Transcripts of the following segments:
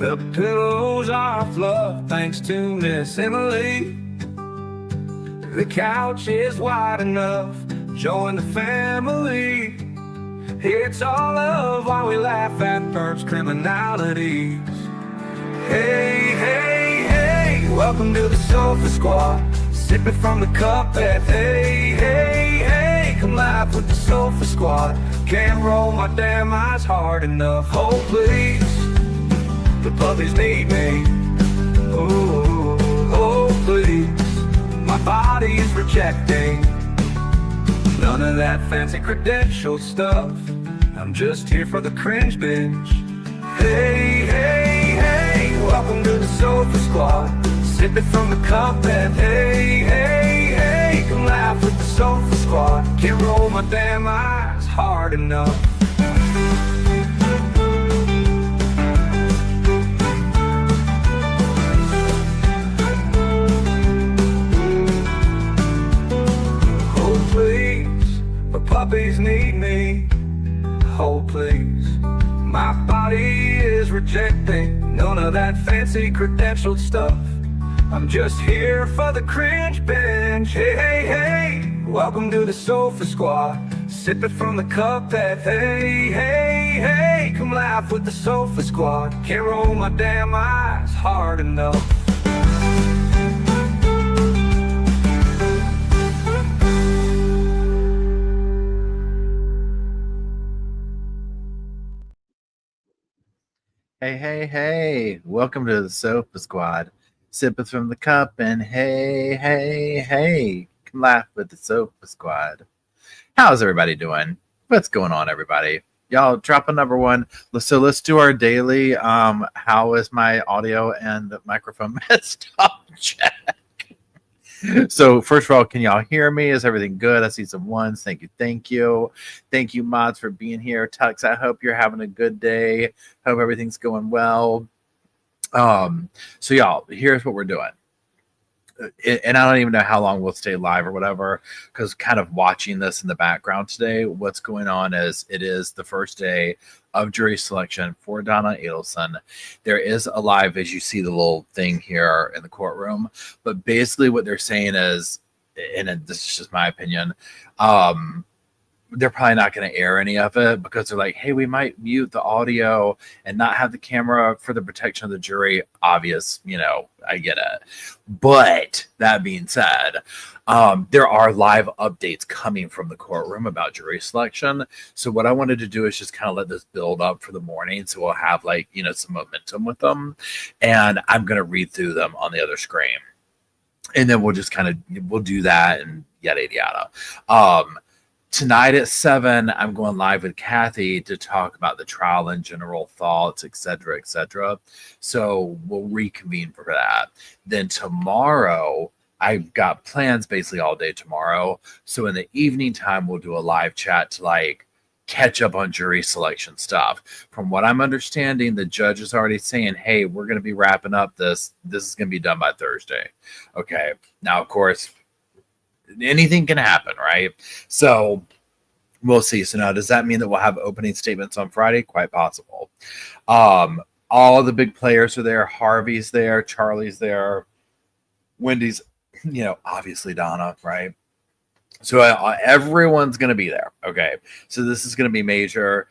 The pillows are fluff thanks to Miss Emily. The couch is wide enough, join the family. It's all love while we laugh at Bert's criminalities. Hey, hey, hey, welcome to the Sofa Squad. Sipping from the cup at hey, hey, hey. Come laugh with the Sofa Squad. Can't roll my damn eyes hard enough. Oh, please, the puppies need me. Ooh, oh, please, my body is rejecting none of that fancy credential stuff. I'm just here for the cringe binge. Hey, hey, hey, welcome to the Sofa Squad. Sipping from the cup and hey, hey, hey. Come laugh with the Sofa Squad. Can't roll my damn eyes hard enough. Oh please, the puppies need me. Oh please, my body is rejecting none of that fancy credentialed stuff. I'm just here for the cringe binge. Hey, hey, hey, welcome to the Sofa Squad. Sipping from the cup that hey, hey, hey. Come laugh with the Sofa Squad. Can't roll my damn eyes hard enough. Hey, hey, hey, welcome to the Sofa Squad. Sipping from the cup and hey, hey, hey, come laugh with the Sofa Squad. How's everybody doing? What's going on, everybody? Y'all drop a number one. So let's do our daily how is my audio and microphone messed up check. So first of all, can y'all hear me? Is everything good? I see some ones. Thank you. Thank you. Thank you, mods, for being here. Tux, I hope you're having a good day. Hope everything's going well. So y'all, here's what we're doing. And I don't even know how long we'll stay live or whatever, because kind of watching this in the background today, what's going on is it is the first day of jury selection for Donna Adelson. There is a live, as you see the little thing here in the courtroom, but basically what they're saying is, and this is just my opinion, they're probably not going to air any of it because they're like, hey, we might mute the audio and not have the camera for the protection of the jury. Obvious, I get it. But that being said, there are live updates coming from the courtroom about jury selection. So what I wanted to do is just kind of let this build up for the morning. So we'll have some momentum with them. And I'm going to read through them on the other screen. And then we'll just we'll do that and yada, yada. Tonight at 7, I'm going live with Kathy to talk about the trial and general thoughts, etc., etc. So we'll reconvene for that. Then tomorrow, I've got plans basically all day tomorrow. So in the evening time, we'll do a live chat to catch up on jury selection stuff. From what I'm understanding, the judge is already saying, hey, we're going to be wrapping up this. This is going to be done by Thursday. Okay. Now, of course, anything can happen, right? So we'll see. So now, does that mean that we'll have opening statements on Friday? Quite possible. All the big players are there. Harvey's there. Charlie's there. Wendy's, obviously Donna, right? So everyone's going to be there. Okay. So this is going to be major.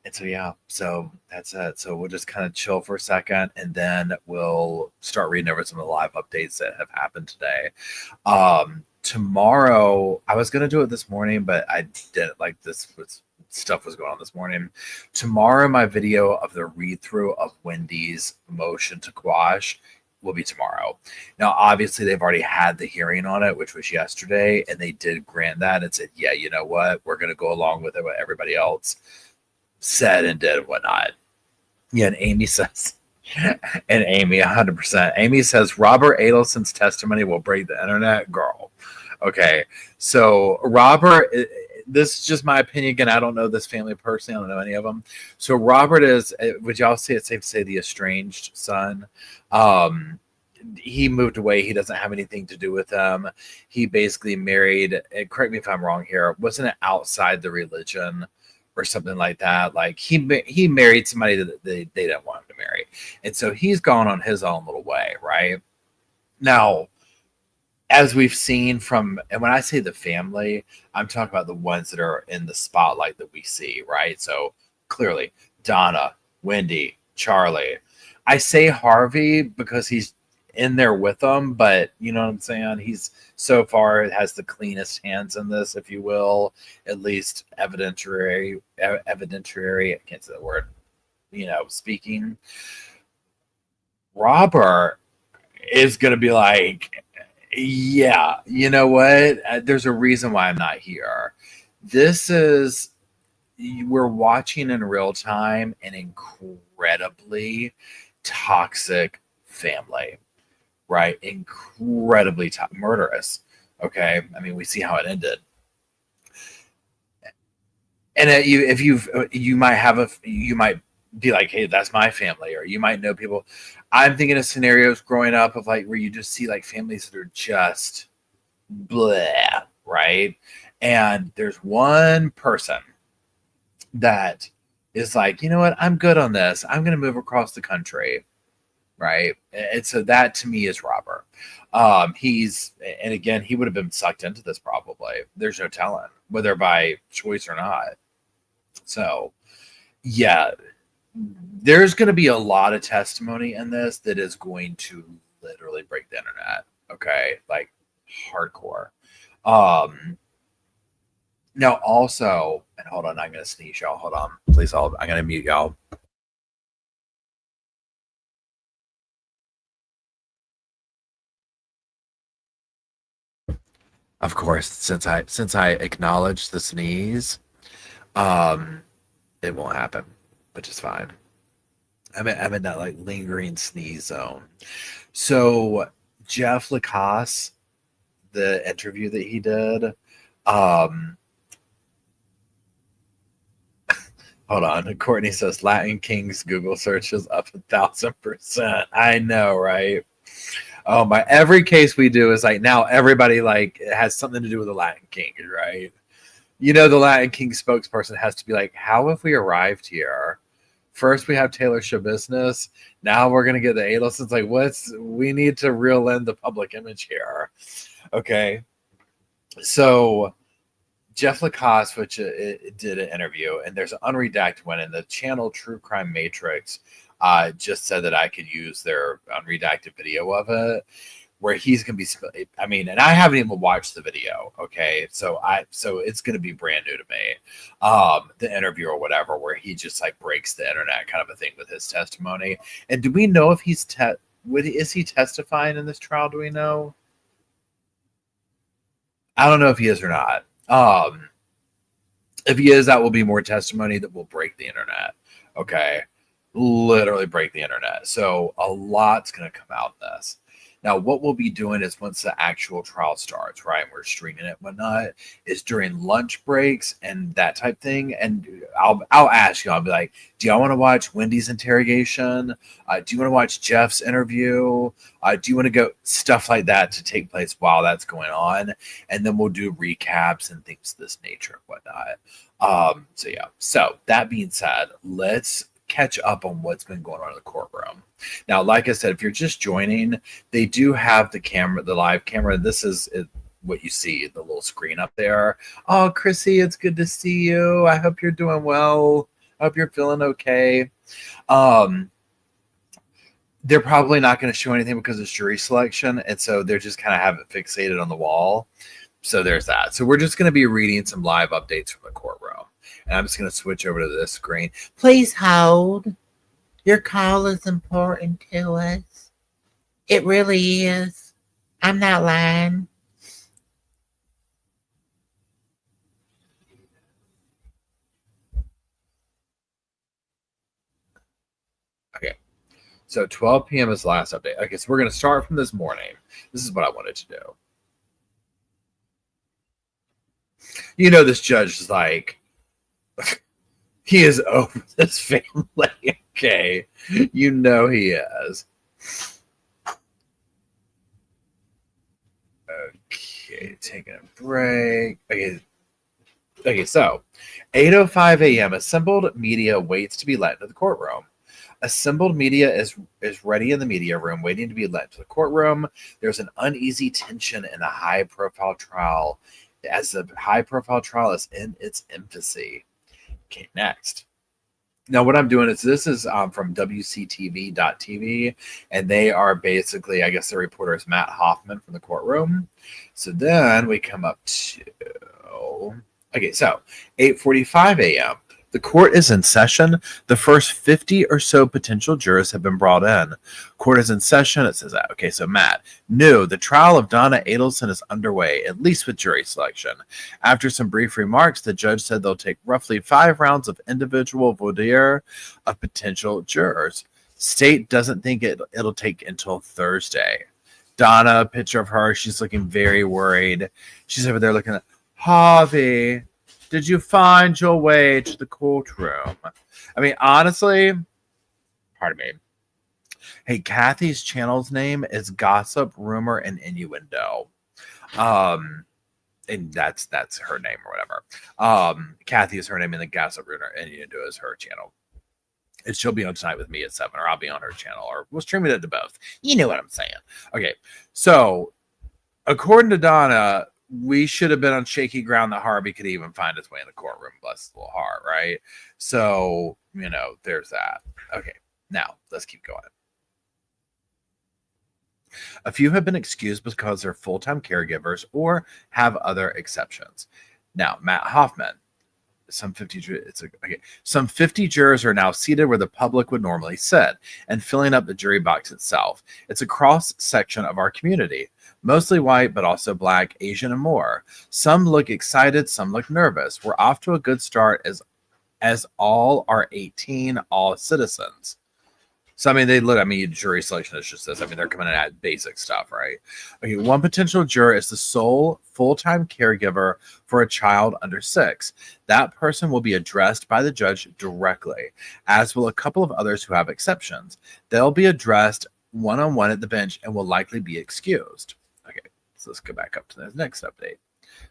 And so, yeah, so that's it. So we'll just kind of chill for a second and then we'll start reading over some of the live updates that have happened today. Tomorrow, I was going to do it this morning, but I didn't stuff was going on this morning. Tomorrow, my video of the read through of Wendy's motion to quash will be tomorrow. Now, obviously, they've already had the hearing on it, which was yesterday, and they did grant that and said, yeah, you know what? We're going to go along with it, what everybody else said and did and whatnot. Yeah, and Amy says, and Amy, 100%. Amy says, Robert Adelson's testimony will break the internet. Girl. Okay, so Robert, this is just my opinion. Again, I don't know this family personally. I don't know any of them. So Robert is, would y'all say it's safe to say, the estranged son? He moved away. He doesn't have anything to do with them. He basically married, and correct me if I'm wrong here, wasn't it outside the religion or something like that. Like he married somebody that they didn't want him to marry, and so he's gone on his own little way, right? Now, as we've seen from, and when I say the family, I'm talking about the ones that are in the spotlight that we see, right? So clearly, Donna, Wendy, Charlie. I say Harvey because he's in there with them, but you know what I'm saying? He's so far has the cleanest hands in this, if you will, at least evidentiary. I can't say the word. Speaking. Robert is going to be like, yeah, you know what? There's a reason why I'm not here. This is, we're watching in real time an incredibly toxic family, right? Incredibly murderous. Okay. I mean, we see how it ended. And you might be like, hey, that's my family, or you might know people. I'm thinking of scenarios growing up of like where you just see like families that are just blah, right? And there's one person that is like, you know what, I'm good on this. I'm going to move across the country, right? And so that to me is Robert. And again, he would have been sucked into this probably. There's no telling whether by choice or not. So, yeah, there's going to be a lot of testimony in this that is going to literally break the internet. Okay, like hardcore. Now also, and hold on, I'm going to sneeze, y'all. Hold on, please hold. I'm going to mute y'all. Of course, since I acknowledged the sneeze, it won't happen, which is fine. I'm in that like lingering sneeze zone. So Jeff Lacasse, the interview that he did, hold on. Courtney says Latin Kings Google search is up 1,000%. I know, right? Oh my! Every case we do is like now everybody like it has something to do with the Latin King, right? The Latin King spokesperson has to be like, how have we arrived here? First we have Taylor Business. Now we're gonna get the Adelsons. Like, we need to reel in the public image here. Okay. So Jeff Lacasse, which it did an interview, and there's an unredacted one, and the channel True Crime Matrix just said that I could use their unredacted video of it, where he's gonna be. I mean, and I haven't even watched the video. Okay, so it's gonna be brand new to me, the interview or whatever, where he just like breaks the internet, kind of a thing with his testimony. And do we know if he's is he testifying in this trial? Do we know? I don't know if he is or not. If he is, that will be more testimony that will break the internet. Okay. Literally break the internet. So a lot's going to come out of this. Now, what we'll be doing is once the actual trial starts, right, we're streaming it and whatnot, is during lunch breaks and that type thing. And I'll ask you, I'll be like, do y'all want to watch Wendy's interrogation? Do you want to watch Jeff's interview? Do you want to go stuff like that to take place while that's going on? And then we'll do recaps and things of this nature and whatnot. So yeah. So that being said, let's catch up on what's been going on in the courtroom. Now, like I said, if you're just joining, they do have the live camera. This is what you see, the little screen up there. Oh, Chrissy, it's good to see you. I hope you're doing well. I hope you're feeling okay. They're probably not going to show anything because it's jury selection, and so they're just kind of have it fixated on the wall. So there's that. So we're just going to be reading some live updates from the courtroom. And I'm just going to switch over to this screen. Please hold. Your call is important to us. It really is. I'm not lying. Okay. So 12 p.m. is the last update. Okay, so we're going to start from this morning. This is what I wanted to do. This judge is like, he is over this family. Okay. He is. Okay, taking a break. Okay. Okay, so 8:05 a.m. Assembled media waits to be let into the courtroom. Assembled media is ready in the media room, waiting to be led to the courtroom. There's an uneasy tension in a high-profile trial, as the high-profile trial is in its infancy. Okay, next. Now, what I'm doing is this is from WCTV.tv, and they are basically, I guess, the reporter is Matt Hoffman from the courtroom. So then we come up to, okay, so 8:45 a.m. The court is in session. The first 50 or so potential jurors have been brought in. Court is in session. It says that. Okay, so Matt, no, the trial of Donna Adelson is underway, at least with jury selection. After some brief remarks, the judge said they'll take roughly 5 rounds of individual voir dire of potential jurors. State doesn't think it'll take until Thursday. Donna, a picture of her, she's looking very worried. She's over there looking at Harvey. Did you find your way to the courtroom? I mean, honestly, pardon me. Hey, Kathy's channel's name is Gossip, Rumor, and Innuendo. And that's her name or whatever. Kathy is her name, and the Gossip, Rumor, and Innuendo is her channel. And she'll be on Tonight with Me at 7, or I'll be on her channel, or we'll stream it to both. You know what I'm saying. Okay, so according to Donna, we should have been on shaky ground that Harvey could even find his way in the courtroom. Bless his little heart, right? So, there's that. Okay, now let's keep going. A few have been excused because they're full-time caregivers or have other exceptions. Now, Matt Hoffman, some 50 jurors are now seated where the public would normally sit and filling up the jury box itself. It's a cross section of our community, mostly white, but also black, Asian, and more. Some look excited, some look nervous. We're off to a good start as all are 18, all citizens. So, jury selection is just this. They're coming in at basic stuff, right? Okay, one potential juror is the sole full-time caregiver for a child under 6. That person will be addressed by the judge directly, as will a couple of others who have exceptions. They'll be addressed one-on-one at the bench and will likely be excused. Okay, so let's go back up to the next update.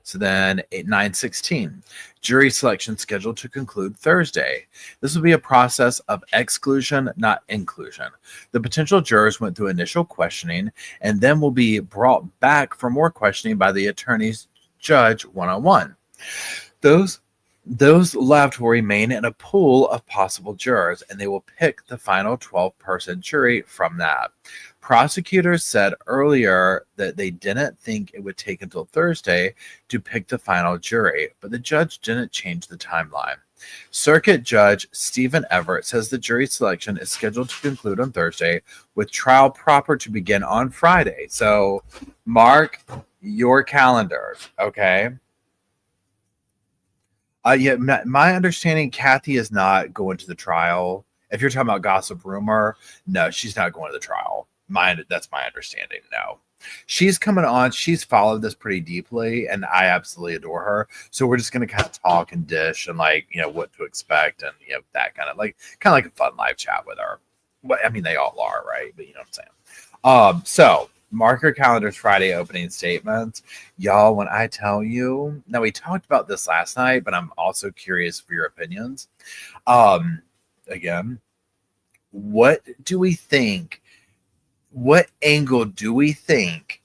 So then 9/16, jury selection scheduled to conclude Thursday. This will be a process of exclusion, not inclusion. The potential jurors went through initial questioning and then will be brought back for more questioning by the attorney's judge one-on-one. Those left will remain in a pool of possible jurors, and they will pick the final 12-person jury from that. Prosecutors said earlier that they didn't think it would take until Thursday to pick the final jury, but the judge didn't change the timeline. Circuit Judge Stephen Everett says the jury selection is scheduled to conclude on Thursday, with trial proper to begin on Friday. So mark your calendars, okay? My understanding, Kathy is not going to the trial. If you're talking about Gossip Rumor, no, she's not going to the trial. That's my understanding. No, she's coming on. She's followed this pretty deeply, and I absolutely adore her. So we're just going to kind of talk and dish and what to expect and that kind of like a fun live chat with her. Well, they all are, right? But you know what I'm saying. So mark your calendars, Friday opening statements. Y'all, when I tell you, now we talked about this last night, but I'm also curious for your opinions. Again, what do we think? What angle do we think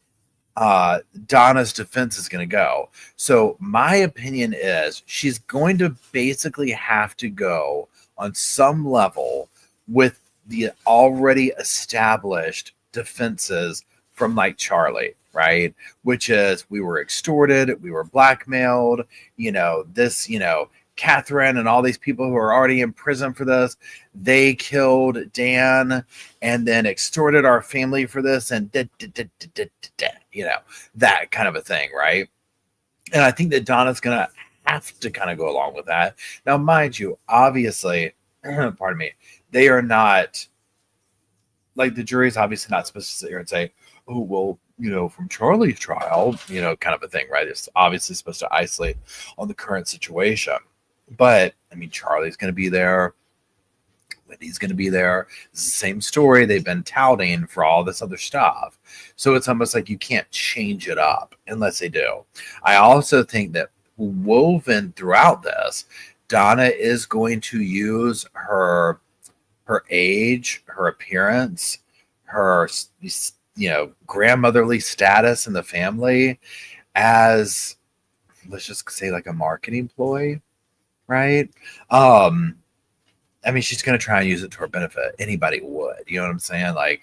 Donna's defense is going to go? So my opinion is she's going to basically have to go on some level with the already established defenses from like Charlie, right? Which is we were extorted, we were blackmailed, Catherine and all these people who are already in prison for this, they killed Dan and then extorted our family for this and that kind of a thing, right? And I think that Donna's going to have to kind of go along with that. Now, mind you, obviously, pardon me, they are not, like the jury's obviously not supposed to sit here and say, oh, well, from Charlie's trial, kind of a thing, right? It's obviously supposed to isolate on the current situation. But, Charlie's going to be there. Wendy's going to be there. It's the same story they've been touting for all this other stuff. So it's almost like you can't change it up unless they do. I also think that woven throughout this. Donna is going to use her age, her appearance, her grandmotherly status in the family as, let's just say, like a marketing ploy, right? I mean, she's going to try and use it to her benefit. Anybody would, you know what I'm saying? Like,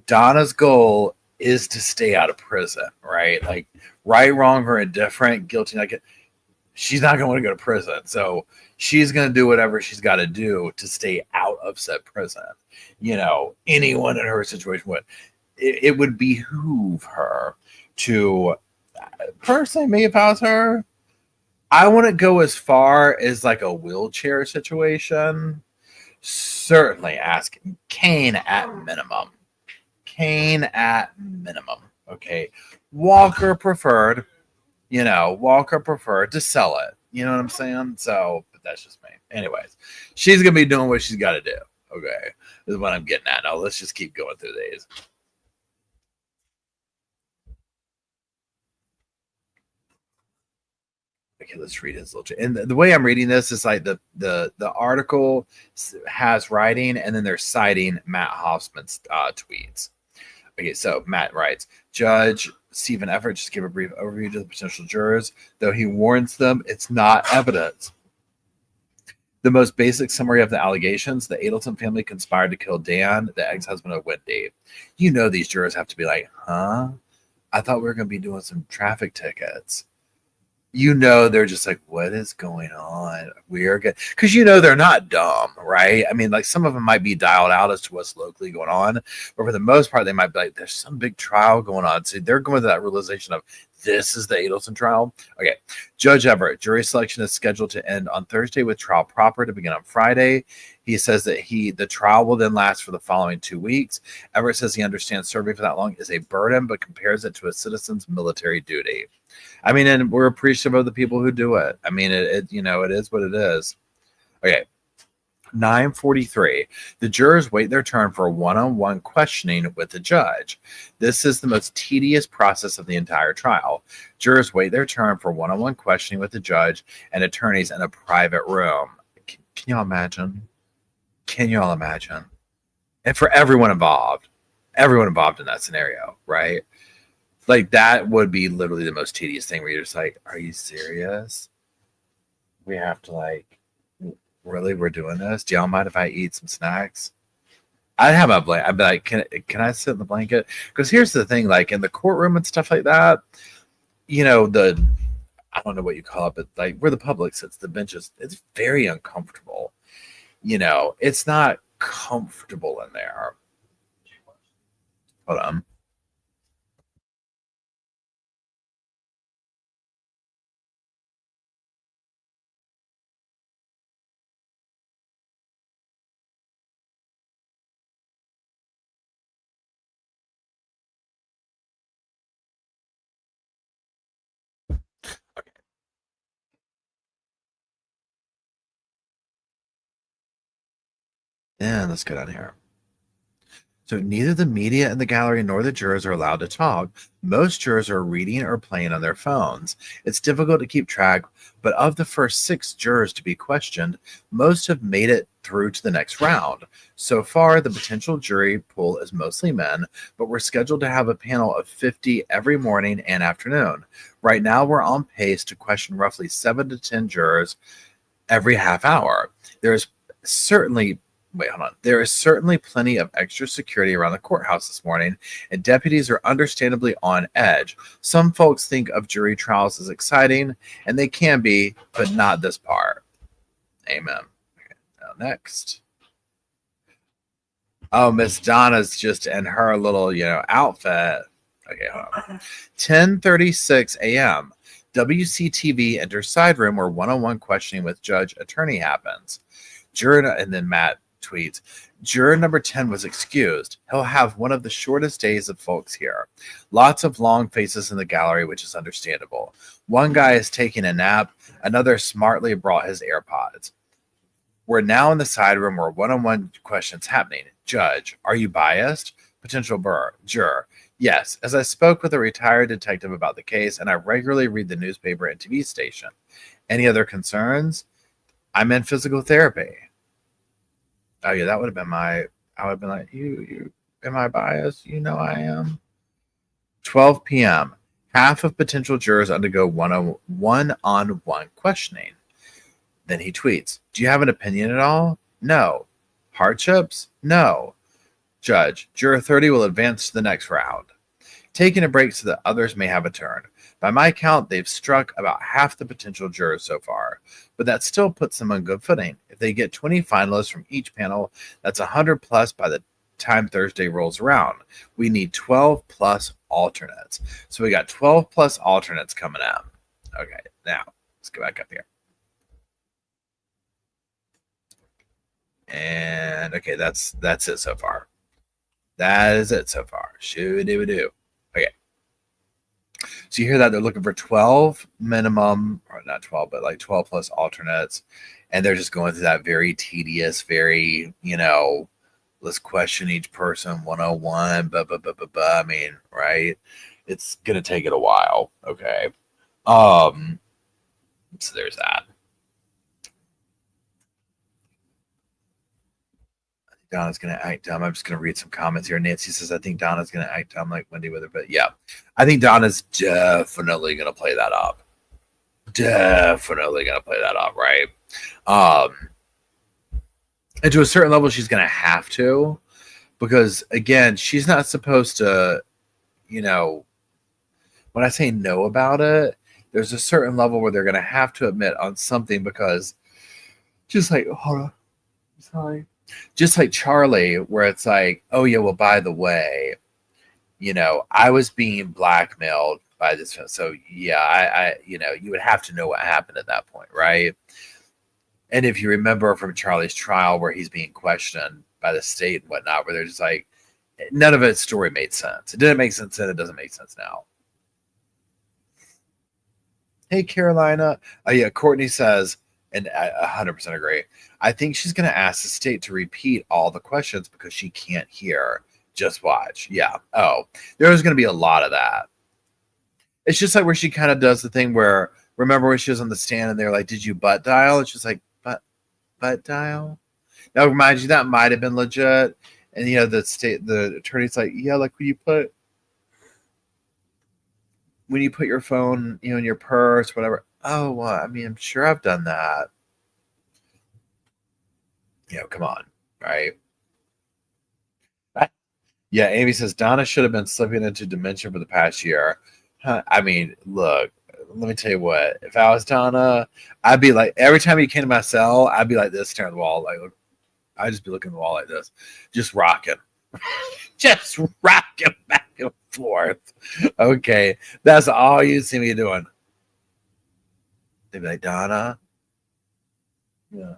Donna's goal is to stay out of prison, right? Like, right, wrong, or indifferent, guilty, not guilty. She's not going to want to go to prison. So she's going to do whatever she's got to do to stay out of said prison. You know, anyone in her situation would. It would behoove her to, personally, me, if I was her, I wouldn't go as far as like a wheelchair situation. Certainly ask cane at minimum. Cane at minimum. Okay. Walker preferred. You know, Walker preferred to sell it. You know what I'm saying? So, but that's just me. Anyways, she's going to be doing what she's got to do. Okay. This is what I'm getting at. Now, let's just keep going through these. Okay, let's read his little. And the way I'm reading this is like the article has writing, and then they're citing Matt Hoffman's tweets. Okay, so Matt writes, Judge Stephen Everett just gave a brief overview to the potential jurors, though he warns them it's not evidence. The most basic summary of the allegations: the Adelson family conspired to kill Dan, the ex-husband of Wendy. You know these jurors have to be like, huh? I thought we were going to be doing some traffic tickets. You know, they're just like, what is going on? We're good. Because, you know, they're not dumb, right? I mean, like, some of them might be dialed out as to what's locally going on. But for the most part, they might be like, there's some big trial going on. So they're going to that realization of, this is the Adelson trial. Okay. Judge Everett, jury selection is scheduled to end on Thursday with trial proper to begin on Friday. He says that the trial will then last for the following 2 weeks. Everett says he understands serving for that long is a burden, but compares it to a citizen's military duty. I mean, and we're appreciative of the people who do it. I mean, it is what it is. Okay. 9:43. The jurors wait their turn for one-on-one questioning with the judge. This is the most tedious process of the entire trial. Jurors wait their turn for one-on-one questioning with the judge and attorneys in a private room. Can y'all imagine? Can you all imagine? And for everyone involved in that scenario, right? Like, that would be literally the most tedious thing where you're just like, are you serious? We have to, like, really, we're doing this? Do y'all mind if I eat some snacks? I'd have a blanket. I'd be like, can I sit in the blanket? Because here's the thing, like in the courtroom and stuff like that, you know, I don't know what you call it, but like where the public sits, the benches, it's very uncomfortable. You know, it's not comfortable in there. Hold on. Yeah, let's go down here. So neither the media in the gallery nor the jurors are allowed to talk. Most jurors are reading or playing on their phones. It's difficult to keep track, but of the first 6 jurors to be questioned, most have made it through to the next round. So far, the potential jury pool is mostly men, but we're scheduled to have a panel of 50 every morning and afternoon. Right now, we're on pace to question roughly 7 to 10 jurors every half hour. There is certainly plenty of extra security around the courthouse this morning, and deputies are understandably on edge. Some folks think of jury trials as exciting, and they can be, but not this part. Amen. Okay, now next. Oh, Miss Donna's just in her little, outfit. Okay, hold on. 10:36 a.m. WCTV enters side room where one-on-one questioning with judge attorney happens. Juror, and then Matt tweets, juror number 10 was excused. He'll have one of the shortest days of folks here. Lots of long faces in the gallery, which is understandable. One guy is taking a nap. Another smartly brought his AirPods. We're now in the side room where one-on-one questions happening. Judge, are you biased? Potential juror. Yes, as I spoke with a retired detective about the case, and I regularly read the newspaper and TV station. Any other concerns? I'm in physical therapy. Oh yeah, that would have been I would have been like, you, am I biased? You know I am. 12 p.m. Half of potential jurors undergo one-on-one questioning. Then he tweets, do you have an opinion at all? No. Hardships? No. Judge, juror 30 will advance to the next round. Taking a break so that others may have a turn. By my count, they've struck about half the potential jurors so far, but that still puts them on good footing. If they get 20 finalists from each panel, that's 100 plus by the time Thursday rolls around. We need 12 plus alternates. So we got 12 plus alternates coming out. Okay, now let's go back up here. And okay, that's it so far. That is it so far. Shoo-doo-doo. Okay. So you hear that they're looking for 12 minimum, or not 12, but like 12 plus alternates. And they're just going through that very tedious, very, let's question each person 101, I mean, right? It's going to take it a while. Okay. So there's that. Donna's going to act dumb. I'm just going to read some comments here. Nancy says, I think Donna's going to act dumb like Wendy with her. But yeah, I think Donna's definitely going to play that up. Definitely going to play that up, right? And to a certain level, she's going to have to. Because, again, she's not supposed to, when I say no about it, there's a certain level where they're going to have to admit on something because just like, hold on, sorry. Just like Charlie, where it's like, oh, yeah, well, by the way, I was being blackmailed by this. So, yeah, I you would have to know what happened at that point, right? And if you remember from Charlie's trial where he's being questioned by the state and whatnot, where they're just like, none of its story made sense. It didn't make sense then. It doesn't make sense now. Hey, Carolina. Oh, yeah, Courtney says, and I 100% agree, I think she's going to ask the state to repeat all the questions because she can't hear. Just watch. Yeah. Oh, there's going to be a lot of that. It's just like where she kind of does the thing where, remember when she was on the stand and they're like, did you butt dial? It's just like, butt dial? Now, remind you, that might have been legit. And, the attorney's like, yeah, like when you put your phone, in your purse, whatever. Oh, well, I mean, I'm sure I've done that. Come on, right? Yeah, Amy says Donna should have been slipping into dementia for the past year. I mean, look, let me tell you what. If I was Donna, I'd be like, every time you came to my cell, I'd be like this, staring at the wall. Like, I'd just be looking at the wall like this, just rocking. Just rocking back and forth. Okay, that's all you see me doing. They'd be like, Donna? Yeah,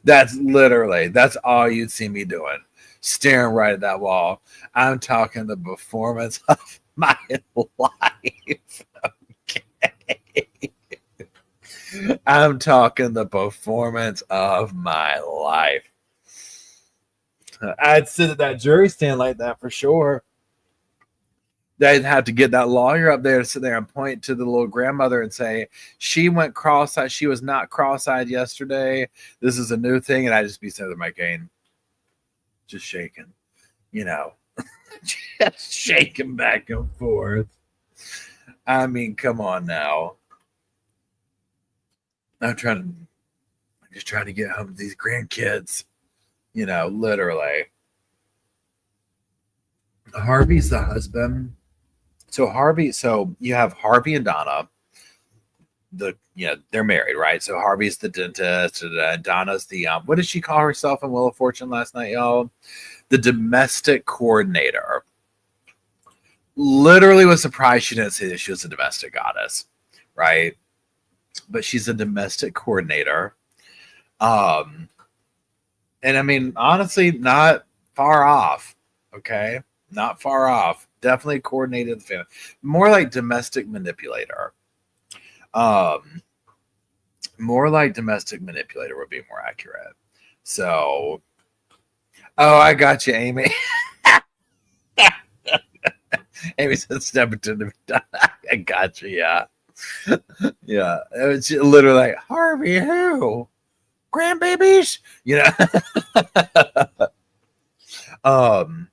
that's all you'd see me doing. Staring right at that wall. I'm talking the performance of my life. Okay. I'm talking the performance of my life. I'd sit at that jury stand like that for sure. They'd have to get that lawyer up there to sit there and point to the little grandmother and say, she went cross-eyed. She was not cross-eyed yesterday. This is a new thing. And I'd just be sitting there with my cane, just shaking, just shaking back and forth. I mean, come on now. I'm just trying to get home to these grandkids, literally. Harvey's the husband. So you have Harvey and Donna. They're married, right? So Harvey's the dentist, and Donna's the what did she call herself in Wheel of Fortune last night, y'all? The domestic coordinator. Literally was surprised she didn't say that she was a domestic goddess, right? But she's a domestic coordinator. And I mean, honestly, not far off. Okay, not far off. Definitely coordinated the family. More like domestic manipulator. More like domestic manipulator would be more accurate. So, oh, I got you, Amy. Amy said step into the I got you, yeah. Yeah, it was literally like, Harvey, who? Grandbabies? You know? um,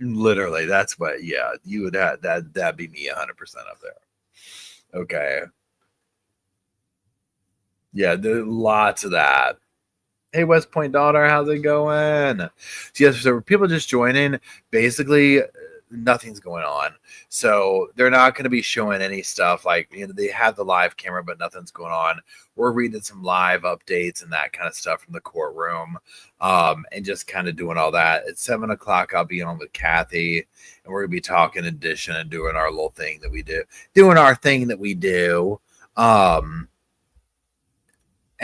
Literally, that's what, yeah, you would have, that'd be me 100% up there. Okay. Yeah, there's lots of that. Hey, West Point daughter, how's it going? So, yes, so people just joining, basically nothing's going on. So they're not going to be showing any stuff like, you know, they have the live camera, but nothing's going on. We're reading some live updates and that kind of stuff from the courtroom, and just kind of doing all that. At 7 o'clock, I'll be on with Kathy, and we're going to be talking addition and doing our little thing that we do, doing our thing that we do. And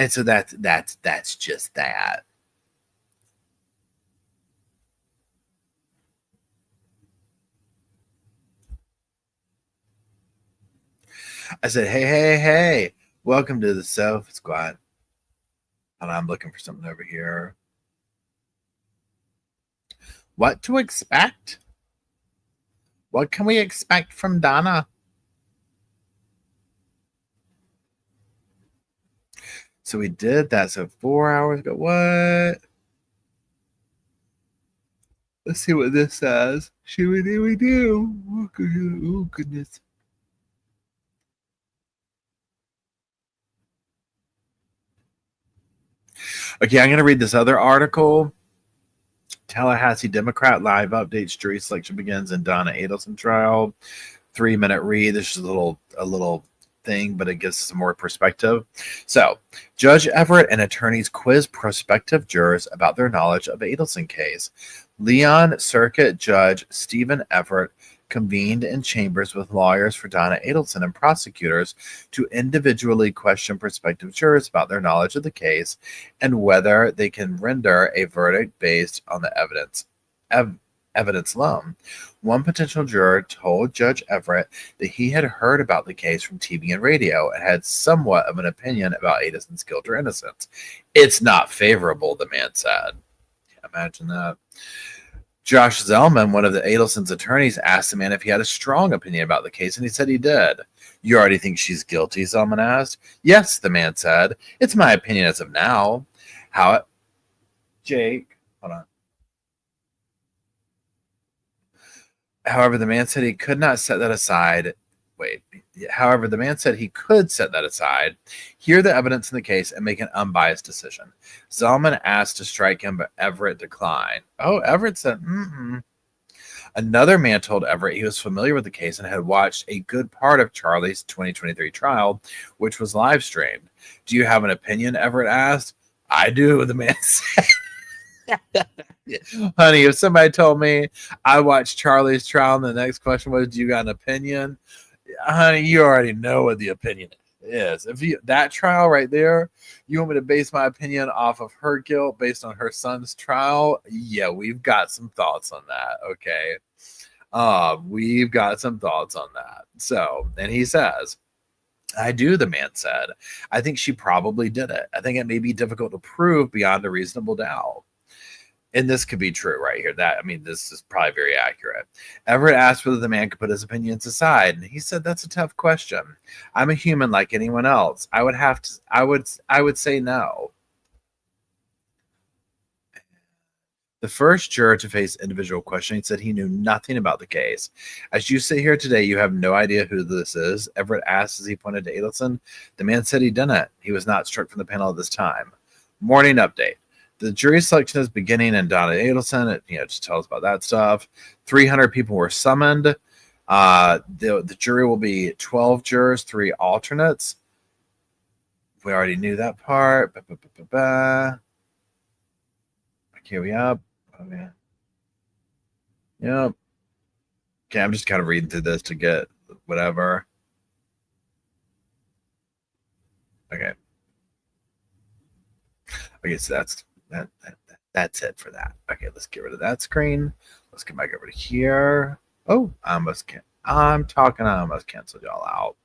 so that's just that. I said, hey, welcome to the Sofa Squad. And I'm looking for something over here. What to expect? What can we expect from Donna? So we did that. So 4 hours ago. What? Let's see what this says. Should we do? We do. Oh, goodness. Okay, I'm going to read this other article. Tallahassee Democrat live updates. Jury selection begins in Donna Adelson trial. 3-minute read. This is a little thing, but it gives some more perspective. So, Judge Everett and attorneys quiz prospective jurors about their knowledge of Adelson case. Leon Circuit Judge Stephen Everett convened in chambers with lawyers for Donna Adelson and prosecutors to individually question prospective jurors about their knowledge of the case and whether they can render a verdict based on the evidence alone. One potential juror told Judge Everett that he had heard about the case from TV and radio and had somewhat of an opinion about Adelson's guilt or innocence. It's not favorable, the man said. Imagine that. Josh Zellman, one of the Adelson's attorneys, asked the man if he had a strong opinion about the case, and he said he did. You already think she's guilty? Zellman asked. Yes, the man said. It's my opinion as of now. Jake, hold on. However, the man said he could not set that aside. However, the man said he could set that aside, hear the evidence in the case, and make an unbiased decision. Zellman asked to strike him, but Everett declined. Oh, Everett said, Another man told Everett he was familiar with the case and had watched a good part of Charlie's 2023 trial, which was live streamed. Do you have an opinion? Everett asked. I do, the man said. Honey, if somebody told me I watched Charlie's trial and the next question was, do you got an opinion? Honey, you already know what the opinion is. If that trial right there, you want me to base my opinion off of her guilt based on her son's trial? Yeah, we've got some thoughts on that. Okay. We've got some thoughts on that. So, and he says, I do, the man said. I think she probably did it. I think it may be difficult to prove beyond a reasonable doubt. And this could be true right here. This is probably very accurate. Everett asked whether the man could put his opinions aside, and he said, "That's a tough question. I'm a human like anyone else. I would say no." The first juror to face individual questioning said he knew nothing about the case. As you sit here today, you have no idea who this is. Everett asked as he pointed to Adelson. The man said he didn't. He was not struck from the panel at this time. Morning update. The jury selection is beginning in Donna Adelson. It just tells about that stuff. 300 people were summoned. The jury will be 12 jurors, 3 alternates. We already knew that part. Okay, we up. Okay. Yep. Okay, I'm just kind of reading through this to get whatever. Okay. Okay, so that's it for that. Okay, let's get rid of that screen. Let's come back over to here. Oh, I almost canceled y'all out.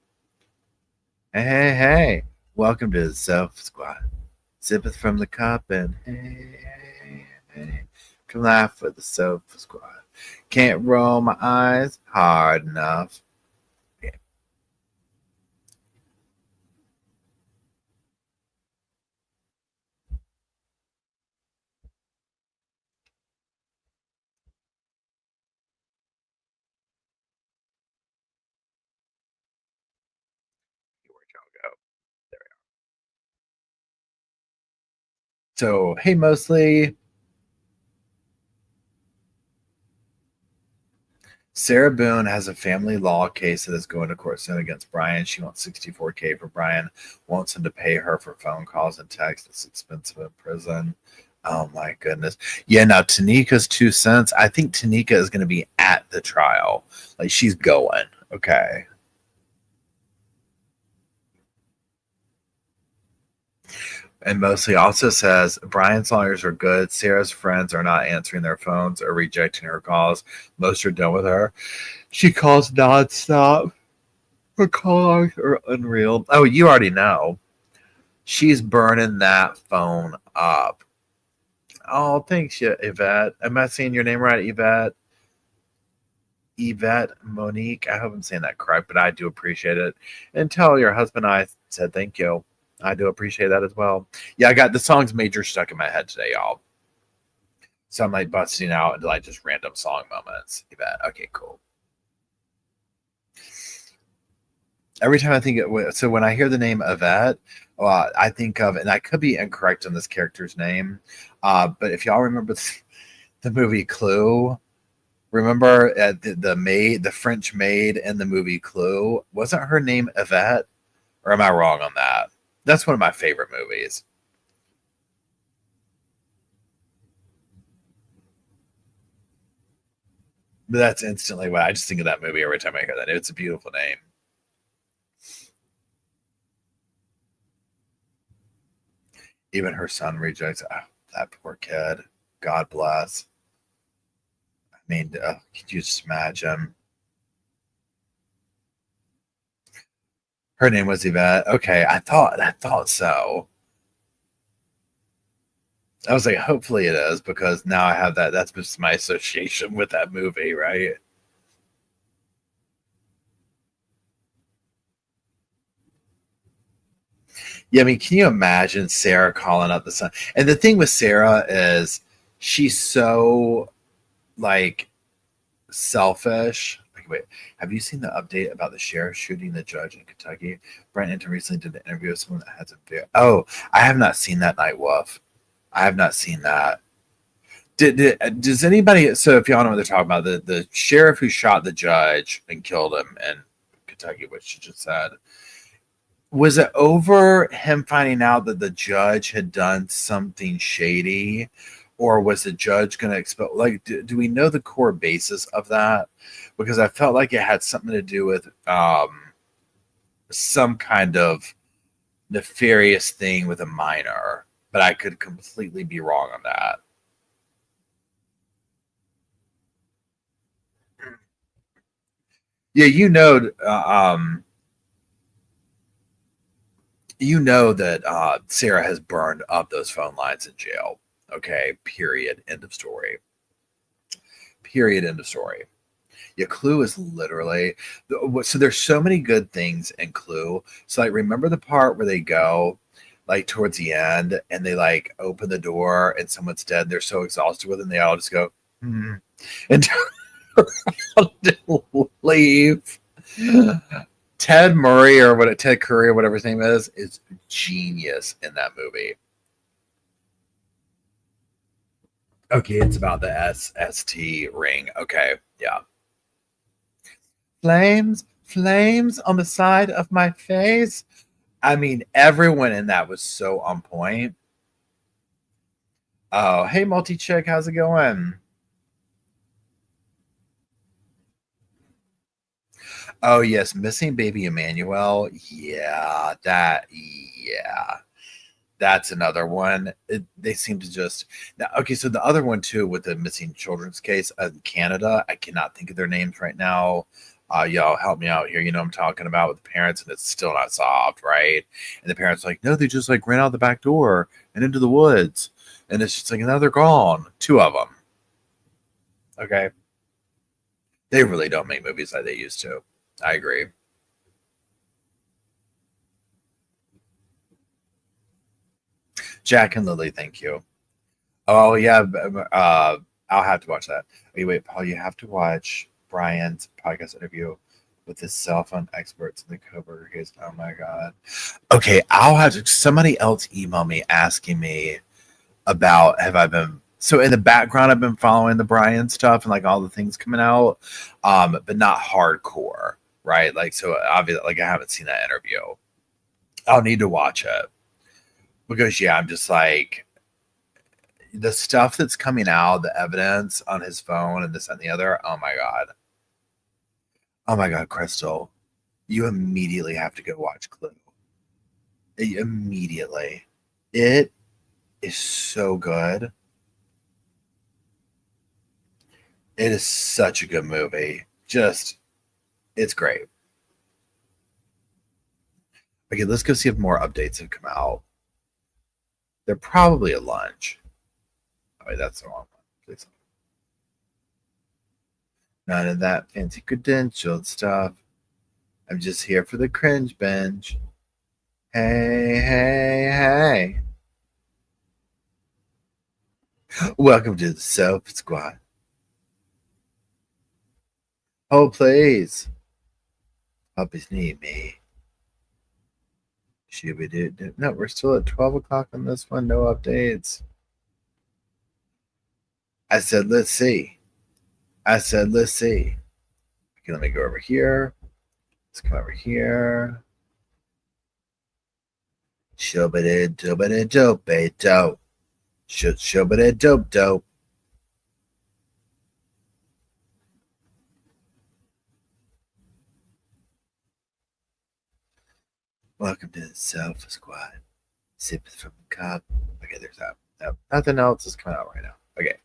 Hey. Welcome to the Sofa Squad. Sippeth from the cup and hey. Come laugh with the Sofa Squad. Can't roll my eyes hard enough. Okay. y'all go. There we are. So, hey, Mostly. Sarah Boone has a family law case that is going to court soon against Brian. She wants $64K for Brian, wants him to pay her for phone calls and texts. It's expensive in prison. Oh my goodness. Yeah, now Tanika's 2 cents. I think Tanika is going to be at the trial. Like she's going. Okay. And Mostly also says Brian's lawyers are good. Sarah's friends are not answering their phones or rejecting her calls. Most are done with her. She calls nonstop. Her calls are unreal. Oh, you already know. She's burning that phone up. Oh, thanks, Yvette. Am I saying your name right, Yvette? Yvette Monique. I hope I'm saying that correct, but I do appreciate it. And tell your husband I said thank you. I do appreciate that as well. Yeah, I got the songs major stuck in my head today, y'all. So I'm like busting out into like just random song moments. Yvette. Okay, cool. Every time I think so when I hear the name Yvette, I think of, and I could be incorrect on this character's name, but if y'all remember the movie Clue, remember the maid, the French maid in the movie Clue, wasn't her name Yvette? Or am I wrong on that? That's one of my favorite movies. But that's instantly what I just think of that movie every time I hear that. It's a beautiful name. Even her son rejects that poor kid. God bless. I mean, could you just imagine? Her name was Yvette. Okay, I thought so. I was like, hopefully it is because now I have that. That's just my association with that movie, right? Yeah, I mean, can you imagine Sarah calling up the son? And the thing with Sarah is she's so like selfish. Like, wait, have you seen the update about the sheriff shooting the judge in Kentucky? Brent Hinton recently did an interview with someone that has a video. Oh, I have not seen that, Night Wolf. I have not seen that. Does anybody? So if y'all know what they're talking about, the sheriff who shot the judge and killed him in Kentucky, which you just said, was it over him finding out that the judge had done something shady, or was the judge going to expel? Like, do we know the core basis of that? Because I felt like it had something to do with some kind of nefarious thing with a minor, but I could completely be wrong on that. Yeah, you know that Sarah has burned up those phone lines in jail. Okay, period. End of story. Period. End of story. Yeah, Clue is literally so there's so many good things in Clue. So like remember the part where they go like towards the end and they like open the door and someone's dead. They're so exhausted with it and they all just go, and leave. Ted Murray or what Ted Curry or whatever his name is genius in that movie. Okay, it's about the SST ring. Okay, yeah. Flames on the side of my face. I mean, everyone in that was so on point. Oh, hey, multi chick, how's it going? Oh yes, missing baby Emmanuel. Yeah, that's another one. They seem to just now. Okay, so the other one too with the missing children's case in Canada, I cannot think of their names right now. Y'all help me out here. You know what I'm talking about with the parents, and it's still not solved, right? And the parents are like, no, they just like ran out the back door and into the woods, and it's just like now they're gone. Two of them. Okay, they really don't make movies like they used to. I agree. Jack and Lily, thank you. Oh yeah, I'll have to watch that. Wait, Paul, you have to watch Brian's podcast interview with his cell phone experts in the cover case. Oh my god. Okay, I'll have to, somebody else email me asking me about, have I been, so in the background I've been following the Brian stuff and like all the things coming out, but not hardcore, right? Like, so obviously, like, I haven't seen that interview. I'll need to watch it because yeah, I'm just like, the stuff that's coming out, the evidence on his phone and this and the other. Oh my god. Oh my god, Crystal, you immediately have to go watch Clue. Immediately. It is so good. It is such a good movie. Just, it's great. Okay, let's go see if more updates have come out. They're probably at lunch. Oh, wait, that's the wrong one. Please. None of that fancy credentialed stuff. I'm just here for the cringe binge. Hey, hey, hey. Welcome to the Soap Squad. Oh, please. Puppies need me. No, we're still at 12 o'clock on this one. No updates. I said, let's see. Okay, let me go over here. Let's come over here. Shobada-dope-a-dope. Shobada-dope-dope. Welcome to the Sofa Squad. Sip from the cup. Okay, there's that. No, nothing else is coming out right now. Okay.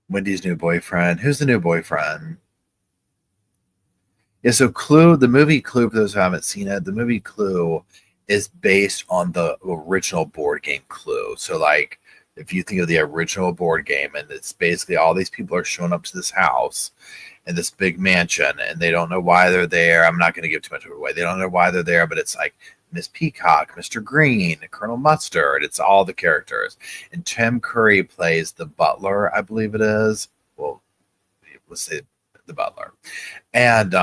Wendy's new boyfriend. Who's the new boyfriend? Yeah, so Clue, the movie Clue, for those who haven't seen it, the movie Clue is based on the original board game Clue. So, like, if you think of the original board game, and it's basically all these people are showing up to this house in this big mansion, and they don't know why they're there. I'm not going to give too much away. They don't know why they're there, but it's like Miss Peacock, Mr. Green, Colonel Mustard. It's all the characters. And Tim Curry plays the butler, I believe it is. Well, let's say the butler. And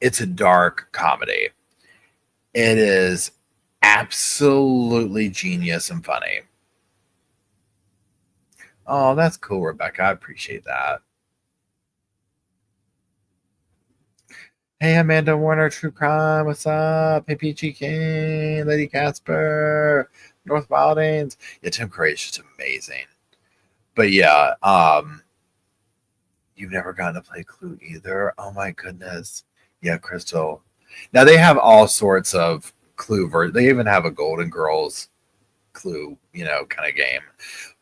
it's a dark comedy. It is absolutely genius and funny. Oh, that's cool, Rebecca. I appreciate that. Hey, Amanda Warner, True Crime. What's up? Hey, Peachy King, Lady Casper, North Wildings. Yeah, Tim Curry is just amazing. But yeah, you've never gotten to play Clue either. Oh my goodness. Yeah, Crystal. Now they have all sorts of Clue they even have a Golden Girls Clue, kind of game.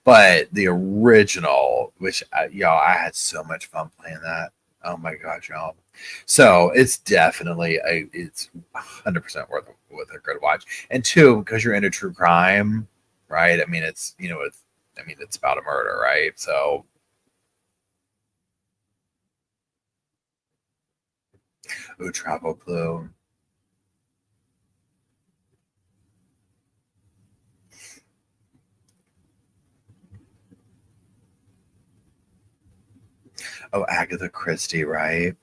But the original, which y'all, I had so much fun playing that. Oh my gosh, y'all. So it's definitely it's 100% worth a good watch. And two, because you're into true crime, right? I mean, it's it's about a murder, right? So Travel Clue. Oh, Agatha Christie, right?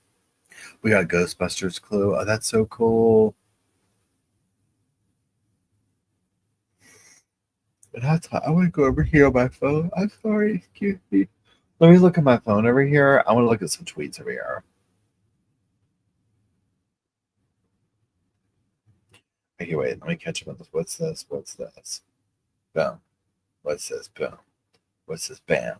We got Ghostbusters Clue. Oh, that's so cool. And I want to go over here on my phone. I'm sorry, excuse me. Let me look at my phone over here. I want to look at some tweets over here. Okay, wait. Let me catch up on this. What's this? Boom. What's this? Boom. What's this? Bam.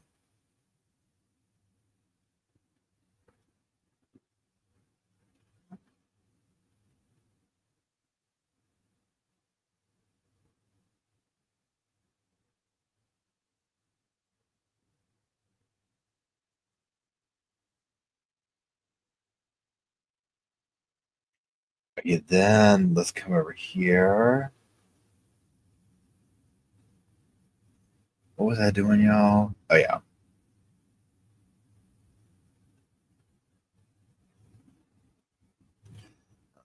Okay, then let's come over here. What was I doing, y'all? Oh, yeah.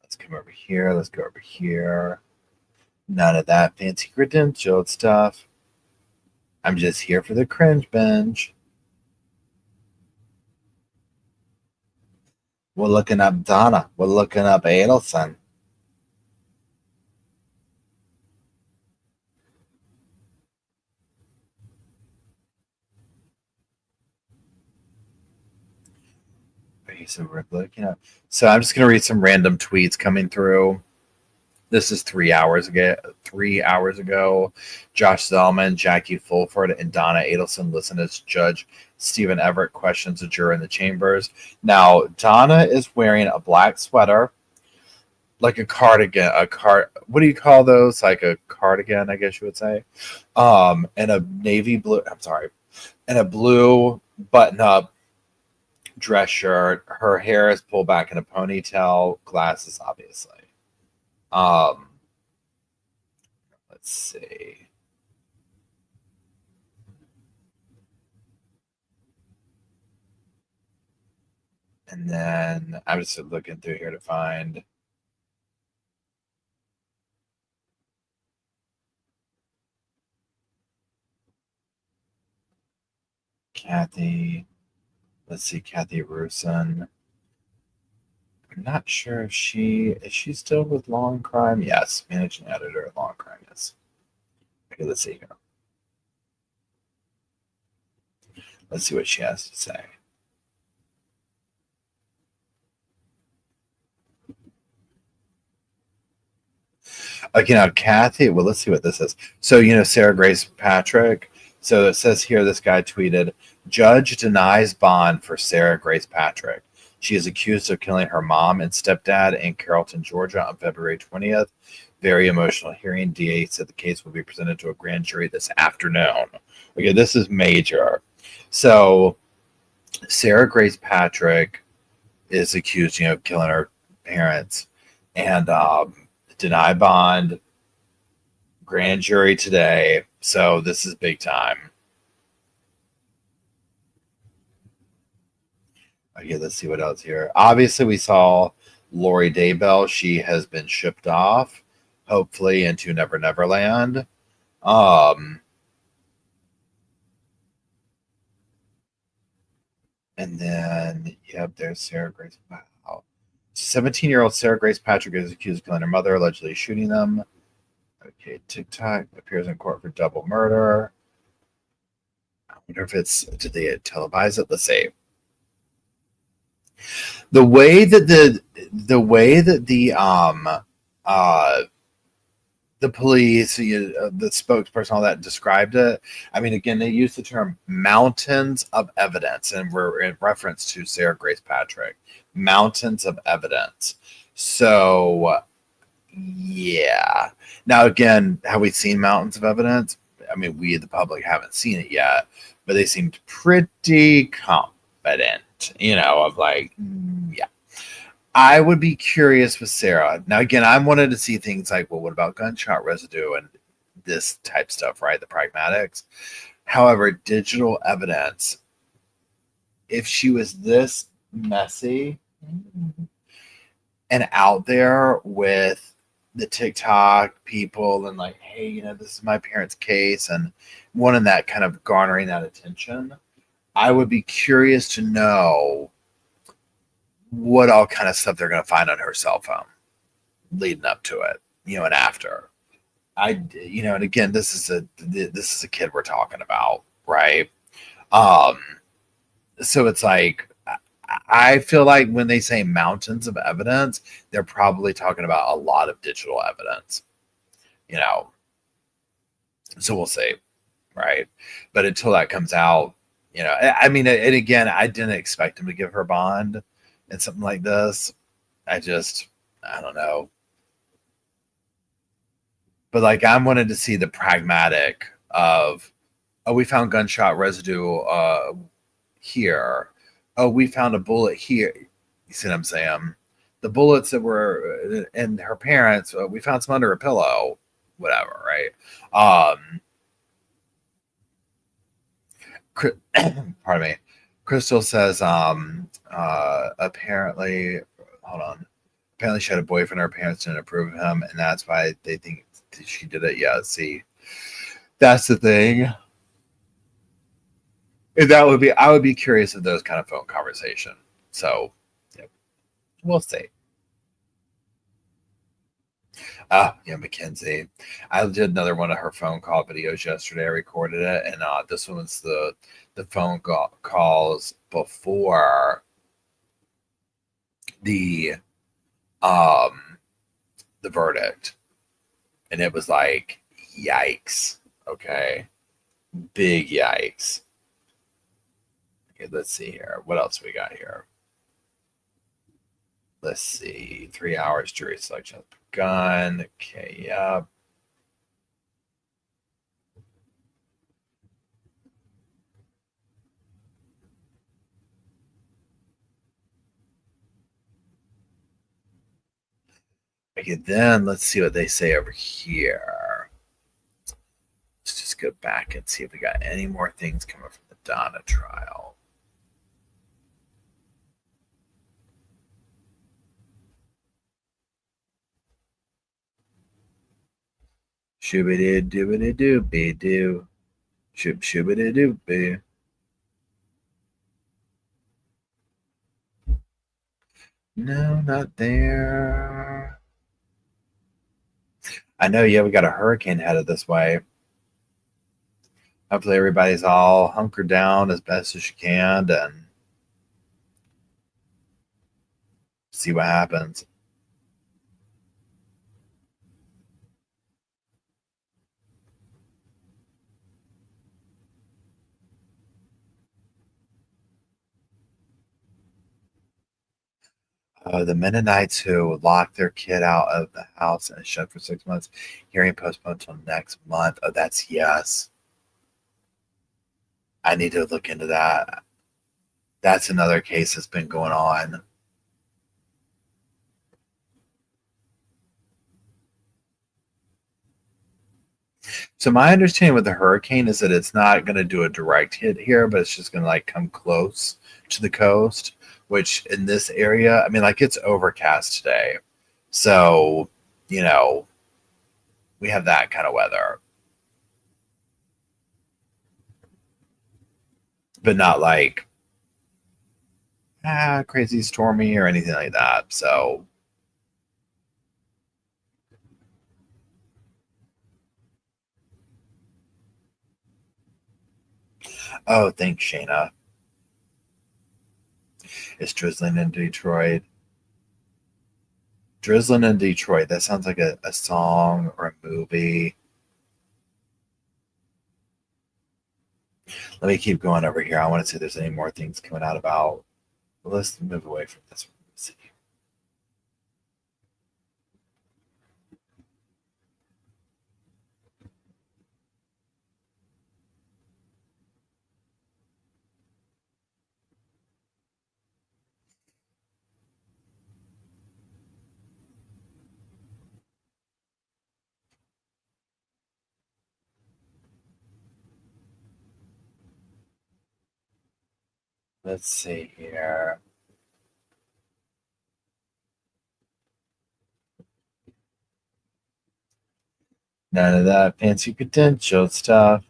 Let's come over here. Let's go over here. None of that fancy credentialed stuff. I'm just here for the cringe binge. We're looking up Donna. We're looking up Adelson. Okay, so we're looking up. So I'm just gonna read some random tweets coming through. This is 3 hours ago. 3 hours ago, Josh Zellman, Jackie Fulford, and Donna Adelson listen as Judge Stephen Everett questions a juror in the chambers. Now, Donna is wearing a black sweater, like a cardigan. What do you call those? Like a cardigan, I guess you would say. And a navy blue. I'm sorry, and a blue button-up dress shirt. Her hair is pulled back in a ponytail. Glasses, obviously. Um, let's see. And then I'm just looking through here to find. Kathy. Let's see, Kathy Rusin. I'm not sure if is she still with Law and Crime? Yes, managing editor at Law and Crime. Yes. Okay, let's see here. Let's see what she has to say. Okay, now Kathy. Well, let's see what this is. So Sarah Grace Patrick. So it says here, this guy tweeted, Judge denies bond for Sarah Grace Patrick. She is accused of killing her mom and stepdad in Carrollton, Georgia on February 20th. Very emotional hearing. DA said the case will be presented to a grand jury this afternoon. Okay, this is major. So Sarah Grace Patrick is accused, of killing her parents, and deny bond, grand jury today. So this is big time. Okay, let's see what else here. Obviously, we saw Lori Daybell. She has been shipped off, hopefully, into Never Never Land. And then, yep, there's Sarah Grace. Wow. 17-year-old Sarah Grace Patrick is accused of killing her mother, allegedly shooting them. Okay, TikTok appears in court for double murder. I wonder if did they televise it? Let's see. The way that the police, the spokesperson, all that described it. I mean, again, they used the term mountains of evidence, and we're in reference to Sarah Grace Patrick. Mountains of evidence. So, yeah. Now, again, have we seen mountains of evidence? I mean, we, the public, haven't seen it yet, but they seemed pretty confident, of like, yeah. I would be curious with Sarah. Now, again, I wanted to see things like, well, what about gunshot residue and this type stuff, right? The pragmatics. However, digital evidence, if she was this messy and out there with the TikTok people and like, hey, this is my parents' case, and wanting that kind of garnering that attention, I would be curious to know what all kind of stuff they're going to find on her cell phone leading up to it, and after. And again, this is a kid we're talking about, right? So it's like, I feel like when they say mountains of evidence, they're probably talking about a lot of digital evidence, so we'll see, right? But until that comes out, I mean, and again, I didn't expect him to give her bond and something like this. I don't know. But like, I wanted to see the pragmatic of, oh, we found gunshot residue here. Oh, we found a bullet here. You see what I'm saying? The bullets that were in her parents, we found some under a pillow, whatever, right? Pardon me. Crystal says, apparently, hold on. Apparently, she had a boyfriend. Her parents didn't approve of him, and that's why they think she did it. Yeah, see, that's the thing. And I would be curious of those kind of phone conversation. So, yep. We'll see. Oh, yeah, Mackenzie. I did another one of her phone call videos yesterday. I recorded it, and this one was the phone calls before the um the verdict, and it was like, yikes. Okay, big yikes. Okay, let's see here. What else we got here? Let's see. 3 hours jury selection begun. Okay, yep. Okay, then let's see what they say over here. Let's just go back and see if we got any more things coming from the Donna trial. Shoobity doobity doobie doo. Shoobity doobie. No, not there. I know, yeah, we got a hurricane headed this way. Hopefully everybody's all hunkered down as best as you can and see what happens. The Mennonites who locked their kid out of the house and shut for 6 months, hearing postponed till next month. Oh, that's yes. I need to look into that. That's another case that's been going on. So my understanding with the hurricane is that it's not going to do a direct hit here, but it's just going to like come close to the coast, which in this area, I mean, like it's overcast today. So, you know, we have that kind of weather, but not like crazy stormy or anything like that. So, oh, thanks, Shayna. It's drizzling in Detroit. Drizzling in Detroit. That sounds like a song or a movie. Let me keep going over here. I want to see if there's any more things coming out about. Let's move away from this one. Let's see. Let's see here. None of that fancy credential stuff.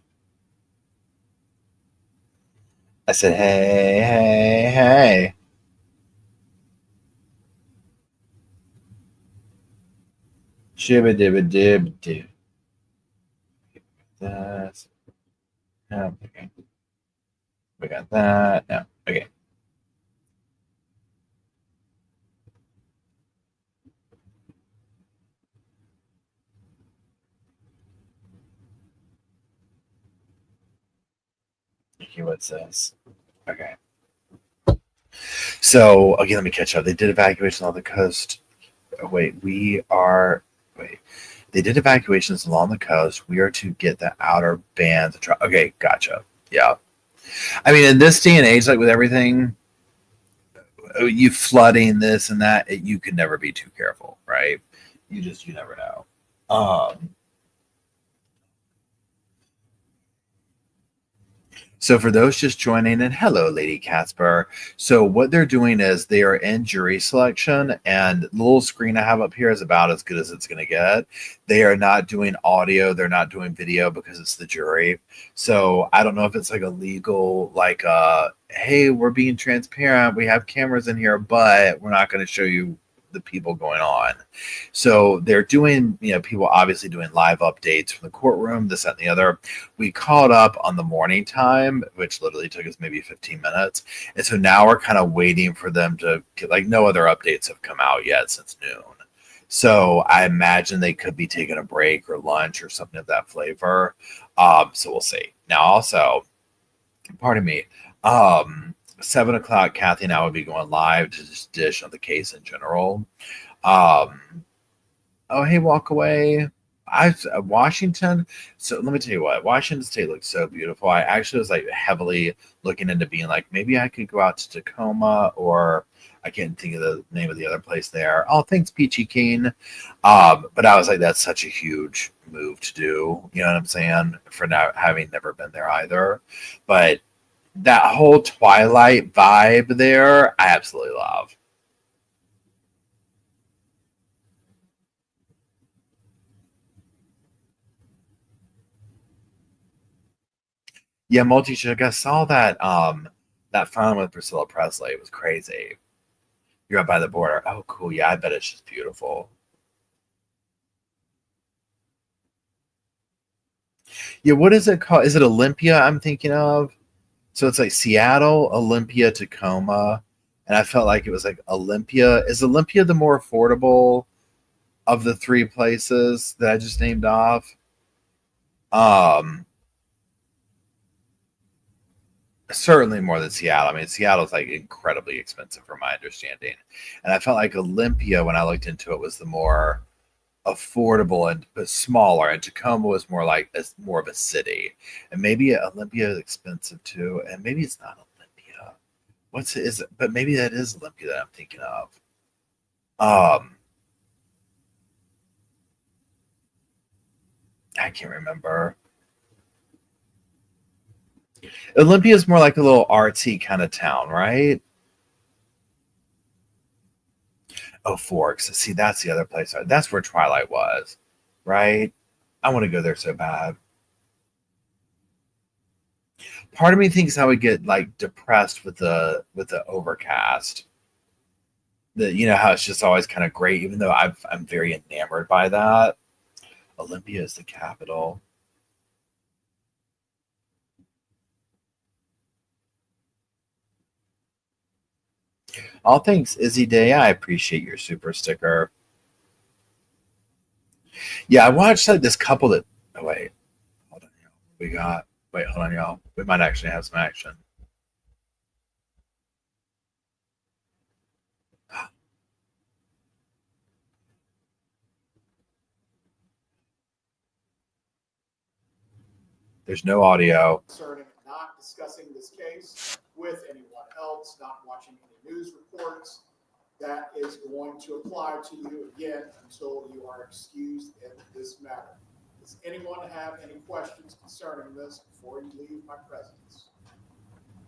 I said, hey, hey, hey. Shibba dibba dib dib. That's no, okay. We got that. No, okay. Okay, what's this? Okay. So, okay, let me catch up. They did evacuations on the coast. Oh, wait, wait. They did evacuations along the coast. We are to get the outer bands. Okay, gotcha. Yeah. I mean, in this day and age, like with everything, you flooding this and that, you can never be too careful, right? You never know. So for those just joining in, hello, Lady Casper. So what they're doing is they are in jury selection, and the little screen I have up here is about as good as it's going to get. They are not doing audio, they're not doing video because it's the jury. So I don't know if it's like a legal, like hey, we're being transparent. We have cameras in here, but we're not going to show you the people going on. So they're doing, people obviously doing live updates from the courtroom, this, that, and the other. We called up on the morning time, which literally took us maybe 15 minutes. And so now we're kind of waiting for them to get, like, no other updates have come out yet since noon. So I imagine they could be taking a break or lunch or something of that flavor. So we'll see. Now, also, pardon me, 7 o'clock, Kathy and I will be going live to just dish on the case in general. Oh, hey, walk away. Washington. So let me tell you what, Washington State looks so beautiful. I actually was like heavily looking into being like, maybe I could go out to Tacoma, or I can't think of the name of the other place there. Oh, thanks, Peachy Keen. But I was like, that's such a huge move to do. You know what I'm saying? For now, having never been there either. But that whole Twilight vibe there, I absolutely love. Yeah, multi-shook. I saw that film with Priscilla Presley. It was crazy. You're up by the border. Oh, cool. Yeah, I bet it's just beautiful. Yeah, what is it called? Is it Olympia I'm thinking of? So it's like Seattle, Olympia, Tacoma. And I felt like it was like Olympia. Is Olympia the more affordable of the three places that I just named off? Um, Certainly more than Seattle. I mean, Seattle's like incredibly expensive from my understanding. And I felt like Olympia, when I looked into it, was the more affordable and but smaller, and Tacoma was more like more of a city. And maybe Olympia is expensive too, and maybe it's not Olympia. What's it is it? But maybe that is Olympia that I'm thinking of. Um, I can't remember. Olympia is more like a little artsy kind of town, right? Oh, Forks. See, that's the other place. That's where Twilight was, right? I want to go there so bad. Part of me thinks I would get like depressed with the overcast. How it's just always kind of great, even though I'm very enamored by that. Olympia is the capital. All thanks, Izzy Day. I appreciate your super sticker. Yeah, I watched like this couple that. Oh wait, hold on, y'all. We got. Wait, hold on, y'all. We might actually have some action. There's no audio. Concerning not discussing this case with anyone else, not watching any news reports. That is going to apply to you again until you are excused in this matter. Does anyone have any questions concerning this before you leave my presence?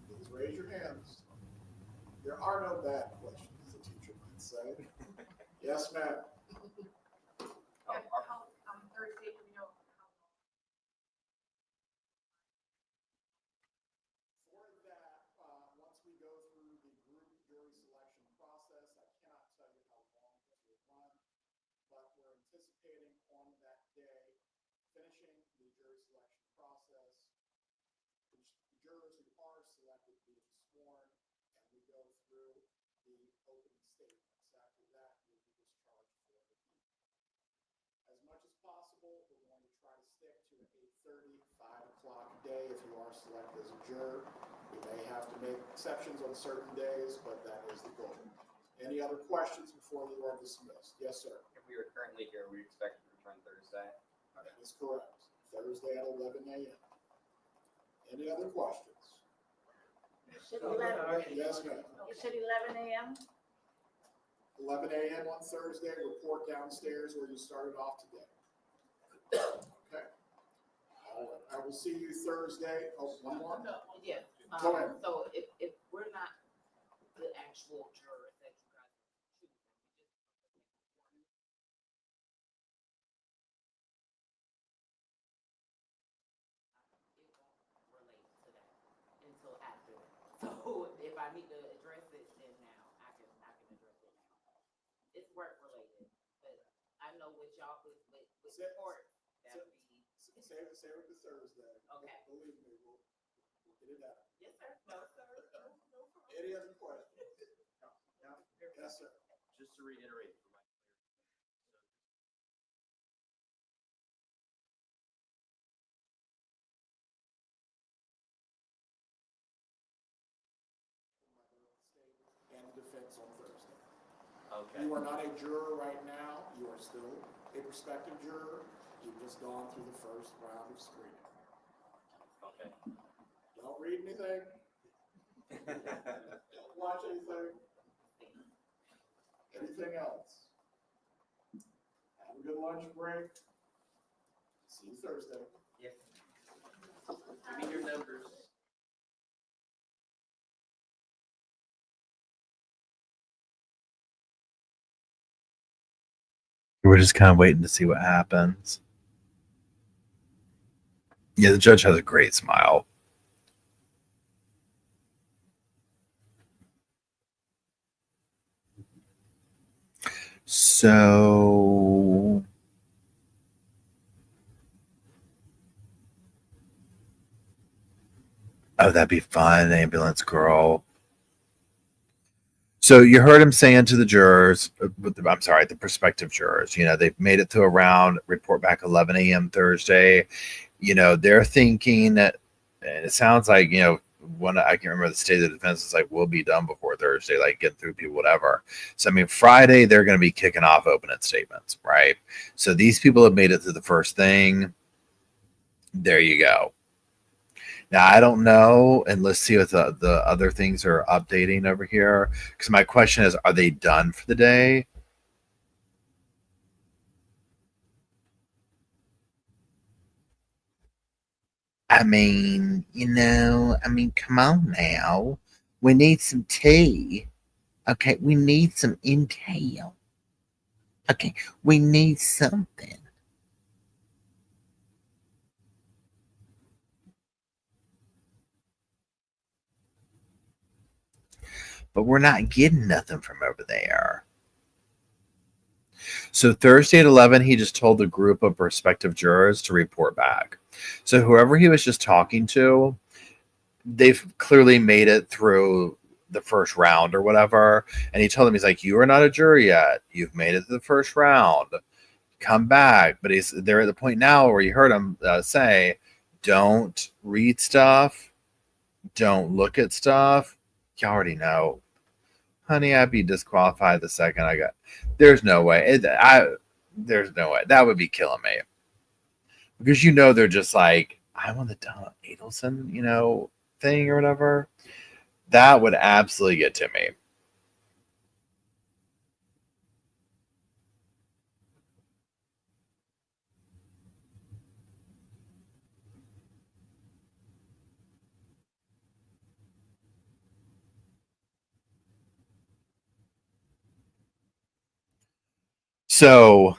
Please raise your hands. There are no bad questions, the teacher might say. Yes, ma'am. For that, once we go through the group jury selection process, I cannot tell you how long this will run, but we're anticipating on that day finishing the jury selection process. The jurors who are selected being sworn, and we go through the opening statements. After that, you'll be discharged for the evening. As much as possible, we're going to try to stick to an 8:30, 5 o'clock day if you are selected as a juror. We may have to make exceptions on certain days, but that is the goal. Any other questions before you are dismissed? Yes, sir. If we were currently here, we expect to return Thursday. That is correct. Thursday at 11 a.m. Any other questions? You said 11. Yes, ma'am. You said 11 a.m.? 11 a.m. on Thursday, report downstairs where you started off today. Okay. All right. I will see you Thursday. Oh, one more? Yeah. Go ahead. So if we're not the actual jurors that you guys choose, it won't relate to that until after that. So me to address it, then now I can address it now. It's work related, but I know with y'all, with court, that would be. Save it to Thursday. Okay. Believe me, we'll get it done. Yes, sir. No, sir. No, no problem. Any other questions? Yes, sir. Just to reiterate for my And the defense on Thursday. okay. You are not a juror right now. You are still a prospective juror. You've just gone through the first round of screening. Okay. Don't read anything. Don't watch anything. Anything else? Have a good lunch break. See you Thursday. Yes. Give me your numbers. We're just kind of waiting to see what happens. Yeah, the judge has a great smile. So oh, that'd be fun, ambulance girl. So you heard him saying to the jurors, I'm sorry, the prospective jurors, they've made it through a round, report back 11 a.m. Thursday. They're thinking that, and it sounds like, when I can remember the state of the defense is like, we'll be done before Thursday, like getting through people, whatever. So, Friday, they're going to be kicking off opening statements, right? So these people have made it through the first thing. There you go. Now, I don't know, and let's see what the other things are updating over here. Because my question is, are they done for the day? Come on now. We need some tea. Okay, we need some intel. Okay, we need something. But we're not getting nothing from over there. So Thursday at 11, he just told the group of prospective jurors to report back. So whoever he was just talking to, they've clearly made it through the first round or whatever. And he told them, he's like, you are not a juror yet. You've made it to the first round. Come back. But they're at the point now where you heard him say, don't read stuff. Don't look at stuff. You already know. Honey, I'd be disqualified the second I got. There's no way. There's no way. That would be killing me. Because they're just like, I'm on the Donna Adelson, thing or whatever. That would absolutely get to me. So,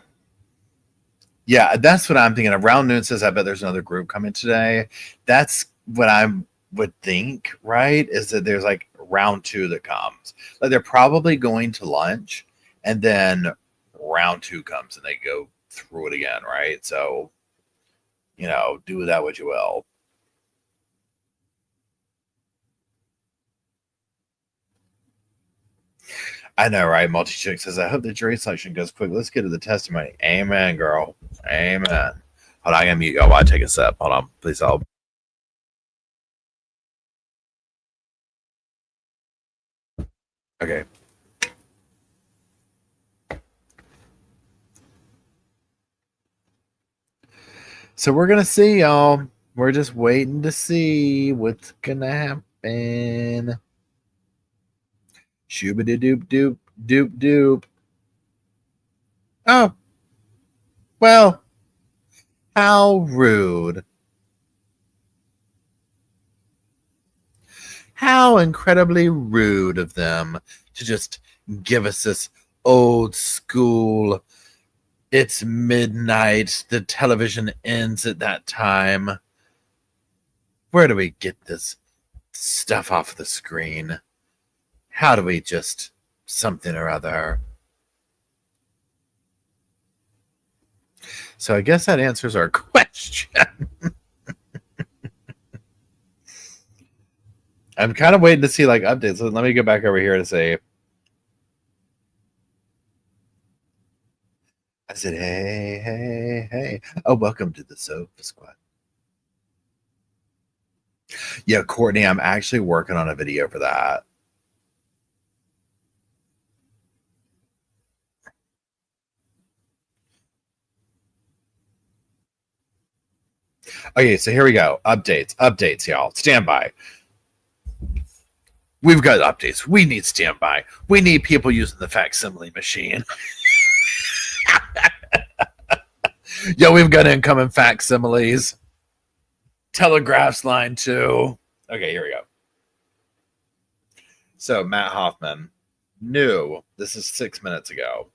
yeah, that's what I'm thinking. Around noon says, I bet there's another group coming today. That's what I would think, right? Is that there's like round 2 that comes. Like they're probably going to lunch and then round 2 comes and they go through it again, right? So, do with that what you will. I know, right? Multi-chick says, I hope the jury selection goes quick. Let's get to the testimony. Amen, girl. Amen. Hold on, I gotta mute y'all while I take a sip. Hold on, please help. Okay. So we're gonna see, y'all. We're just waiting to see what's gonna happen. Shoobity doop doop doop doop. Oh. Well. How rude. How incredibly rude of them to just give us this old school, it's midnight, the television ends at that time. Where do we get this stuff off the screen? How do we just something or other? So I guess that answers our question. I'm kind of waiting to see like updates. So let me go back over here to say. I said, hey, hey, hey. Oh, welcome to the Sofa Squad. Yeah, Courtney, I'm actually working on a video for that. Okay, so here we go. Updates, y'all. Stand by. We've got updates. We need standby. We need people using the facsimile machine. Yo, we've got incoming facsimiles. Telegraphs line 2. Okay, here we go. So, Matt Hoffman, new. This is 6 minutes ago.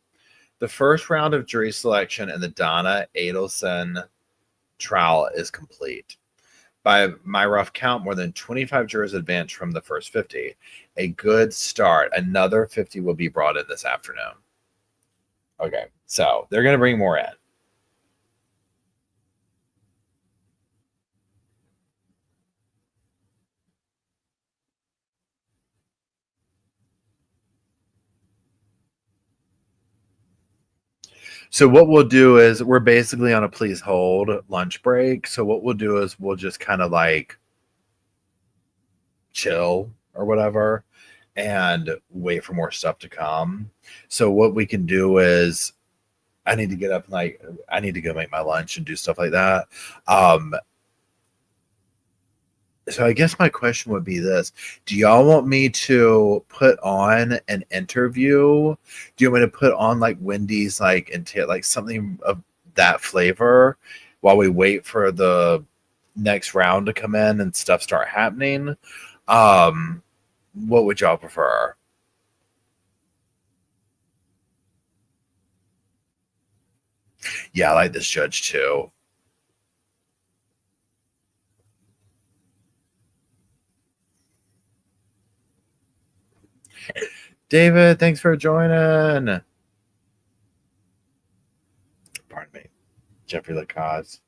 The first round of jury selection in the Donna Adelson trial is complete. By my rough count, more than 25 jurors advanced from the first 50. A good start. Another 50 will be brought in this afternoon. Okay, so they're going to bring more in. So what we'll do is we're basically on a please hold lunch break. So what we'll do is we'll just kind of like chill or whatever and wait for more stuff to come. So what we can do is I need to get up and like I need to go make my lunch and do stuff like that. So I guess my question would be this. Do y'all want me to put on an interview? Do you want me to put on like Wendy's like something of that flavor while we wait for the next round to come in and stuff start happening? What would y'all prefer? Yeah, I like this judge too. David, thanks for joining. Pardon me. Jeffrey Lacaze.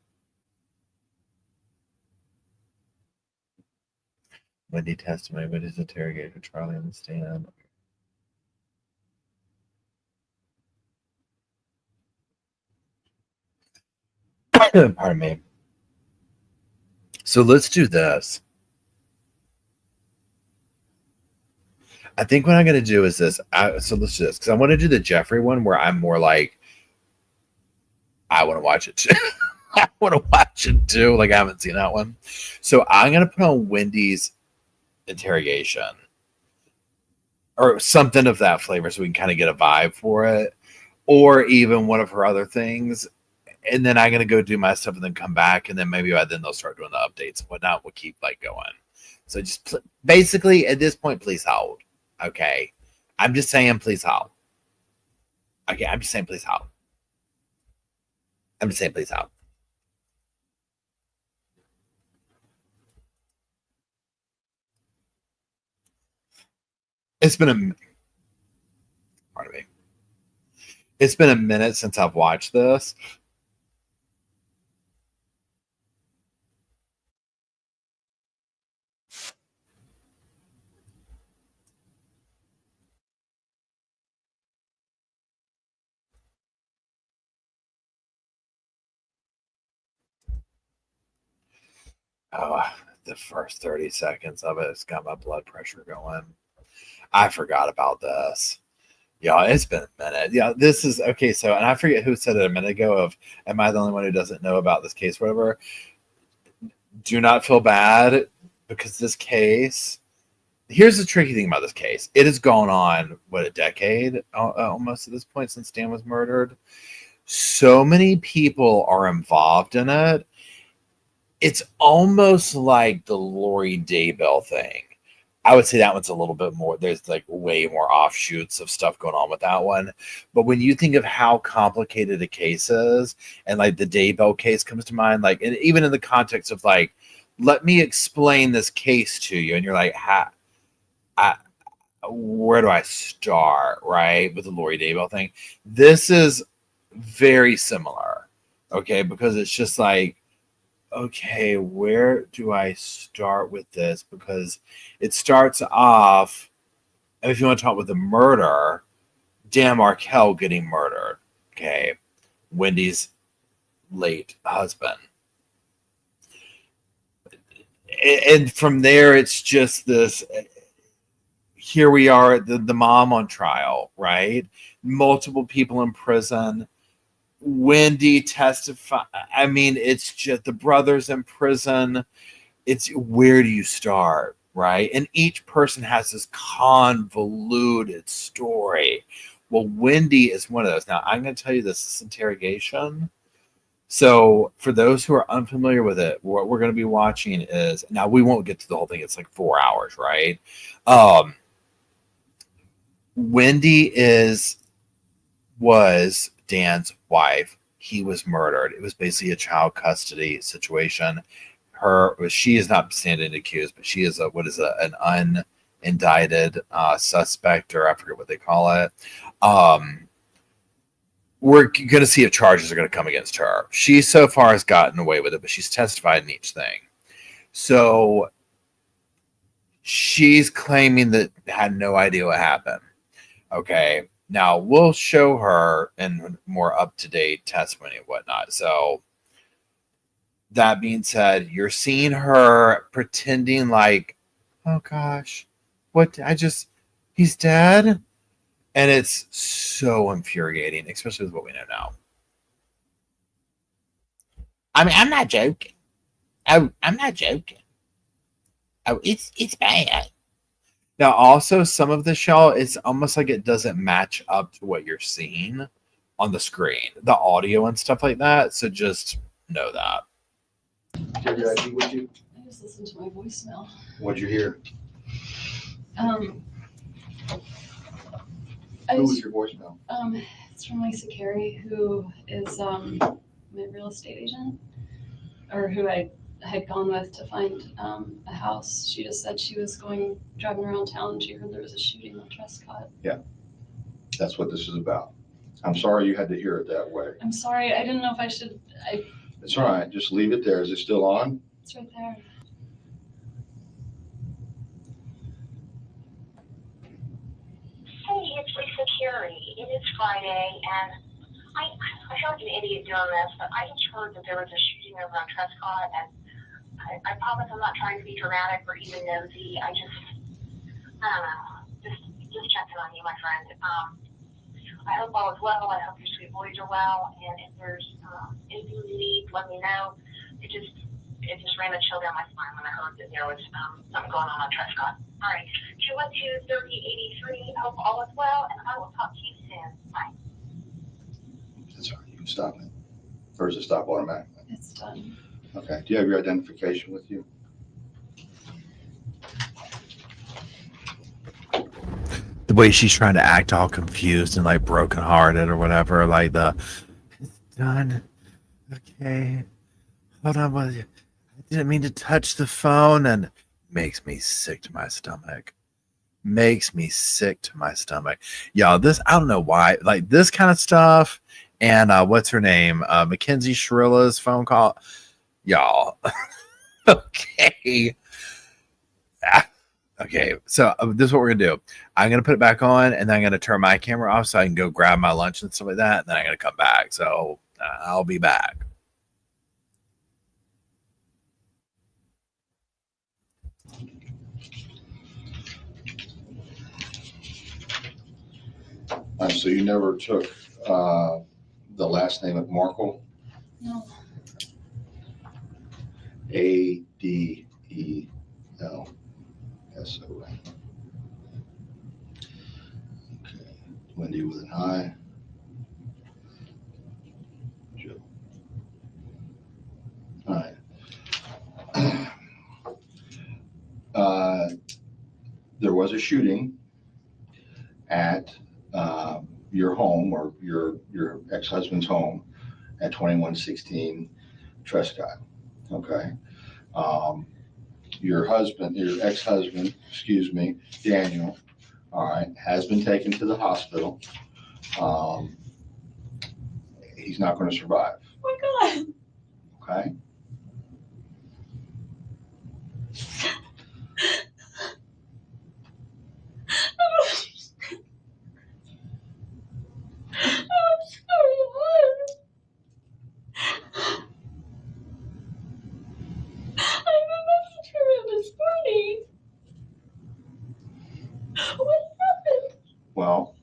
Wendy testimony, Wendy's interrogator, Charlie on the stand. Pardon me. So let's do this. I think what I'm going to do is this. So let's do this because I want to do the Jeffrey one where I'm more like, I want to watch it too. I want to watch it too. Like I haven't seen that one. So I'm going to put on Wendy's interrogation or something of that flavor so we can kind of get a vibe for it. Or even one of her other things. And then I'm going to go do my stuff and then come back. And then maybe by then they'll start doing the updates and whatnot. We'll keep like going. So just basically at this point, please hold. Okay. I'm just saying, please hold. Okay. I'm just saying, please hold. I'm just saying, please hold. It's been pardon me. It's been a minute since I've watched this. Oh, the first 30 seconds of it's got my blood pressure going. I forgot about this. Yeah, it's been a minute. Yeah, this is okay. So, and I forget who said it a minute ago of, am I the only one who doesn't know about this case, whatever? Do not feel bad because this case, here's the tricky thing about this case. It has gone on, what, a decade almost at this point since Dan was murdered. So many people are involved in it. It's almost like the Lori Daybell thing. I would say that one's a little bit more. There's like way more offshoots of stuff going on with that one. But when you think of how complicated a case is, and like the Daybell case comes to mind, like, and even in the context of like, let me explain this case to you, and you're like, where do I start, right? With the Lori Daybell thing. This is very similar, okay? Because it's just like, okay, where do I start with this? Because it starts off, if you want to talk with the murder, Dan Markel getting murdered, okay? Wendy's late husband. And from there, it's just this. Here we are, the mom on trial, right? Multiple people in prison. Wendy testify. I mean, it's just the brothers in prison. It's where do you start, right? And each person has this convoluted story. Well, Wendy is one of those. Now, I'm going to tell you this interrogation. So for those who are unfamiliar with it, what we're going to be watching is, now we won't get to the whole thing. It's like 4 hours, right? Wendy was Dan's wife. He was murdered. It was basically a child custody situation. She is not standing accused, but she is an unindicted suspect, or I forget what they call it. We're going to see if charges are going to come against her. She so far has gotten away with it, but she's testified in each thing. So she's claiming that had no idea what happened. Okay. Now we'll show her in more up-to-date testimony and whatnot. So that being said, you're seeing her pretending like, oh gosh, he's dead. And it's so infuriating, especially with what we know now. I mean, I'm not joking. Oh, I'm not joking. Oh, it's bad. Now, also, some of the show, it's almost like it doesn't match up to what you're seeing on the screen, the audio and stuff like that. So just know that. I just listened to my voicemail. What'd you hear? Who was your voicemail? It's from Lisa Carey, who is my real estate agent, or who I had gone with to find a house. She just said she was driving around town and she heard there was a shooting on Trescott. Yeah, that's what this is about. I'm sorry you had to hear it that way. I'm sorry, I didn't know if I should. It's all right, just leave it there. Is it still on? It's right there. Hey, it's Lisa Carey. It is Friday, and I feel like an idiot doing this, but I just heard that there was a shooting over on Trescott, and I promise I'm not trying to be dramatic or even nosy. I don't know, just checking on you, my friend. I hope all is well. I hope your sweet boys are well, and if there's anything you need, let me know. It just ran a chill down my spine when I heard that there was something going on Trescott. All right, 212-3083. Hope all is well, and I will talk to you soon. Bye. That's all right, you can stop it. Or does it stop automatically? It's done. Okay, do you have your identification with you? The way she's trying to act all confused and like brokenhearted or whatever, like it's done. Okay. Hold on, I didn't mean to touch the phone, and makes me sick to my stomach. Y'all, this, I don't know why, like this kind of stuff, and what's her name? Mackenzie Shrilla's phone call. Y'all. Okay. Okay, so this is what we're gonna do. I'm gonna put it back on, and then I'm gonna turn my camera off so I can go grab my lunch and stuff like that. And then I'm gonna come back. So I'll be back. So you never took the last name of Markle? No. Adelson. Okay. Wendy with an I. Joe. All right. There was a shooting at your home, or your ex-husband's home, at 2116 Trescott. Okay. Your ex-husband, Daniel, all right, has been taken to the hospital. He's not going to survive, Oh my God. okay? I'm sorry. I messaged her this morning. What happened? Well,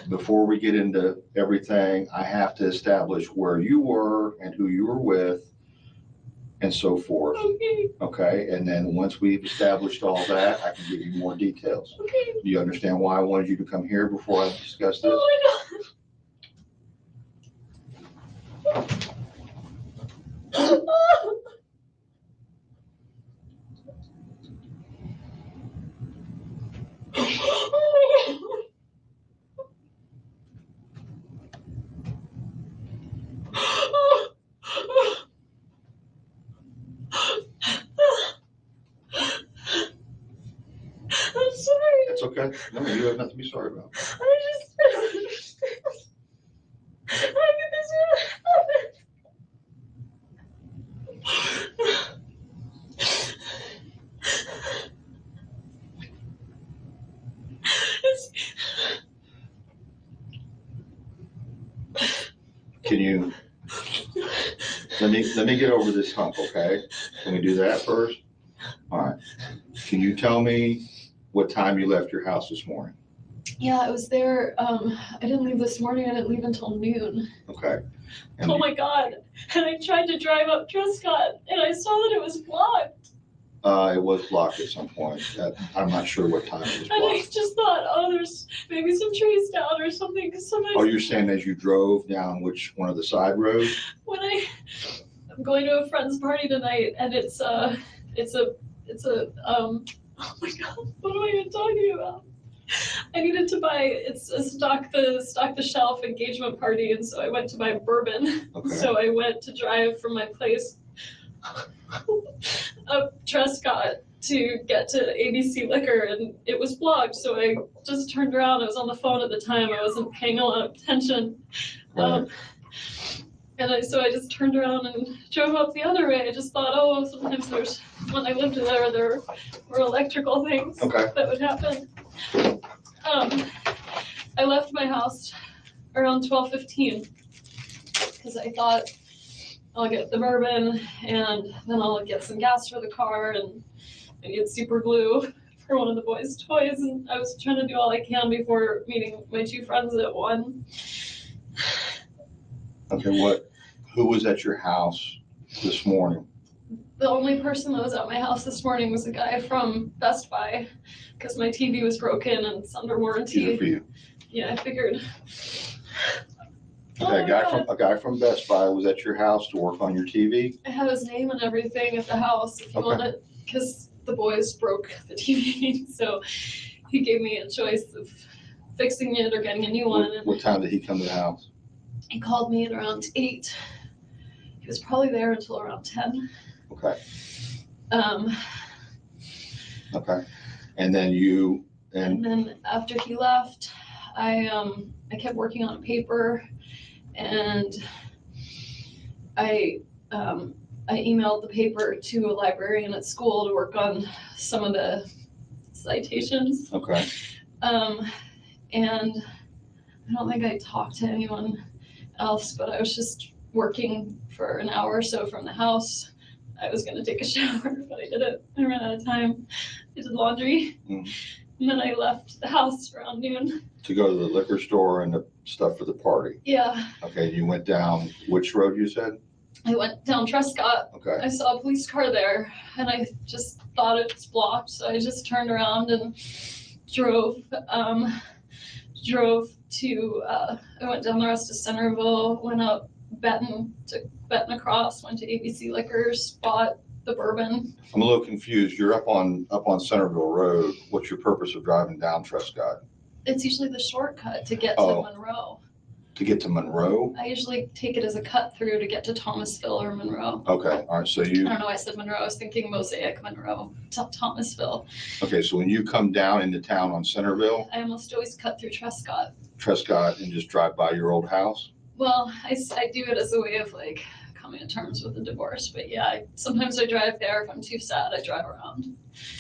before we get into everything, I have to establish where you were and who you were with and so forth, Okay, okay? And then once we've established all that, I can give you more details. okay. Do you understand why I wanted you to come here before I discuss this? Oh my God. I'm sorry. That's okay. No, you have nothing to be sorry about. I just don't understand. How did this happen? Can you, let me get over this hump, okay? Can we do that first? All right. Can you tell me what time you left your house this morning? Yeah, I was there. I didn't leave this morning. I didn't leave until noon. Okay. And Oh my God. And I tried to drive up Trescott and I saw that it was blocked. It was blocked at some point. I'm not sure what time it was And I blocked. just thought, oh, there's maybe some trees down or something. Because sometimes Oh, you're saying as you drove down which one of the side roads? when I'm going to a friend's party tonight and it's a oh my God, what am I even talking about? I needed to buy, it's a stock the shelf engagement party, and so I went to buy bourbon. Okay. So I went to drive from my place up Trescott to get to ABC Liquor, and it was blocked, so I just turned around. I was on the phone at the time. I wasn't paying a lot of attention. Right. So I just turned around and drove up the other way. I just thought, oh, sometimes when I lived there were electrical things Okay. that would happen. I left my house around 12:15 because I thought I'll get the bourbon and then I'll get some gas for the car and I need super glue for one of the boys' toys. And I was trying to do all I can before meeting my two friends at 1. Okay, who was at your house this morning? The only person that was at my house this morning was a guy from Best Buy because my TV was broken and it's under warranty. Easy for you. Yeah, I figured. Okay, Oh my God. a guy from Best Buy was at your house to work on your TV? I had his name and everything at the house if you want it, because the boys broke the TV. So he gave me a choice of fixing it or getting a new one. And What time did he come to the house? he called me at around 8. He was probably there until around 10. Okay. Um, Okay. And then you and then after he left, I kept working on a paper, and I emailed the paper to a librarian at school to work on some of the citations. okay. And I don't think I talked to anyone else, but I was just working for an hour or so from the house. I was gonna take a shower, but I didn't. I ran out of time. I did laundry. And then I left the house around noon. To go to the liquor store and the stuff for the party. Yeah, Okay, you went down which road you said? I went down Trescott. Okay. I saw a police car there and I just thought it was blocked. So I just turned around and drove to, I went down the rest of Centerville, went up Benton across, went to ABC Liquors, bought the bourbon. I'm a little confused. You're up on Centerville Road. What's your purpose of driving down Trescott? It's usually the shortcut to get to Oh. Monroe. To get to Monroe? I usually take it as a cut through to get to Thomasville or Monroe. Okay, all right, so I you, don't know why I said Monroe. I was thinking Mosaic, Monroe, Thomasville. okay, so when you come down into town on Centerville, I almost always cut through Trescott. Trescott, and just drive by your old house? Well, I do it as a way of like coming to terms with the divorce. But yeah, sometimes I drive there. If I'm too sad, I drive around.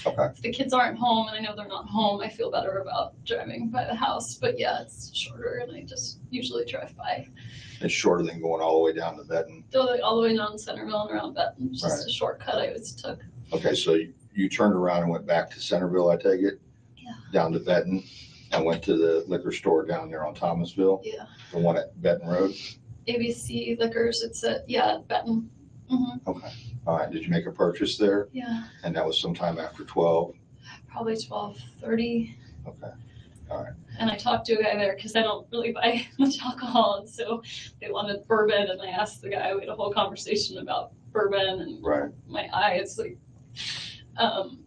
Okay. If the kids aren't home and I know they're not home, I feel better about driving by the house. But yeah, it's shorter and I just usually drive by. It's shorter than going all the way down to Benton. All the way down Centerville and around Benton. It's just Right. a shortcut I always took. Okay, so you turned around and went back to Centerville, I take it? Yeah. Down to Benton, and went to the liquor store down there on Thomasville, Yeah. the one at Benton Road? ABC Liquors. It's at Benton. Okay, all right, did you make a purchase there? Yeah, And that was sometime after 12? probably 12:30. Okay, And I talked to a guy there because I don't really buy much alcohol, and so they wanted bourbon, and I asked the guy. We had a whole conversation about bourbon and right. my eyes. Like,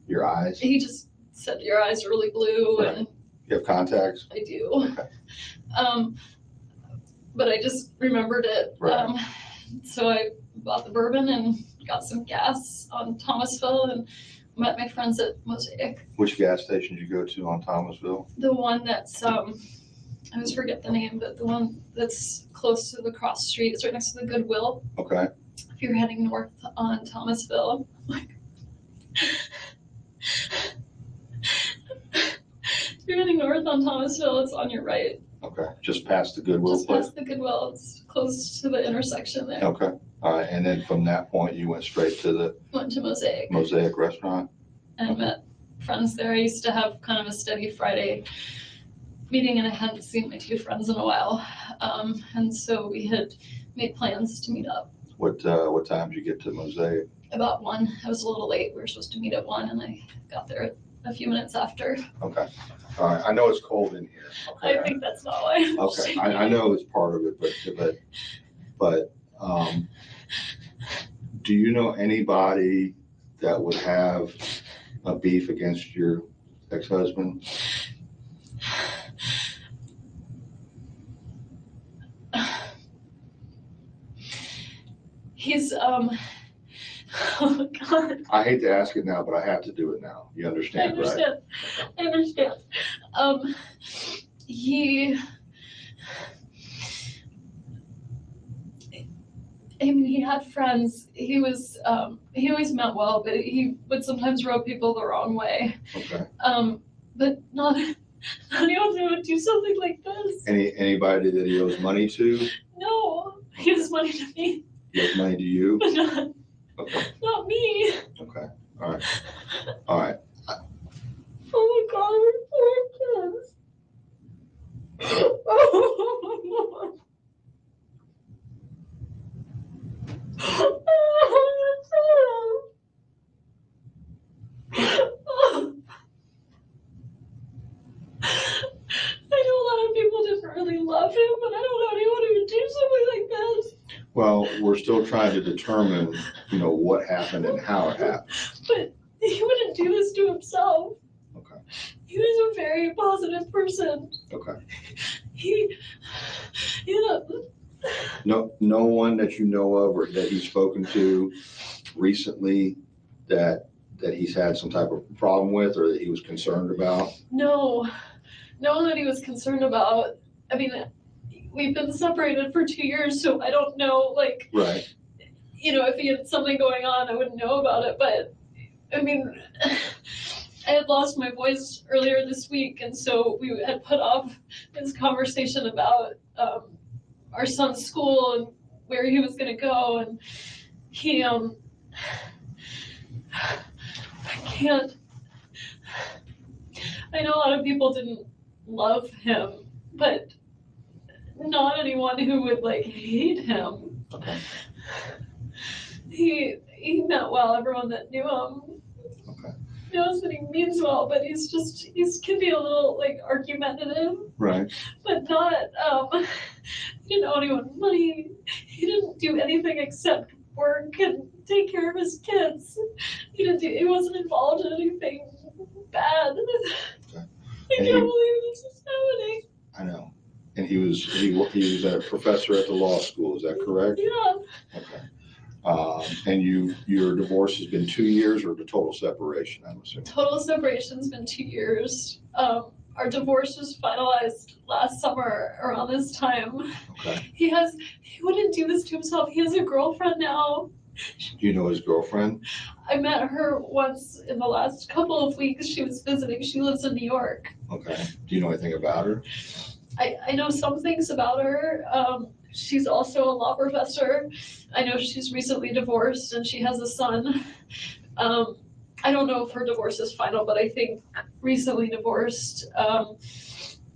Your eyes? he just said your eyes are really blue, Right. and You have contacts? I do. Okay. But I just remembered it. Right. So I bought the bourbon and got some gas on Thomasville and met my friends at Mosaic. Which gas station did you go to on Thomasville? The one that's I always forget the name, but the one that's close to the cross street. It's right next to the Goodwill. Okay, If you're heading north on Thomasville. If you're heading north on Thomasville, it's on your right. okay, just past the Goodwill Just place? past the Goodwill. It's close to the intersection there. Okay, all right, and then from that point, you went straight to the Went to Mosaic Mosaic restaurant? and met friends there. I used to have kind of a steady Friday meeting, and I hadn't seen my two friends in a while. And so we had made plans to meet up. What time did you get to Mosaic? About 1. I was a little late. We were supposed to meet at 1, and I got there a few minutes after. Okay, all right, I know it's cold in here. Okay, I think that's not why. okay, I know it's part of it, but do you know anybody that would have a beef against your ex-husband? He's oh my God. I hate to ask it now, but I have to do it now. You I understand, right? understand. I understand. He had friends. He always meant well, but he would sometimes rub people the wrong way. Okay. But not anyone who would do something like this. Anybody that he owes money to? No, he owes money to me, He owes money to you? but not Okay, me. okay, all right, all right. Oh my God, we're poor kids. I know a lot of people didn't really love him, but I don't know anyone who would do something like this. Well, we're still trying to determine, what happened and how it happened. But he wouldn't do this to himself. Okay, He was a very positive person. okay. No one that you know of or that he's spoken to recently that he's had some type of problem with or that he was concerned about? No one that he was concerned about. I mean, we've been separated for 2 years, so I don't know, Right. if he had something going on, I wouldn't know about it. But I mean, I had lost my voice earlier this week, and so we had put off this conversation about our son's school and where he was going to go, and he I can't. I know a lot of people didn't love him, but not anyone who would hate him. Okay. He meant well. Everyone that knew him Okay. knows that he means well, but he can be a little argumentative, Right. but not he didn't owe anyone money. He didn't do anything except work and take care of his kids. He wasn't involved in anything bad. Okay. I can't believe this is happening. I know. And he was a professor at the law school, is that correct? Yeah. Okay. And your divorce has been 2 years or the total separation, I'm assuming? Total separation's been 2 years. Our divorce was finalized last summer around this time. Okay. He wouldn't do this to himself. He has a girlfriend now. Do you know his girlfriend? I met her once in the last couple of weeks. She was visiting. She lives in New York. Okay. Do you know anything about her? I know some things about her. She's also a law professor. I know she's recently divorced and she has a son. I don't know if her divorce is final, but I think recently divorced.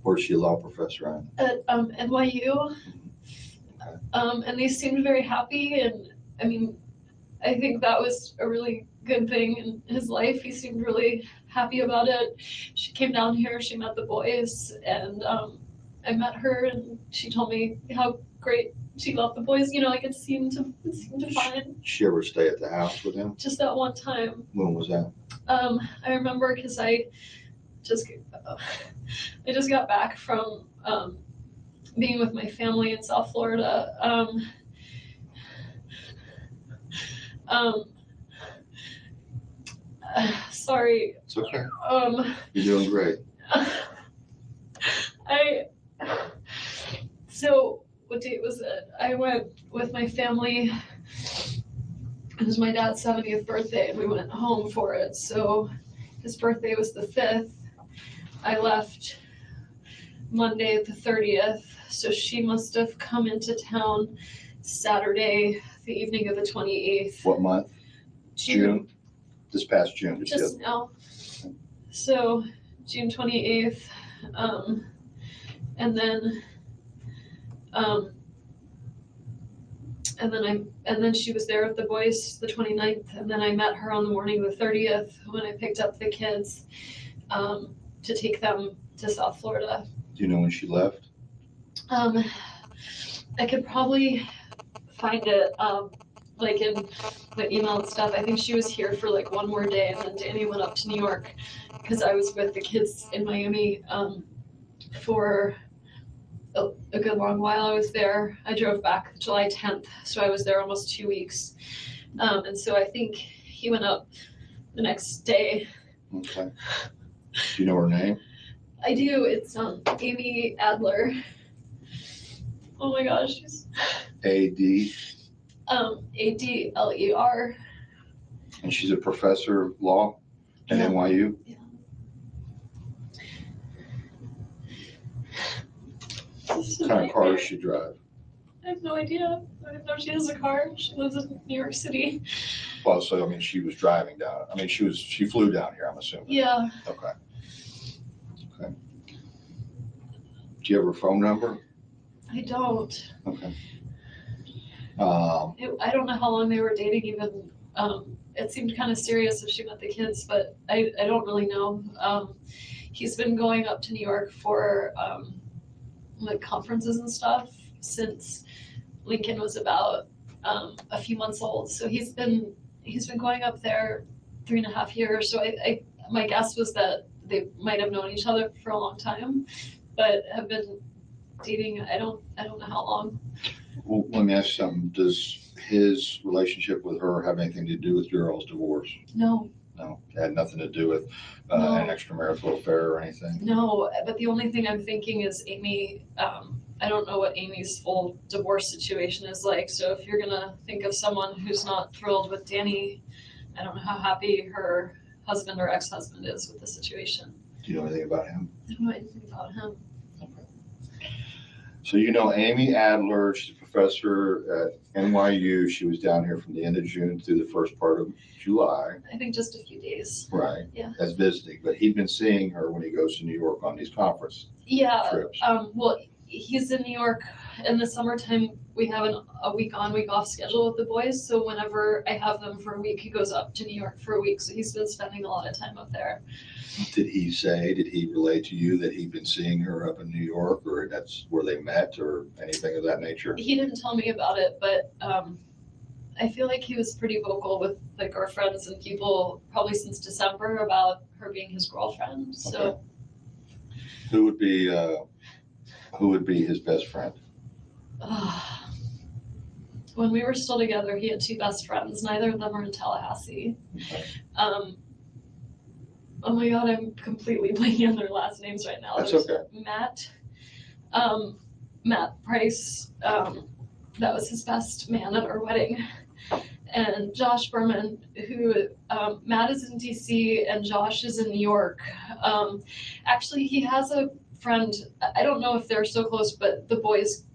Where's she a law professor at? At NYU. Okay. And they seemed very happy. And I mean, I think that was a really good thing in his life. He seemed really happy about it. She came down here, she met the boys, and I met her and she told me how great she loved the boys. You know, like it seemed fine. She ever stay at the house with him? Just that one time. When was that? I remember because I just got back from being with my family in South Florida. Sorry. It's okay. You're doing great. So what date was it? I went with my family. It was my dad's 70th birthday and we went home for it. So his birthday was the 5th. I left Monday the 30th. So she must have come into town Saturday, the evening of the 28th. What month? June. This past June. Just now. So June 28th. And then she was there with the boys the 29th, and then I met her on the morning of the 30th when I picked up the kids to take them to South Florida. Do you know when she left? I could probably find it like in my email and stuff. I think she was here for like one more day, and then Danny went up to New York because I was with the kids in Miami for a good long while. I was there. I drove back July 10th, so I was there almost 2 weeks. And so I think he went up the next day. Okay. Do you know her name? I do. It's Amy Adler. Oh my gosh, she's A-D? Adler. And she's a professor of law at Yeah. NYU? Yeah. What kind of car does she drive? I have no idea. I don't know if she has a car. She lives in New York City. Well, so I mean, she was driving down. I mean, she flew down here, I'm assuming. Yeah. Okay. Okay. Do you have her phone number? I don't. Okay. I don't know how long they were dating even. It seemed kind of serious if she met the kids, but I don't really know. He's been going up to New York for like conferences and stuff since Lincoln was about a few months old. So he's been going up there 3.5 years. So my guess was that they might have known each other for a long time, but have been dating. I don't know how long. Well, let me ask you something. Does his relationship with her have anything to do with your all's divorce? No. No, it had nothing to do with No. an extramarital affair or anything? No, but the only thing I'm thinking is Amy, I don't know what Amy's full divorce situation is like. So if you're gonna think of someone who's not thrilled with Danny, I don't know how happy her husband or ex-husband is with the situation. Do you know anything about him? I don't know anything about him. So you know Amy Adler, she's a professor at NYU. She was down here from the end of June through the first part of July. I think just a few days. Right. Yeah. As visiting, but he'd been seeing her when he goes to New York on these conference Yeah. trips. Well, he's in New York in the summertime. We have a week on, week off schedule with the boys. So whenever I have them for a week, he goes up to New York for a week. So he's been spending a lot of time up there. Did he relay to you that he'd been seeing her up in New York, or that's where they met, or anything of that nature? He didn't tell me about it, but I feel like he was pretty vocal with like our friends and people probably since December about her being his girlfriend. So Who would be Who would be his best friend? When we were still together, he had two best friends. Neither of them are in Tallahassee. Okay. Oh my God, I'm completely blanking on their last names right now. That's There's okay. Matt Price, that was his best man at our wedding. And Josh Berman, who, Matt is in DC and Josh is in New York. Actually, he has a friend, I don't know if they're so close, but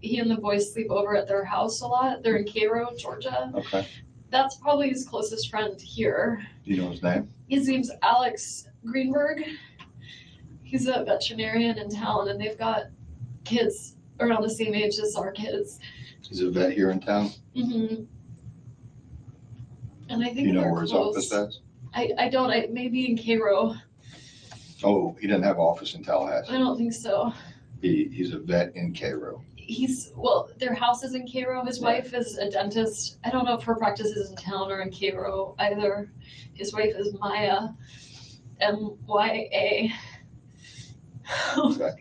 he and the boys sleep over at their house a lot. They're in Cairo, Georgia. Okay. That's probably his closest friend here. Do you know his name? His name's Alex Greenberg. He's a veterinarian in town, and they've got kids around the same age as our kids. He's a vet here in town? Mm-hmm. And I think Do you know they're where his close. office is? I don't, maybe in Cairo. Oh, he doesn't have office in Tallahassee. I don't think so. He's a vet in Cairo. Their house is in Cairo. His wife is a dentist. I don't know if her practice is in town or in Cairo either. His wife is Maya, M-Y-A. Okay.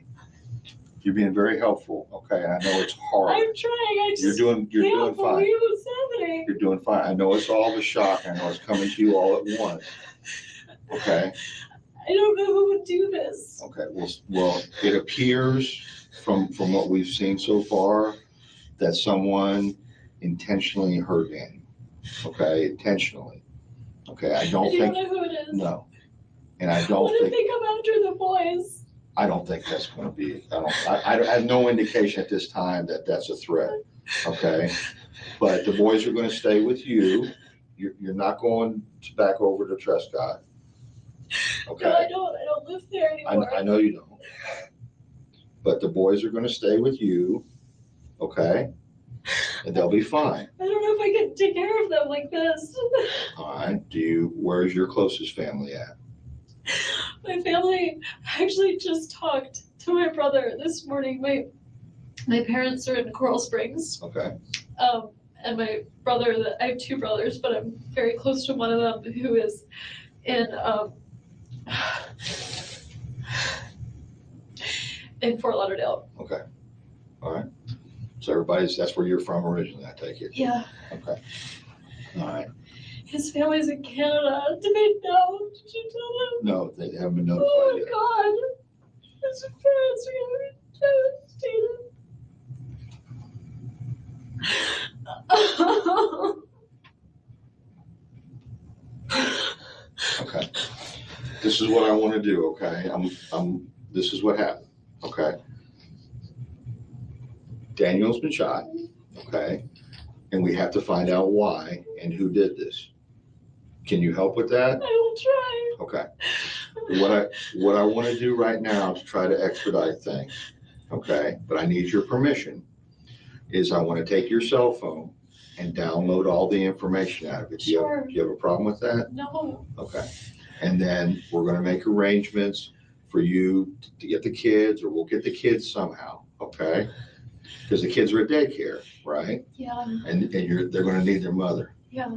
You're being very helpful, okay? And I know it's hard. I'm trying. You're doing can't fine. believe what's happening. You're doing fine. I know it's all the shock. I know it's coming to you all at once. Okay. I don't know who would do this. Okay. Well, it appears from what we've seen so far that someone intentionally hurt Annie. Okay, intentionally. Okay, I don't You think. don't know who it is. No. And I don't What if think. they come after the boys? I don't think that's going to be. I have no indication at this time that that's a threat. Okay, but the boys are going to stay with you. You're not going back over to Trescott. Okay. No, I don't live there anymore. I know you don't. But the boys are going to stay with you. Okay, and they'll be fine. I don't know if I can take care of them like this. All right. Where's your closest family at? My family actually just talked to my brother this morning. My parents are in Coral Springs. Okay. And my brother, I have two brothers, but I'm very close to one of them who is in Fort Lauderdale. Okay. All right. So that's where you're from originally, I take it. Yeah. Okay. All right. His family's in Canada. Did they know? Did you tell them? No, they haven't been notified Oh yet. God. His parents are gonna be devastated. Okay. This is what I want to do, okay? This is what happened, okay? Daniel's been shot, okay? And we have to find out why and who did this. Can you help with that? I will try. Okay. What I want to do right now to try to expedite things, okay? But I need your permission, is I want to take your cell phone and download all the information out of it. Sure. Do you have a problem with that? No. Okay. And then we're going to make arrangements for you to get the kids, or we'll get the kids somehow, okay? Because the kids are at daycare, right? Yeah. And they're going to need their mother, Yeah.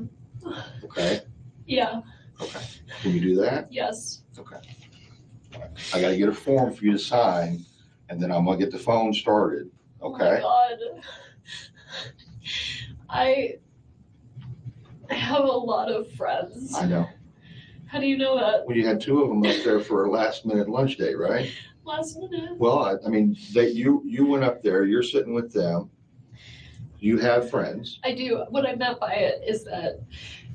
okay? Yeah. Okay. Can you do that? Yes. Okay. All right. I got to get a form for you to sign, and then I'm going to get the phone started, okay? Oh my God. I have a lot of friends. I know. How do you know that? Well, you had two of them up there for a last minute lunch date, right? Last minute. Well, I mean, you went up there, you're sitting with them. You have friends. I do. What I meant by it is that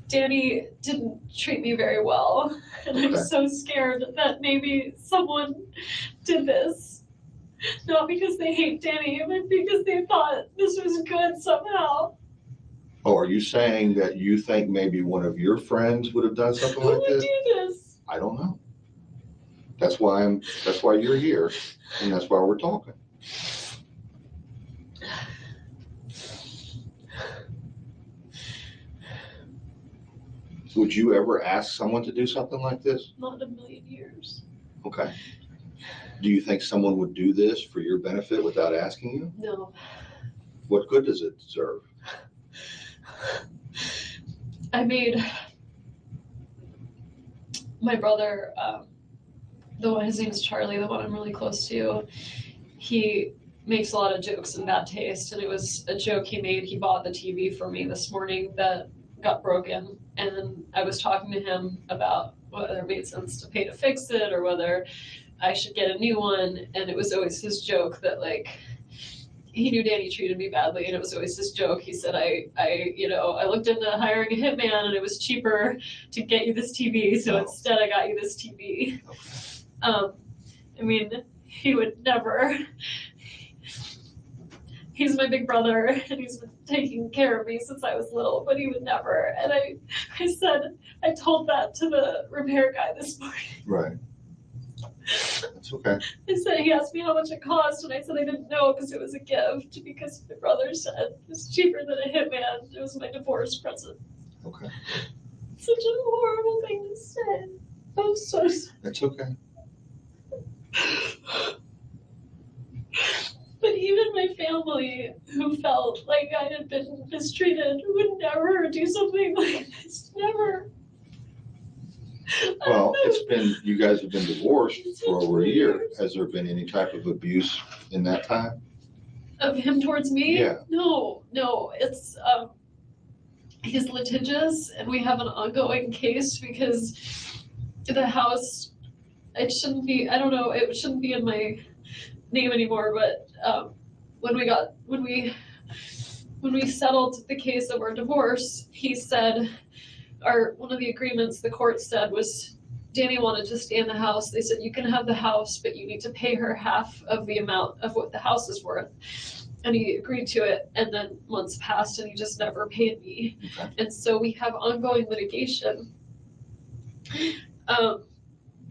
Danny didn't treat me very well. And I'm Okay. so scared that maybe someone did this. Not because they hate Danny, but because they thought this was good somehow. Oh, are you saying that you think maybe one of your friends would have done something Who like would this? do this? I don't know. That's why you're here, and that's why we're talking. Would you ever ask someone to do something like this? Not in a million years. Okay. Do you think someone would do this for your benefit without asking you? No. What good does it serve? I made my brother, his name's Charlie, the one I'm really close to, he makes a lot of jokes in bad taste, and it was a joke he made. He bought the TV for me this morning that got broken, and I was talking to him about whether it made sense to pay to fix it or whether I should get a new one, and it was always his joke that like he knew Danny treated me badly, and it was always his joke. He said, I looked into hiring a hitman, and it was cheaper to get you this TV, so instead I got you this TV. I mean, he would never. He's my big brother, and he's been taking care of me since I was little, but he would never. And I told that to the repair guy this morning. Right. That's okay. I said, he asked me how much it cost, and I said I didn't know because it was a gift, because my brother said it's cheaper than a hitman. It was my divorce present. Okay. Such a horrible thing to say. I'm so sorry. That's okay. But even my family, who felt like I had been mistreated, would never do something like this. Never. Well, you guys have been divorced for over a year. Has there been any type of abuse in that time? Of him towards me? Yeah. No. It's, he's litigious, and we have an ongoing case because the house, it shouldn't be in my name anymore, but when we settled the case of our divorce, he said, one of the agreements the court said was Danny wanted to stay in the house. They said, you can have the house, but you need to pay her half of the amount of what the house is worth. And he agreed to it, and then months passed, and he just never paid me. Okay. And so we have ongoing litigation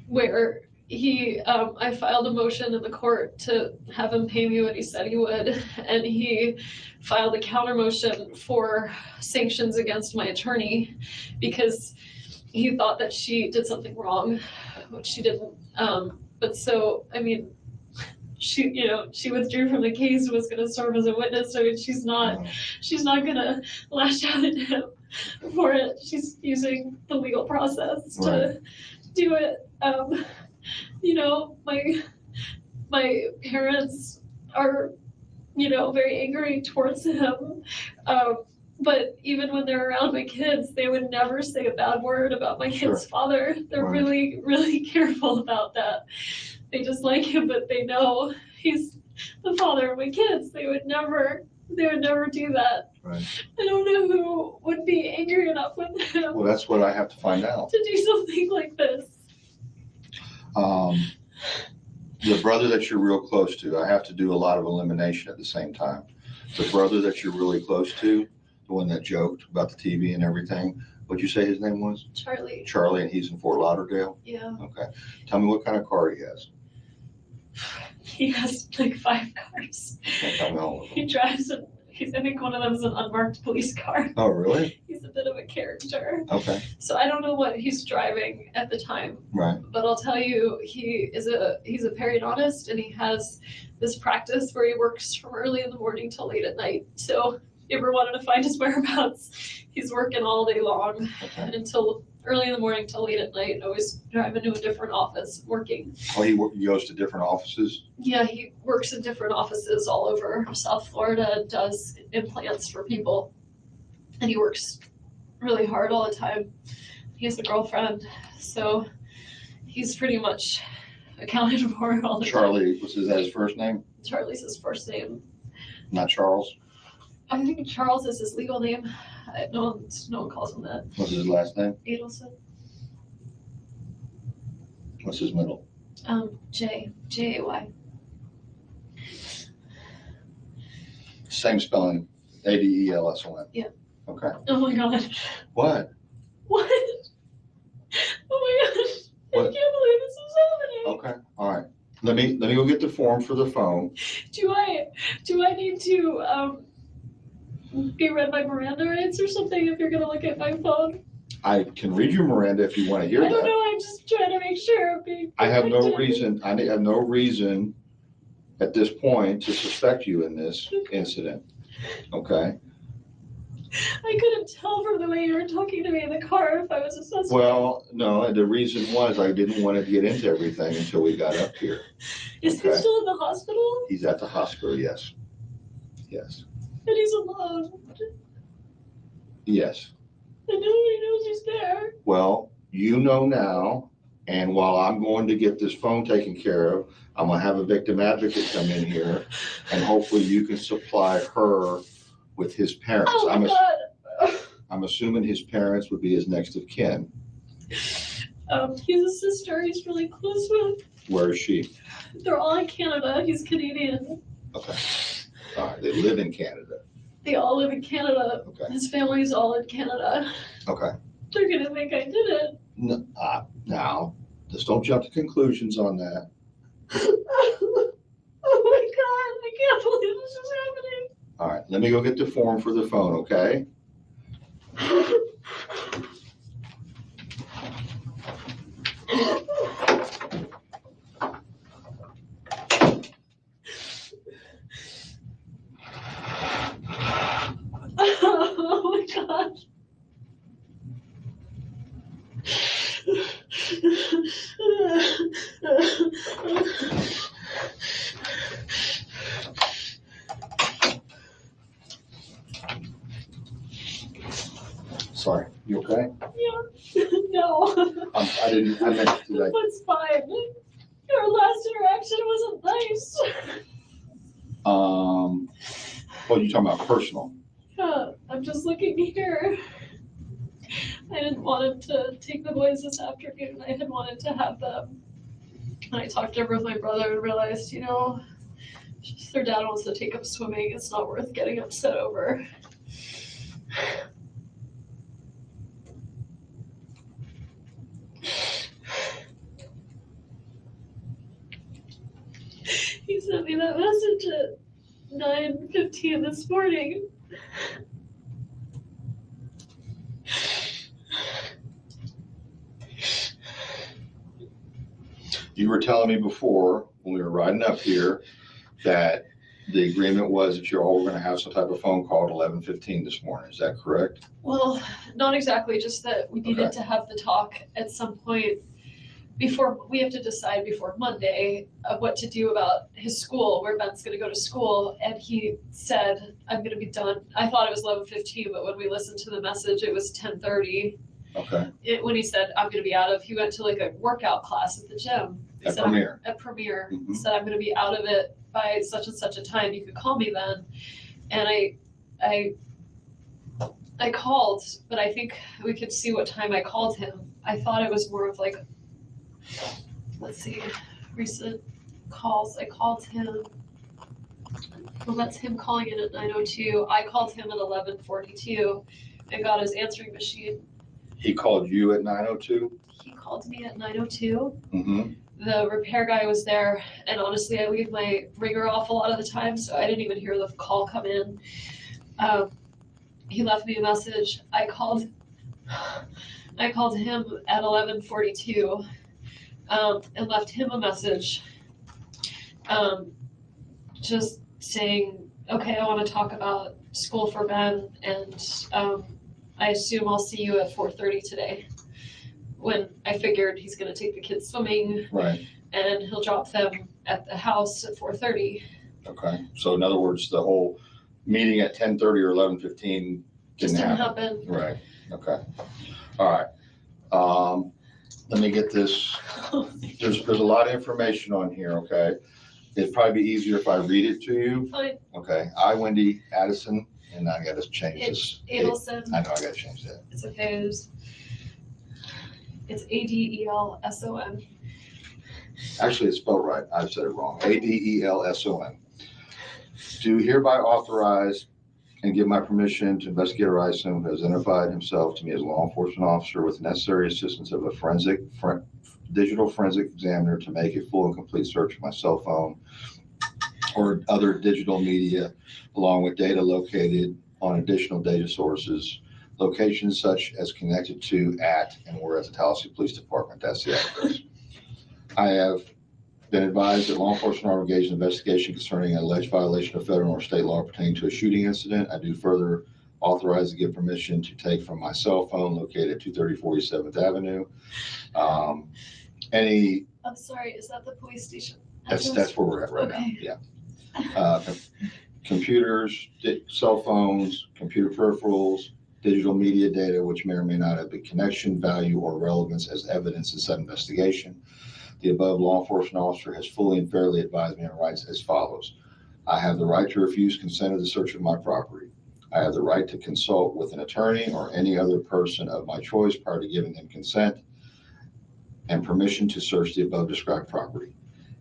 where I filed a motion in the court to have him pay me what he said he would, and he filed a counter motion for sanctions against my attorney because he thought that she did something wrong, which she didn't. But so, I mean, she withdrew from the case and was going to serve as a witness. So she's not going to lash out at him for it. She's using the legal process to do it. My parents are, very angry towards him. But even when they're around my kids, they would never say a bad word about my kid's father. They're really, really careful about that. They just like him, but they know he's the father of my kids. They would never do that. Right. I don't know who would be angry enough with him. Well, that's what I have to find out. To do something like this. The brother that you're real close to, I have to do a lot of elimination at the same time. The brother that you're really close to, the one that joked about the TV and everything, what'd you say his name was? Charlie. Charlie, and he's in Fort Lauderdale? Yeah. Okay. Tell me what kind of car he has. He has like 5 cars. Can't tell me all of He them. drives I think one of them is an unmarked police car. Oh, really? He's a bit of a character. Okay. So I don't know what he's driving at the time. Right. But I'll tell you, he's a periodontist, and he has this practice where he works from early in the morning till late at night. So if you ever wanted to find his whereabouts, he's working all day long until early in the morning till late at night, always driving to a different office working. Oh, he goes to different offices? Yeah, he works in different offices all over South Florida, does implants for people, and he works really hard all the time. He has a girlfriend, so he's pretty much accounted for all the time. Charlie, is that his first name? Charlie's his first name. Not Charles? I think Charles is his legal name. No one calls him that. What's his last name? Adelson. What's his middle? J-A-Y. Same spelling, Adelson. Yeah. Okay. Oh my god. What? What? Oh my gosh. What? I can't believe this is happening. Okay, all right. Let me go get the form for the phone. Do I need to be read my Miranda rights or something if you're gonna look at my phone? I can read you Miranda if you want to hear I don't that. know, I'm just trying to make sure I'm being I have no protected. reason, I have no reason at this point to suspect you in this incident, okay? I couldn't tell from the way you were talking to me in the car if I was a suspect. Well, no, and the reason was I didn't want to get into everything until we got up here. Is he okay. still in the hospital? He's at the hospital, yes. Yes, And he's alone. yes. And nobody knows he's there. Well, you know now, and while I'm going to get this phone taken care of, I'm gonna have a victim advocate come in here, and hopefully you can supply her with his parents. Oh my God. I'm assuming his parents would be his next of kin. He's a sister he's really close with. Where is she? They're all in Canada. He's Canadian. Okay. All right, they live in Canada. They all live in Canada. Okay. His family's all in Canada. Okay. They're gonna think I did it. No, now, just don't jump to conclusions on that. Oh my God, I can't believe this is happening. All right, let me go get the form for the phone, okay? Oh my God. Sorry, you okay? Yeah. No. I meant to like, It's fine. Our last interaction wasn't nice. what are you talking about, personal? Yeah, I'm just looking here. I didn't want him to take the boys this afternoon. I had wanted to have them. And I talked over with my brother and realized, you know, if their dad wants to take them swimming, it's not worth getting upset over. He sent me that message at 9:15 this morning. You were telling me before, when we were riding up here, that the agreement was that you're all gonna have some type of phone call at 11:15 this morning. Is that correct? Well, not exactly, just that we needed Okay. to have the talk at some point before, we have to decide before Monday of what to do about his school, where Ben's gonna go to school. And he said, I'm gonna be done. I thought it was 11:15, but when we listened to the message, it was 10:30. Okay, When he said, I'm gonna be out of, he went to like a workout class at the gym. He at said, Premier. At Premier. Mhm. He said, I'm gonna be out of it by such and such a time. You could call me then. And I called, but I think we could see what time I called him. I thought it was more of like, let's see, recent calls. I called him. Well, that's him calling in at 9:02. I called him at 11:42 and got his answering machine. He called you at 9:02? He called me at 9:02. Mm-hmm. The repair guy was there, and honestly, I leave my ringer off a lot of the time, so I didn't even hear the call come in. He left me a message. I called him at 11:42 and left him a message, just saying, okay, I want to talk about school for Ben, and I assume I'll see you at 4:30 today. When I figured he's going to take the kids swimming, Right, and he'll drop them at the house at 4:30. okay. So in other words, the whole meeting at 10:30 or 11:15 Just didn't didn't happen? happen. Right, okay. All right. Let me get this. There's a lot of information on here, okay? It'd probably be easier if I read it to you. Fine. Okay, I, Wendy Adelson, and I gotta change this. Adelson. I know, I gotta change that. It's okay. It's Adelson. Actually, it's spelled right. I said it wrong. Adelson. Do hereby authorize and give my permission to Investigator Adelson, who has identified himself to me as a law enforcement officer with necessary assistance of a digital forensic examiner to make a full and complete search of my cell phone or other digital media, along with data located on additional data sources, locations such as connected to, at, and where at the Tallahassee Police Department. That's the address. I have been advised that law enforcement are engaged in investigation concerning an alleged violation of federal or state law pertaining to a shooting incident. I do further authorized to give permission to take from my cell phone located at 230 47th Avenue. Any, I'm sorry, is that the police station? that's where we're at right now, Okay. yeah. Computers, cell phones, computer peripherals, digital media data, which may or may not have a connection, value, or relevance as evidence in said investigation. The above law enforcement officer has fully and fairly advised me on rights as follows. I have the right to refuse consent of the search of my property. I have the right to consult with an attorney or any other person of my choice prior to giving them consent and permission to search the above described property.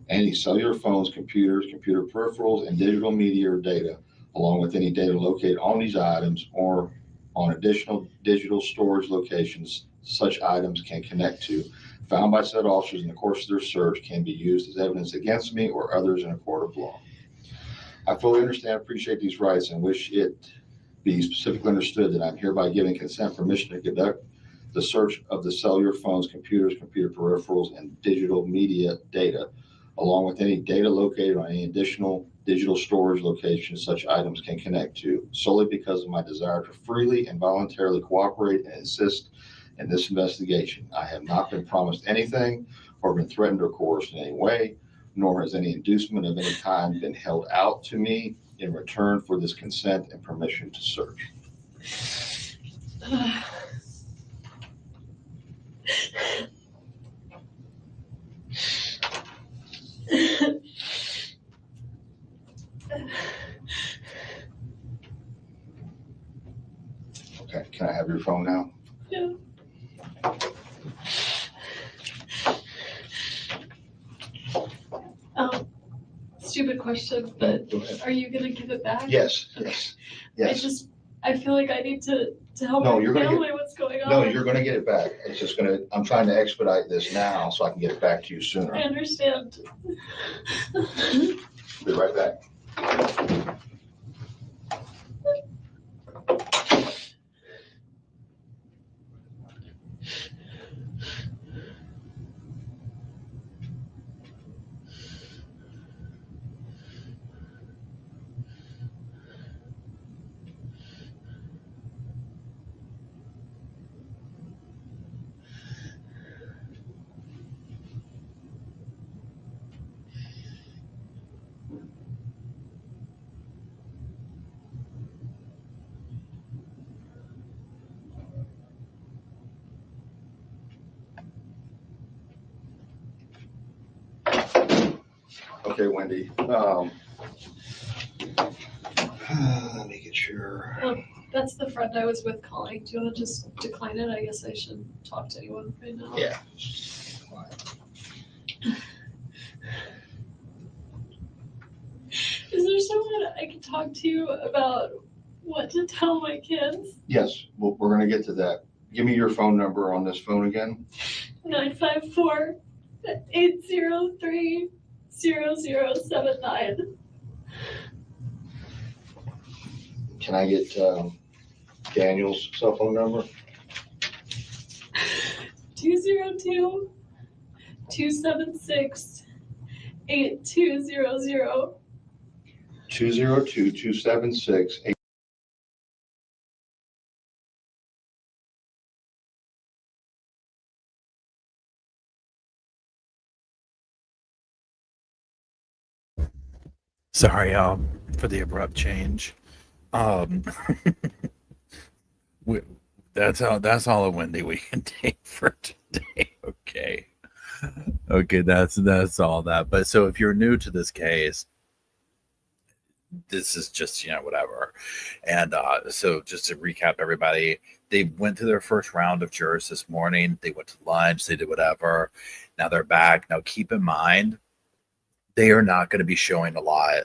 Any cellular phones, computers, computer peripherals, and digital media or data, along with any data located on these items or on additional digital storage locations such items can connect to, found by said officers in the course of their search, can be used as evidence against me or others in a court of law. I fully understand and appreciate these rights and wish it be specifically understood that I'm hereby giving consent permission to conduct the search of the cellular phones, computers, computer peripherals, and digital media data, along with any data located on any additional digital storage locations such items can connect to, solely because of my desire to freely and voluntarily cooperate and assist in this investigation. I have not been promised anything or been threatened or coerced in any way, nor has any inducement of any kind been held out to me in return for this consent and permission to search. Okay, can I have your phone now? Yeah. Stupid question, but Go ahead. are you gonna give it back? Yes, Okay. yes. I feel like I need to help No, my you're gonna family. What's going on? No, you're gonna get it back. It's just I'm trying to expedite this now so I can get it back to you I sooner. understand. Be right back. Okay, Wendy. Let me get your. That's the friend I was with calling. Do you want to just decline it? I guess I should talk to anyone right now. Yeah. Is there someone I can talk to about what to tell my kids? Yes, well, we're gonna get to that. Give me your phone number on this phone again. 954-803-0079. Can I get Daniel's cell phone number? 202-276-8200. 202-276. Sorry, for the abrupt change. Um, we, that's all a Wendy we can take for today. Okay, that's all that. But so if you're new to this case, this is just whatever. And so just to recap, everybody, they went to their first round of jurors this morning. They went to lunch. They did whatever. Now they're back. Now keep in mind, they are not going to be showing a lot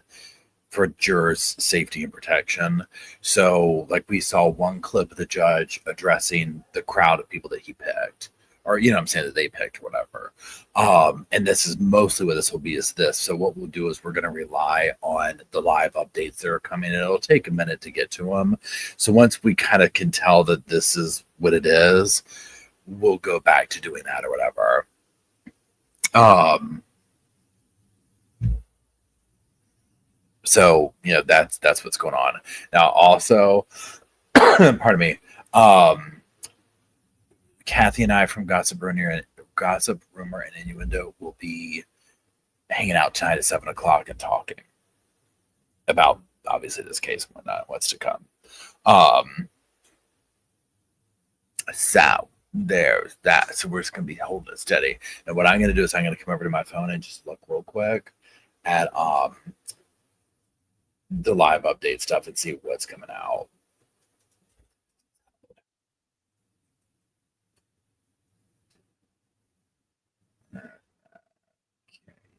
for jurors' safety and protection. So, like, we saw one clip of the judge addressing the crowd of people that he picked, or I'm saying that they picked, or whatever. And this is mostly what this will be is this. So what we'll do is we're going to rely on the live updates that are coming in. It'll take a minute to get to them. So once we kind of can tell that this is what it is, we'll go back to doing that or whatever. So that's what's going on. Now also, pardon me. Kathy and I from Gossip Rumor and Innuendo will be hanging out tonight at 7 o'clock and talking about obviously this case and whatnot, what's to come. So there's that. So we're just gonna be holding it steady. And what I'm gonna do is I'm gonna come over to my phone and just look real quick at the live update stuff and see what's coming out.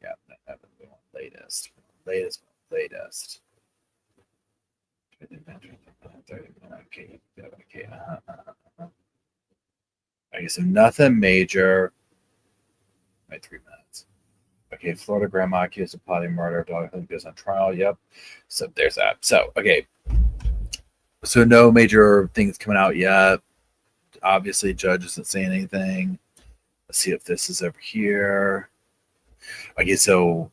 Yeah, latest. Okay. Okay, so nothing major. Wait, 3 minutes. Okay, Florida grandma accused of plotting murder. Dog goes on trial. Yep. So there's that. So, okay. So no major things coming out yet. Obviously, judge isn't saying anything. Let's see if this is over here. Okay, so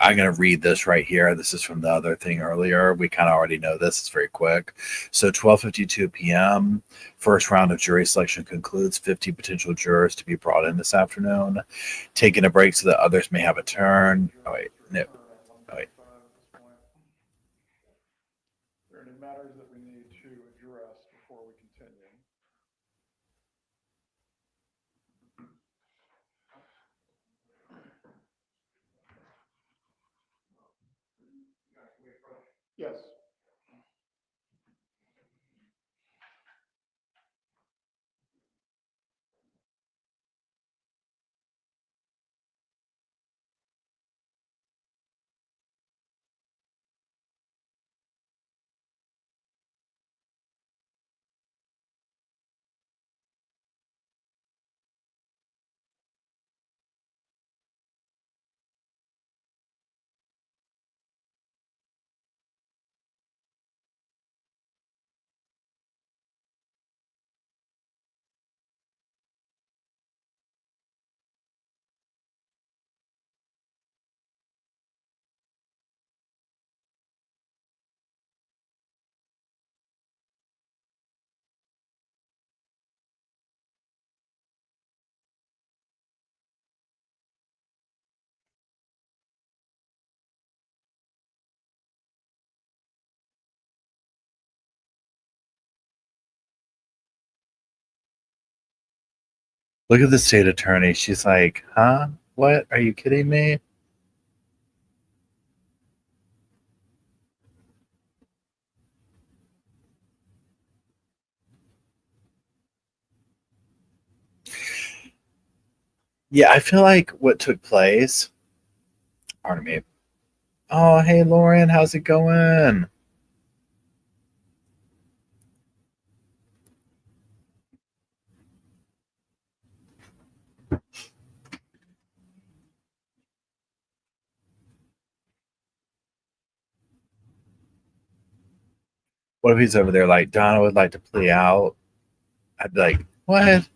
I'm going to read this right here. This is from the other thing earlier. We kind of already know this. It's very quick. So 12:52 p.m., first round of jury selection concludes. 50 potential jurors to be brought in this afternoon. Taking a break so that others may have a turn. Oh, wait. No. Oh, wait. Are there any matters that we need to address before we continue? Yes. Look at the state attorney. She's like, huh? What? Are you kidding me? Yeah, I feel like what took place. Pardon me. Oh, hey, Lauren. How's it going? What if he's over there like, Donna would like to plea out? I'd be like, what?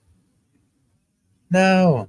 No.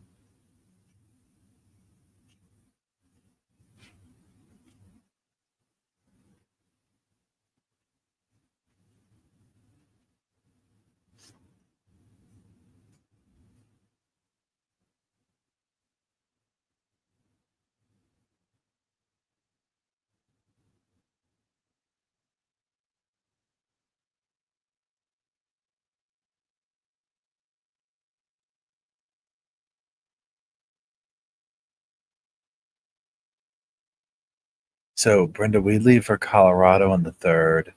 So, Brenda, we leave for Colorado on the 3rd.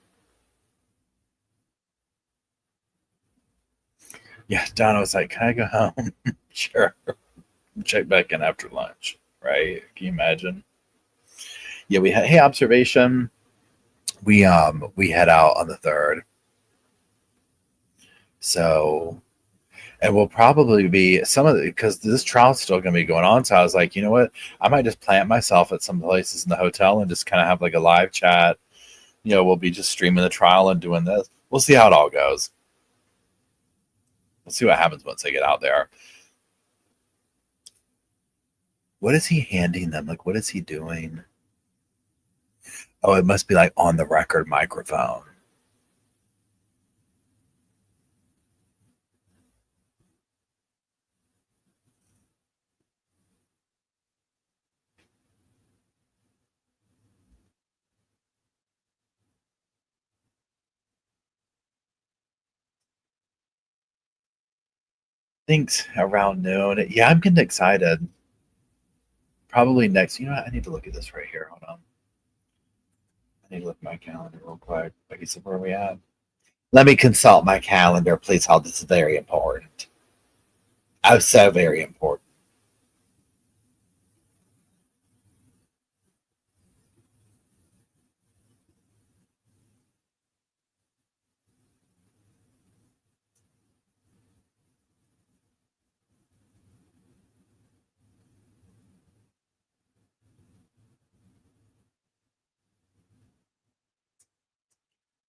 Yeah, Donna was like, can I go home? Sure. Check back in after lunch, right? Can you imagine? Yeah, we had, hey, observation. We head out on the 3rd. So, and we'll probably be some of the, because this trial's still going to be going on. So I was like, you know what? I might just plant myself at some places in the hotel and just kind of have like a live chat. You know, we'll be just streaming the trial and doing this. We'll see how it all goes. We'll see what happens once they get out there. What is he handing them? Like, what is he doing? Oh, it must be like on the record microphone. Thinks around noon. Yeah, I'm getting excited. Probably next. You know what? I need to look at this right here. Hold on. I need to look at my calendar real quick. Like you said, where are we at? Let me consult my calendar, please hold. This is very important. Oh, so very important.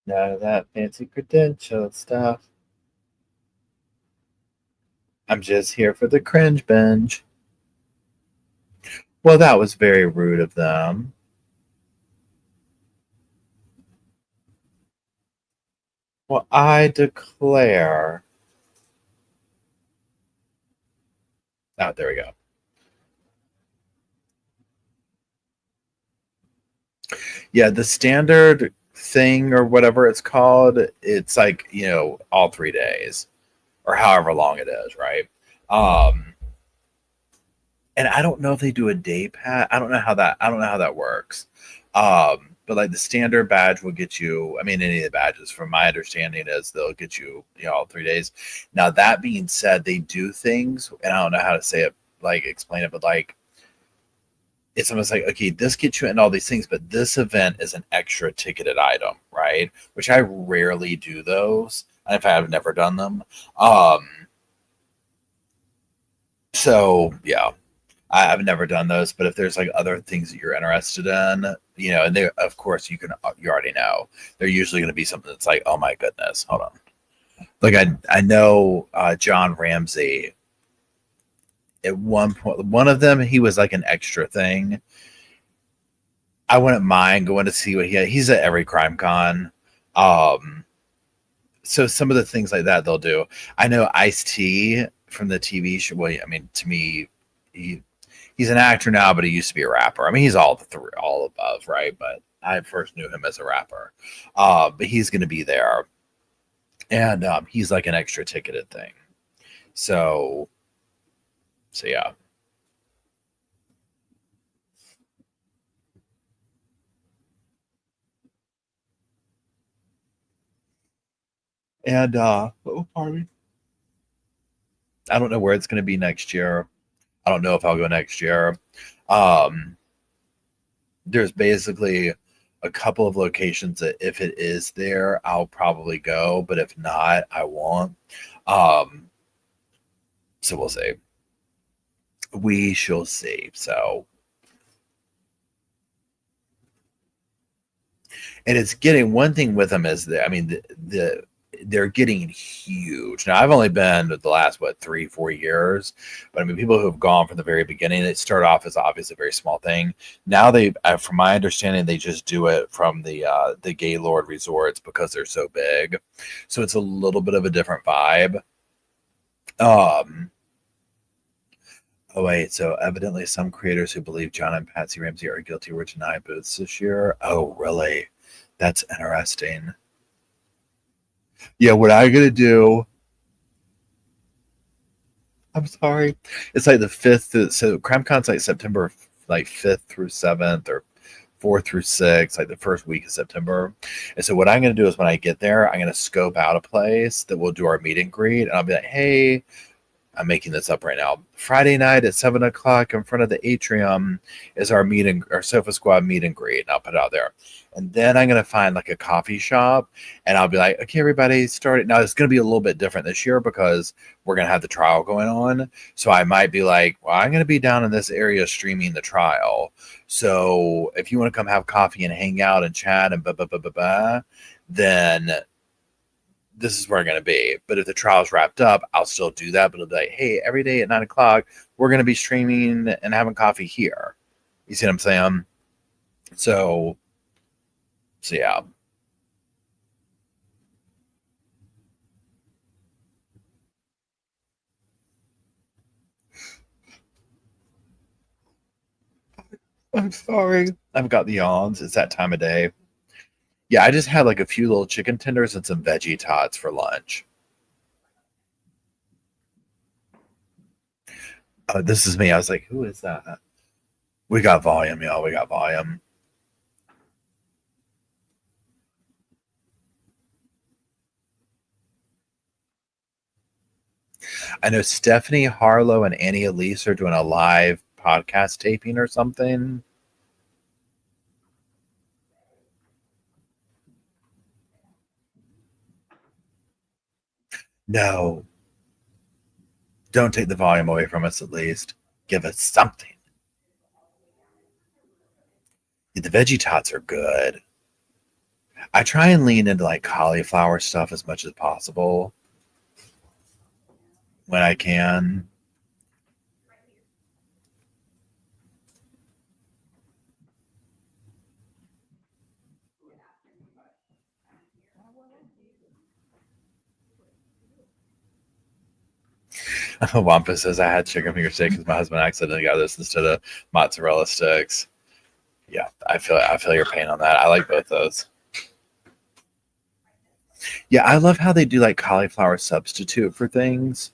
None of that fancy credential stuff. I'm just here for the cringe binge. Well, that was very rude of them. Well, I declare. Oh, there we go. Yeah, the standard thing or whatever it's called, it's like, all 3 days or however long it is, right? Um, and I don't know if they do a day pass. I don't know how that works. But like the standard badge will get you, I mean, any of the badges, from my understanding, is they'll get you, all 3 days. Now, that being said, they do things, and I don't know how to say it, like explain it, but like it's almost like, okay, this gets you in all these things, but this event is an extra ticketed item, right? Which I rarely do those. In fact, I've never done them. Um, so yeah, I've never done those, but if there's like other things that you're interested in, and they, of course, you already know, they're usually going to be something that's like, oh my goodness, hold on. Like I know John Ramsey. At one point, one of them, he was like an extra thing. I wouldn't mind going to see what he had. He's at every crime con. Um, so some of the things like that they'll do. I know Ice T from the TV show. Well, I mean, to me, he he's an actor now, but he used to be a rapper. I mean, he's all the three, all above, right? But I first knew him as a rapper. But he's going to be there, and he's like an extra ticketed thing. So, so yeah. And oh, pardon me. I don't know where it's going to be next year. I don't know if I'll go next year. Um, there's basically a couple of locations that if it is there, I'll probably go, but if not, I won't. Um, so we'll see. We shall see. So, and it's getting, one thing with them is that, I mean, the they're getting huge. Now, I've only been the last, what, 3 4 years, but I mean, people who have gone from the very beginning, they start off as obviously a very small thing. Now they, from my understanding, they just do it from the Gaylord resorts because they're so big, so it's a little bit of a different vibe. um oh wait, so evidently some creators who believe John and Patsy Ramsey are guilty were denied booths this year. Oh really? That's interesting. Yeah, what I'm gonna do, I'm sorry. It's like the fifth. So CrimeCon's like September like 5th through 7th, or 4th through 6th, like the first week of September. And so what I'm going to do is when I get there, I'm going to scope out a place that we'll do our meet and greet. And I'll be like, hey, I'm making this up right now. Friday night at 7 o'clock in front of the atrium is our Sofa Squad meet and greet. And I'll put it out there. And then I'm going to find like a coffee shop, and I'll be like, okay, everybody start it. Now it's going to be a little bit different this year because we're going to have the trial going on. So I might be like, well, I'm going to be down in this area streaming the trial. So if you want to come have coffee and hang out and chat and blah, blah, blah, blah, blah, then this is where I'm going to be. But if the trial's wrapped up, I'll still do that. But it'll be like, hey, every day at 9 o'clock, we're going to be streaming and having coffee here. You see what I'm saying? So, so yeah. I'm sorry. I've got the yawns. It's that time of day. Yeah, I just had like a few little chicken tenders and some veggie tots for lunch. Oh, this is me. I was like, who is that? We got volume, y'all. We got volume. I know Stephanie Harlow and Annie Elise are doing a live podcast taping or something. No, don't take the volume away from us at least. Give us something. The veggie tots are good. I try and lean into like cauliflower stuff as much as possible when I can. Wampa says I had chicken finger steak because my husband accidentally got this instead of mozzarella sticks. Yeah, I feel your pain on that. I like both those. Yeah, I love how they do like cauliflower substitute for things.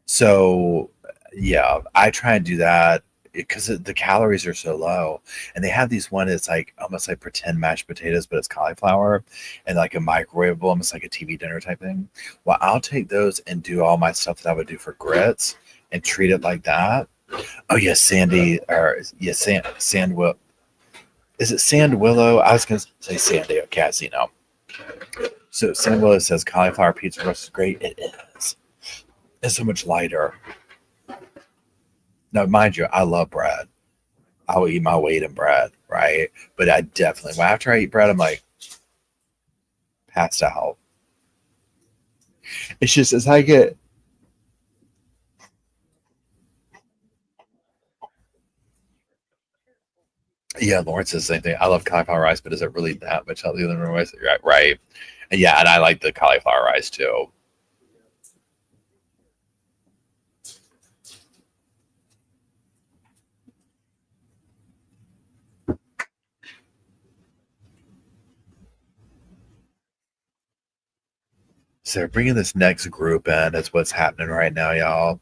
So yeah, I try and do that because the calories are so low. And they have these one that's like almost like pretend mashed potatoes, but it's cauliflower and like a microwavable, almost like a TV dinner type thing. Well, I'll take those and do all my stuff that I would do for grits and treat it like that. Oh yes, Sandy or yes, Sand Will. Is it Sand Willow? I was gonna say Sandy. Okay, I see now. So Sand Willow says cauliflower pizza crust is great. It is. It's so much lighter. Now, mind you, I love bread. I will eat my weight in bread, right? But I definitely, after I eat bread, I'm like passed out. It's just as I get, yeah, Lawrence says the same thing. I love cauliflower rice, but is it really that much healthier than rice? Right. And yeah, and I like the cauliflower rice too. So bringing this next group in is what's happening right now, y'all.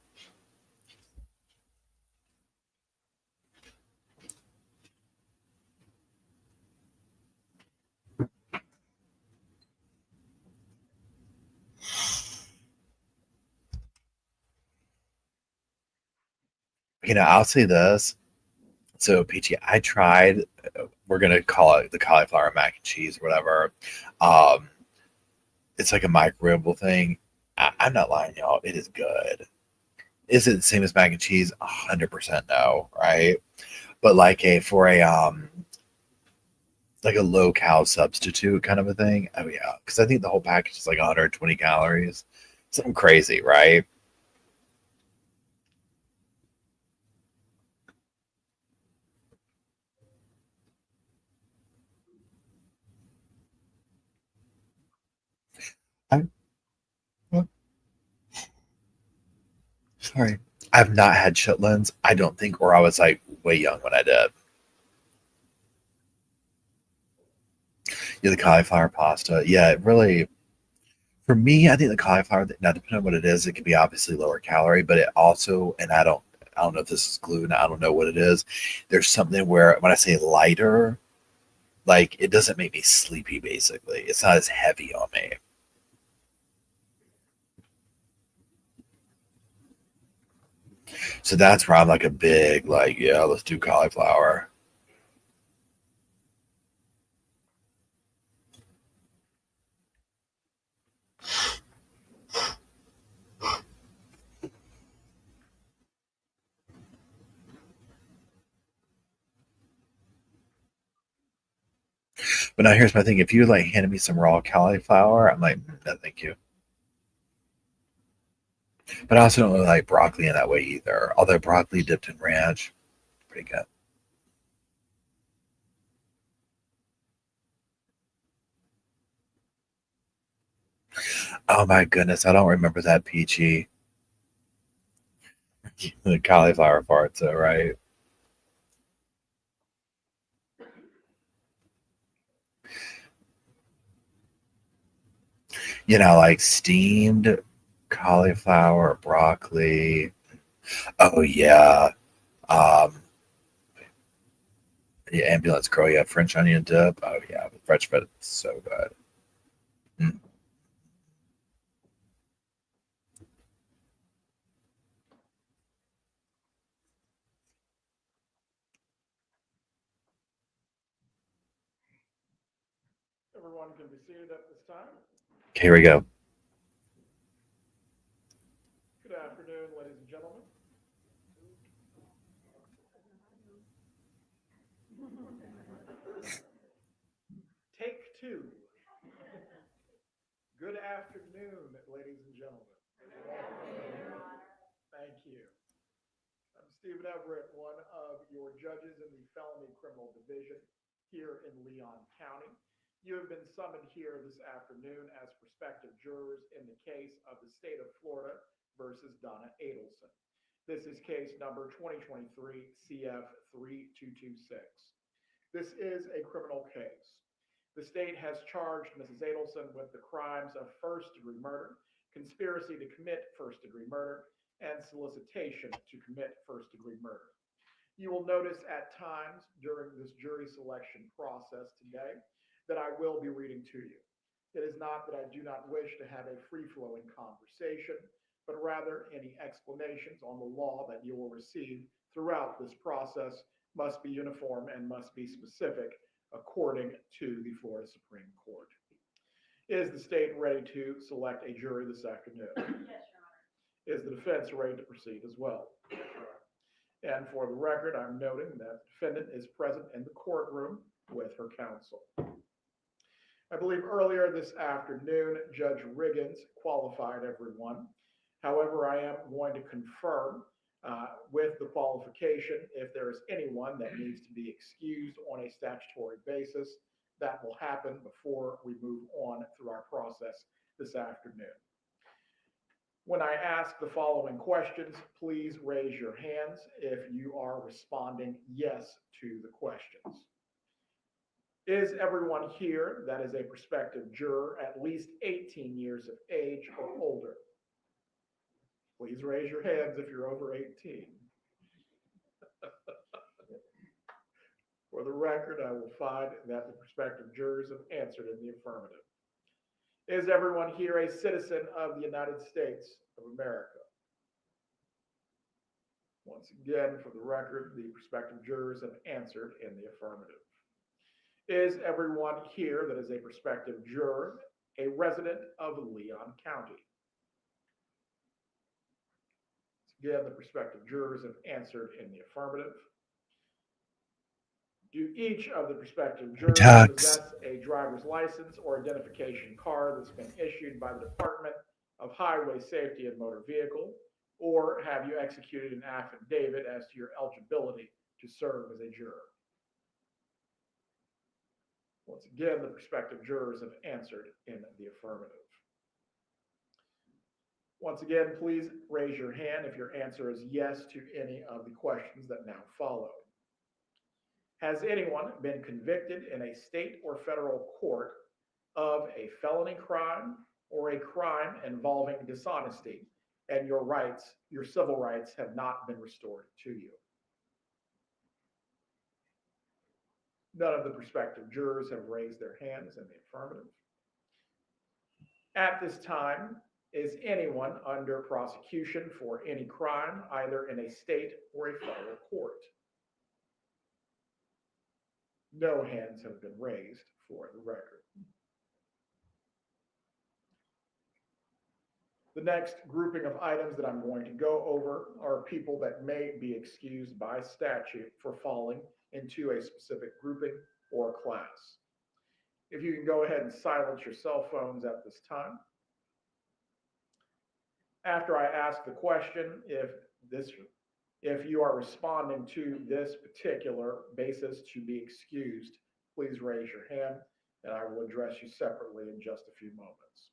I'll say this. So, Peachy, I tried. We're gonna call it the cauliflower mac and cheese, whatever. Um, it's like a microwavable thing. I'm not lying, y'all. It is good. Is it the same as mac and cheese? 100% no, right? But like like a low cal substitute kind of a thing. Oh yeah, because I think the whole package is like 120 calories, something crazy, right? I'm oh, sorry. I've not had chitlins. I don't think, or I was like way young when I did. Yeah, the cauliflower pasta. Yeah, it really. For me, I think the cauliflower. Now, depending on what it is, it can be obviously lower calorie, but it also, and I don't know if this is gluten. I don't know what it is. There's something where when I say lighter, like it doesn't make me sleepy. Basically, it's not as heavy on me. So that's where I'm like a big like, yeah, let's do cauliflower. But now here's my thing: if you like handed me some raw cauliflower, I'm like, no, thank you. But I also don't really like broccoli in that way either. Although broccoli dipped in ranch, pretty good. Oh my goodness, I don't remember that peachy. The cauliflower part, so right. Like steamed cauliflower, broccoli. Oh yeah. Um, the ambulance girl, yeah, French onion dip. Oh yeah, French bread is so good. Mm. Everyone can be seated at this time. Okay, here we go. Good afternoon, ladies and gentlemen. Take two. Good afternoon, ladies and gentlemen. Thank you. I'm Stephen Everett, one of your judges in the Felony Criminal Division here in Leon County. You have been summoned here this afternoon as prospective jurors in the case of the state of Florida versus Donna Adelson. This is case number 2023 CF 3226. This is a criminal case. The state has charged Mrs. Adelson with the crimes of first-degree murder, conspiracy to commit first-degree murder, and solicitation to commit first-degree murder. You will notice at times during this jury selection process today that I will be reading to you. It is not that I do not wish to have a free-flowing conversation, but rather any explanations on the law that you will receive throughout this process must be uniform and must be specific according to the Florida Supreme Court. Is the state ready to select a jury this afternoon? Yes, Your Honor. Is the defense ready to proceed as well? Yes, Your Honor. And for the record, I'm noting that the defendant is present in the courtroom with her counsel. I believe earlier this afternoon, Judge Riggins qualified everyone. However, I am going to confirm with the qualification if there is anyone that needs to be excused on a statutory basis. That will happen before we move on through our process this afternoon. When I ask the following questions, please raise your hands if you are responding yes to the questions. Is everyone here that is a prospective juror at least 18 years of age or older? Please raise your hands if you're over 18. For the record, I will find that the prospective jurors have answered in the affirmative. Is everyone here a citizen of the United States of America? Once again, for the record, the prospective jurors have answered in the affirmative. Is everyone here that is a prospective juror a resident of Leon County? Again, the prospective jurors have answered in the affirmative. Do each of the prospective jurors possess a driver's license or identification card that's been issued by the Department of Highway Safety and Motor Vehicle, or have you executed an affidavit as to your eligibility to serve as a juror? Once again, the prospective jurors have answered in the affirmative. Once again, please raise your hand if your answer is yes to any of the questions that now follow. Has anyone been convicted in a state or federal court of a felony crime or a crime involving dishonesty, and your rights, your civil rights, have not been restored to you? None of the prospective jurors have raised their hands in the affirmative. At this time, is anyone under prosecution for any crime, either in a state or a federal court? No hands have been raised for the record. The next grouping of items that I'm going to go over are people that may be excused by statute for falling into a specific grouping or class. If you can go ahead and silence your cell phones at this time. After I ask the question, if you are responding to this particular basis to be excused, please raise your hand and I will address you separately in just a few moments.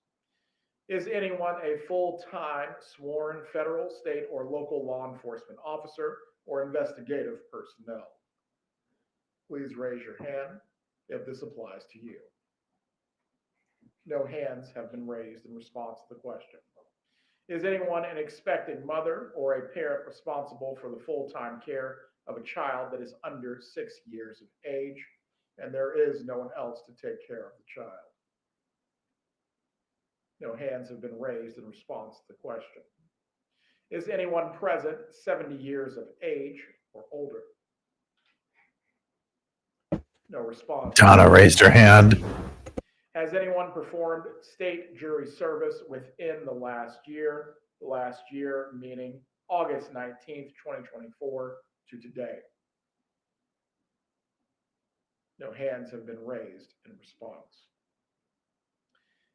Is anyone a full-time sworn federal, state, or local law enforcement officer or investigative personnel? Please raise your hand if this applies to you. No hands have been raised in response to the question. Is anyone an expecting mother or a parent responsible for the full-time care of a child that is under 6 years of age and there is no one else to take care of the child? No hands have been raised in response to the question. Is anyone present 70 years of age or older? No response. Donna raised her hand. Has anyone performed state jury service within the last year? The last year meaning August 19th, 2024 to today. No hands have been raised in response.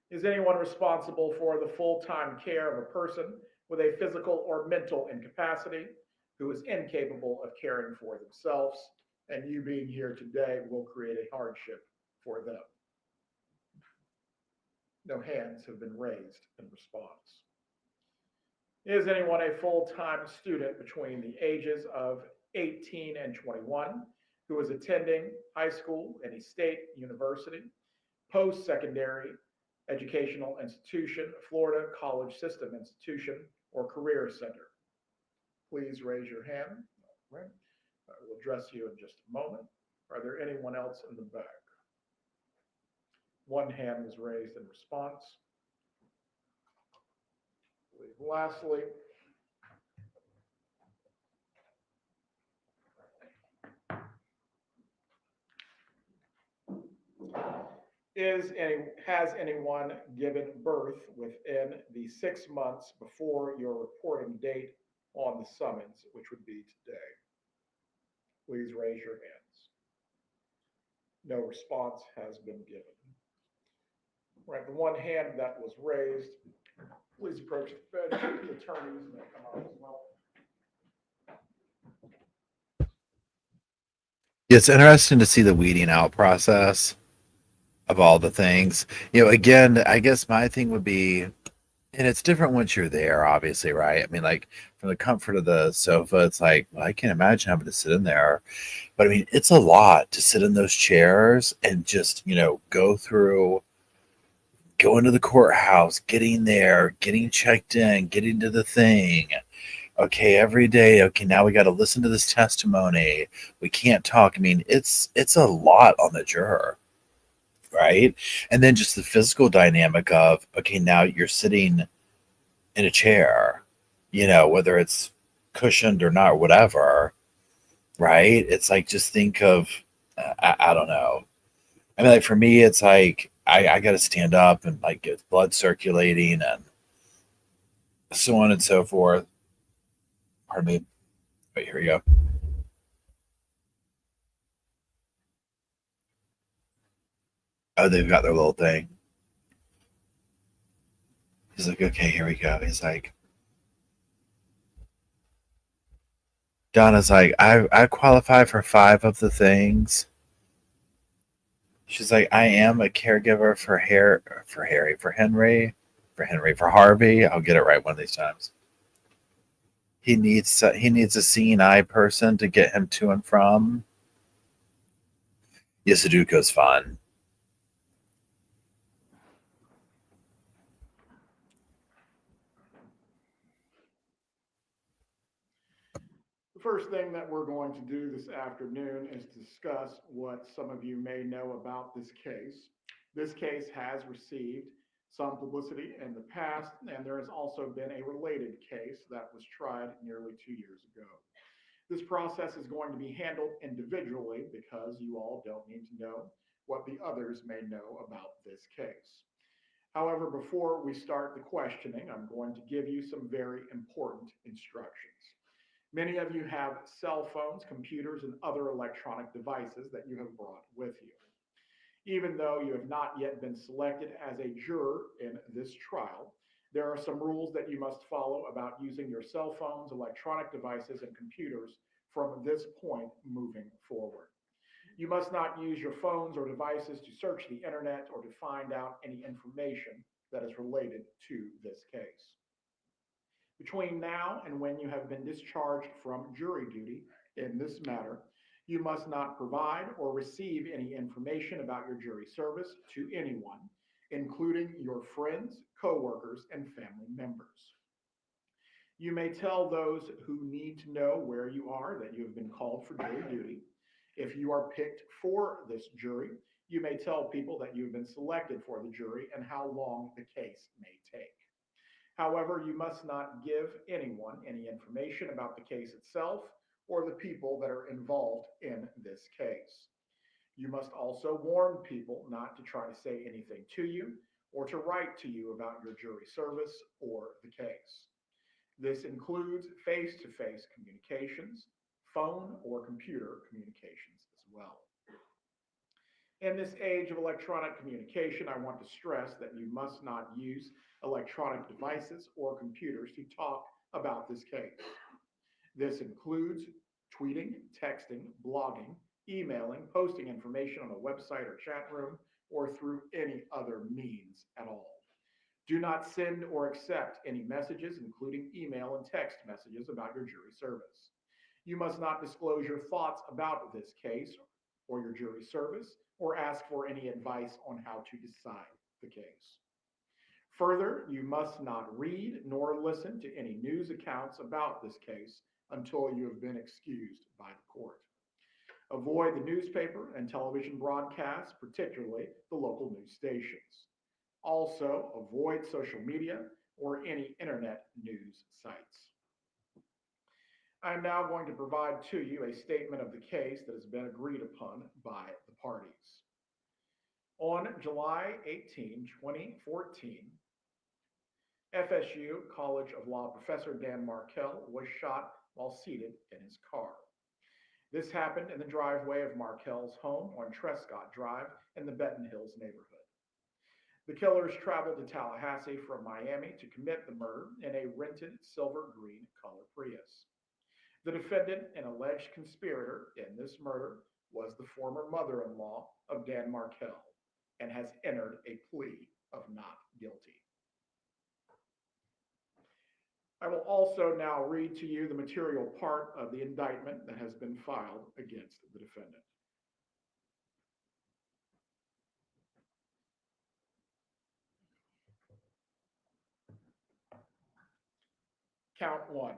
Is anyone responsible for the full-time care of a person with a physical or mental incapacity who is incapable of caring for themselves, and you being here today will create a hardship for them? No hands have been raised in response. Is anyone a full-time student between the ages of 18 and 21 who is attending high school, any state, university, post-secondary educational institution, Florida college system institution, or career center? Please raise your hand. All right. I will address you in just a moment. Are there anyone else in the back? One hand was raised in response. Lastly, has anyone given birth within the 6 months before your reporting date on the summons, which would be today? Please raise your hands. No response has been given. Right, the one hand that was raised, please approach the bench. The attorneys may come up as well. It's interesting to see the weeding out process of all the things. Again, I guess my thing would be, and it's different once you're there, obviously, right? I mean, like from the comfort of the sofa, it's like, well, I can't imagine having to sit in there. But I mean, it's a lot to sit in those chairs and just, go through, go into the courthouse, getting there, getting checked in, getting to the thing. Okay, every day. Okay, now we got to listen to this testimony. We can't talk. I mean, it's a lot on the juror, right? And then just the physical dynamic of, okay, now you're sitting in a chair, whether it's cushioned or not, or whatever, right? It's like, just think of, I don't know. I mean, like for me, it's like I got to stand up and like get blood circulating and so on and so forth. Pardon me. Wait, here we go. Oh, they've got their little thing. He's like, okay, here we go. He's like, Donna's like, I qualify for 5 of the things. She's like, I am a caregiver for Harvey. I'll get it right one of these times. He needs a seeing eye person to get him to and from. Yeah, Sudoku's fun. The first thing that we're going to do this afternoon is discuss what some of you may know about this case. This case has received some publicity in the past, and there has also been a related case that was tried nearly 2 years ago. This process is going to be handled individually because you all don't need to know what the others may know about this case. However, before we start the questioning, I'm going to give you some very important instructions. Many of you have cell phones, computers, and other electronic devices that you have brought with you. Even though you have not yet been selected as a juror in this trial, there are some rules that you must follow about using your cell phones, electronic devices, and computers from this point moving forward. You must not use your phones or devices to search the internet or to find out any information that is related to this case. Between now and when you have been discharged from jury duty in this matter, you must not provide or receive any information about your jury service to anyone, including your friends, coworkers, and family members. You may tell those who need to know where you are that you have been called for jury duty. If you are picked for this jury, you may tell people that you have been selected for the jury and how long the case may take. However, you must not give anyone any information about the case itself or the people that are involved in this case. You must also warn people not to try to say anything to you or to write to you about your jury service or the case. This includes face-to-face communications, phone or computer communications as well. In this age of electronic communication, I want to stress that you must not use electronic devices or computers to talk about this case. This includes tweeting, texting, blogging, emailing, posting information on a website or chat room, or through any other means at all. Do not send or accept any messages, including email and text messages about your jury service. You must not disclose your thoughts about this case or your jury service, or ask for any advice on how to decide the case. Further, you must not read nor listen to any news accounts about this case until you have been excused by the court. Avoid the newspaper and television broadcasts, particularly the local news stations. Also, avoid social media or any internet news sites. I'm now going to provide to you a statement of the case that has been agreed upon by the parties. On July 18, 2014, FSU College of Law professor Dan Markell was shot while seated in his car. This happened in the driveway of Markell's home on Trescott Drive in the Benton Hills neighborhood. The killers traveled to Tallahassee from Miami to commit the murder in a rented silver green color Prius. The defendant and alleged conspirator in this murder was the former mother-in-law of Dan Markell and has entered a plea of not guilty. I will also now read to you the material part of the indictment that has been filed against the defendant. Count 1.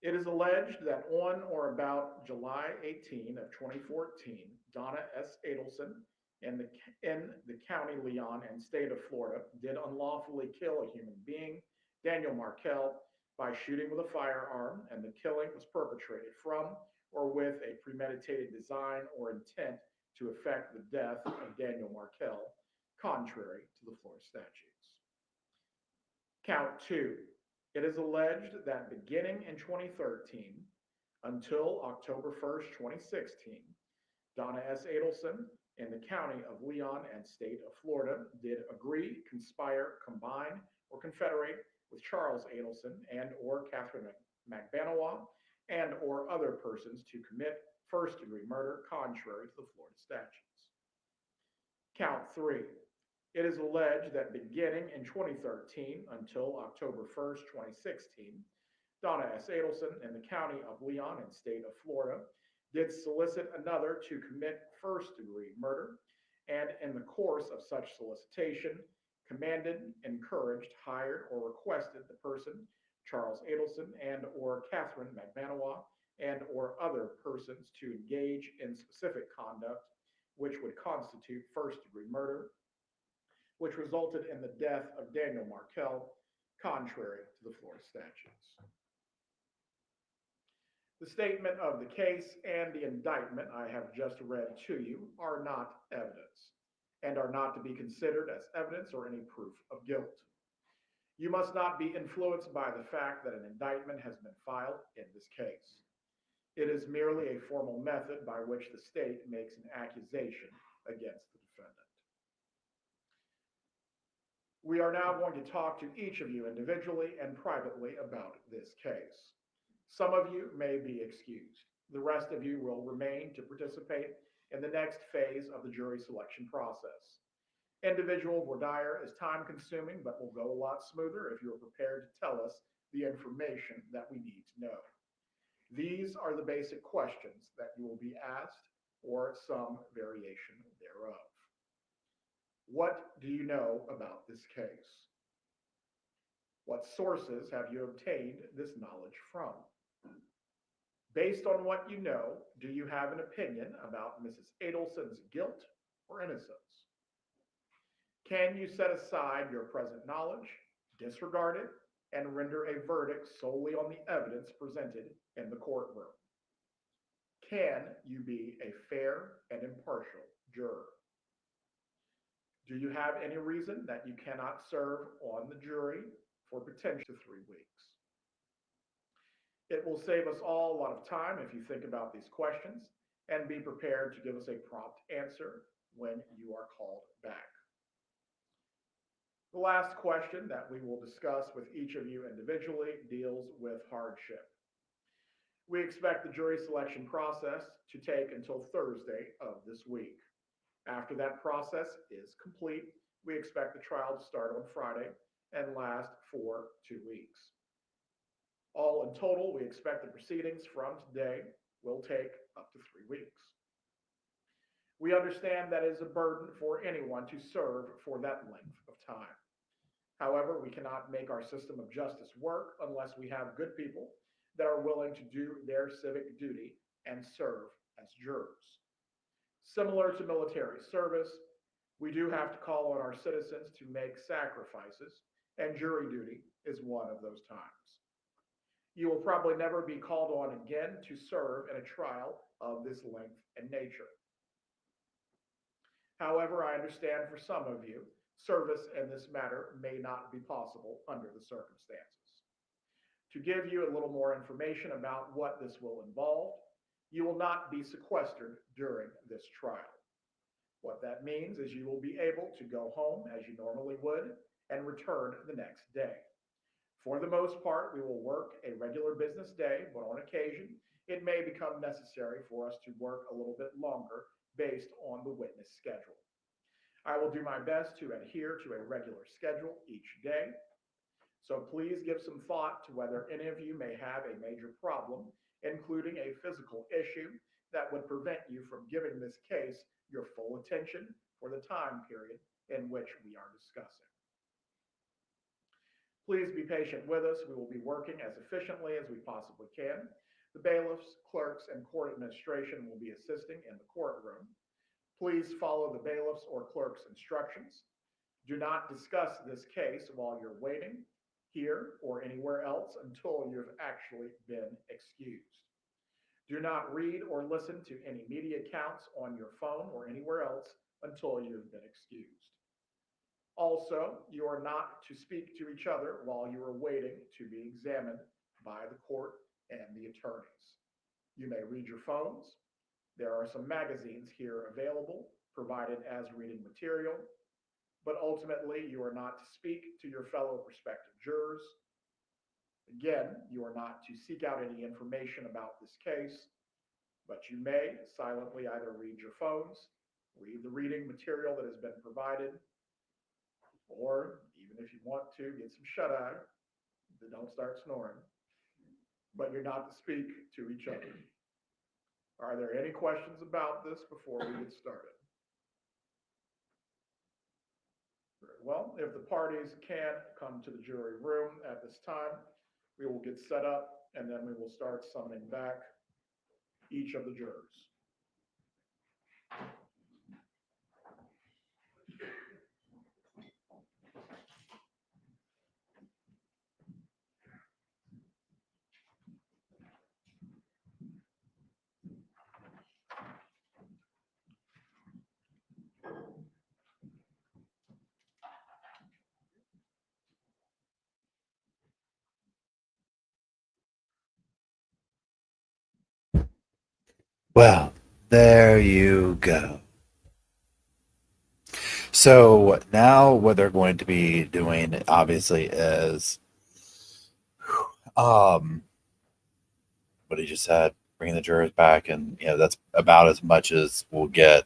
It is alleged that on or about July 18 of 2014, Donna S. Adelson in the county Leon and state of Florida did unlawfully kill a human being, Daniel Markell, by shooting with a firearm, and the killing was perpetrated from or with a premeditated design or intent to effect the death of Daniel Markell, contrary to the Florida statutes. Count 2. It is alleged that beginning in 2013 until October 1st, 2016, Donna S. Adelson in the county of Leon and state of Florida did agree, conspire, combine, or confederate with Charles Adelson and or Catherine McBanowa and or other persons to commit first-degree murder contrary to the Florida statutes. Count 3. It is alleged that beginning in 2013 until October 1st, 2016, Donna S. Adelson in the county of Leon and state of Florida did solicit another to commit first-degree murder, and in the course of such solicitation, commanded, encouraged, hired, or requested the person, Charles Adelson and or Catherine McBanowa, and or other persons to engage in specific conduct which would constitute first-degree murder, which resulted in the death of Daniel Markell, contrary to the Florida statutes. The statement of the case and the indictment I have just read to you are not evidence and are not to be considered as evidence or any proof of guilt. You must not be influenced by the fact that an indictment has been filed in this case. It is merely a formal method by which the state makes an accusation against the defendant. We are now going to talk to each of you individually and privately about this case. Some of you may be excused. The rest of you will remain to participate in the next phase of the jury selection process. Individual voir dire is time consuming, but will go a lot smoother if you are prepared to tell us the information that we need to know. These are the basic questions that you will be asked, or some variation thereof. What do you know about this case? What sources have you obtained this knowledge from? Based on what you know, do you have an opinion about Mrs. Adelson's guilt or innocence? Can you set aside your present knowledge, disregard it, and render a verdict solely on the evidence presented in the courtroom? Can you be a fair and impartial juror? Do you have any reason that you cannot serve on the jury for potentially 3 weeks? It will save us all a lot of time if you think about these questions and be prepared to give us a prompt answer when you are called back. The last question that we will discuss with each of you individually deals with hardship. We expect the jury selection process to take until Thursday of this week. After that process is complete, we expect the trial to start on Friday and last for 2 weeks. All in total, we expect the proceedings from today will take up to 3 weeks. We understand that it is a burden for anyone to serve for that length of time. However, we cannot make our system of justice work unless we have good people that are willing to do their civic duty and serve as jurors. Similar to military service, we do have to call on our citizens to make sacrifices, and jury duty is one of those times. You will probably never be called on again to serve in a trial of this length and nature. However, I understand for some of you, service in this matter may not be possible under the circumstances. To give you a little more information about what this will involve, you will not be sequestered during this trial. What that means is you will be able to go home as you normally would and return the next day. For the most part, we will work a regular business day, but on occasion, it may become necessary for us to work a little bit longer based on the witness schedule. I will do my best to adhere to a regular schedule each day. So please give some thought to whether any of you may have a major problem, including a physical issue that would prevent you from giving this case your full attention for the time period in which we are discussing. Please be patient with us. We will be working as efficiently as we possibly can. The bailiffs, clerks, and court administration will be assisting in the courtroom. Please follow the bailiff's or clerk's instructions. Do not discuss this case while you're waiting here or anywhere else until you've actually been excused. Do not read or listen to any media accounts on your phone or anywhere else until you've been excused. Also, you are not to speak to each other while you are waiting to be examined by the court and the attorneys. You may read your phones. There are some magazines here available, provided as reading material, but ultimately you are not to speak to your fellow prospective jurors. Again, you are not to seek out any information about this case, but you may silently either read your phones, read the reading material that has been provided, or even if you want to, get some shut-eye, then don't start snoring. But you're not to speak to each other. Are there any questions about this before we get started? Very well, if the parties can come to the jury room at this time, we will get set up and then we will start summoning back each of the jurors. Well, there you go. So now what they're going to be doing, obviously, is what he just said, bringing the jurors back, and that's about as much as we'll get,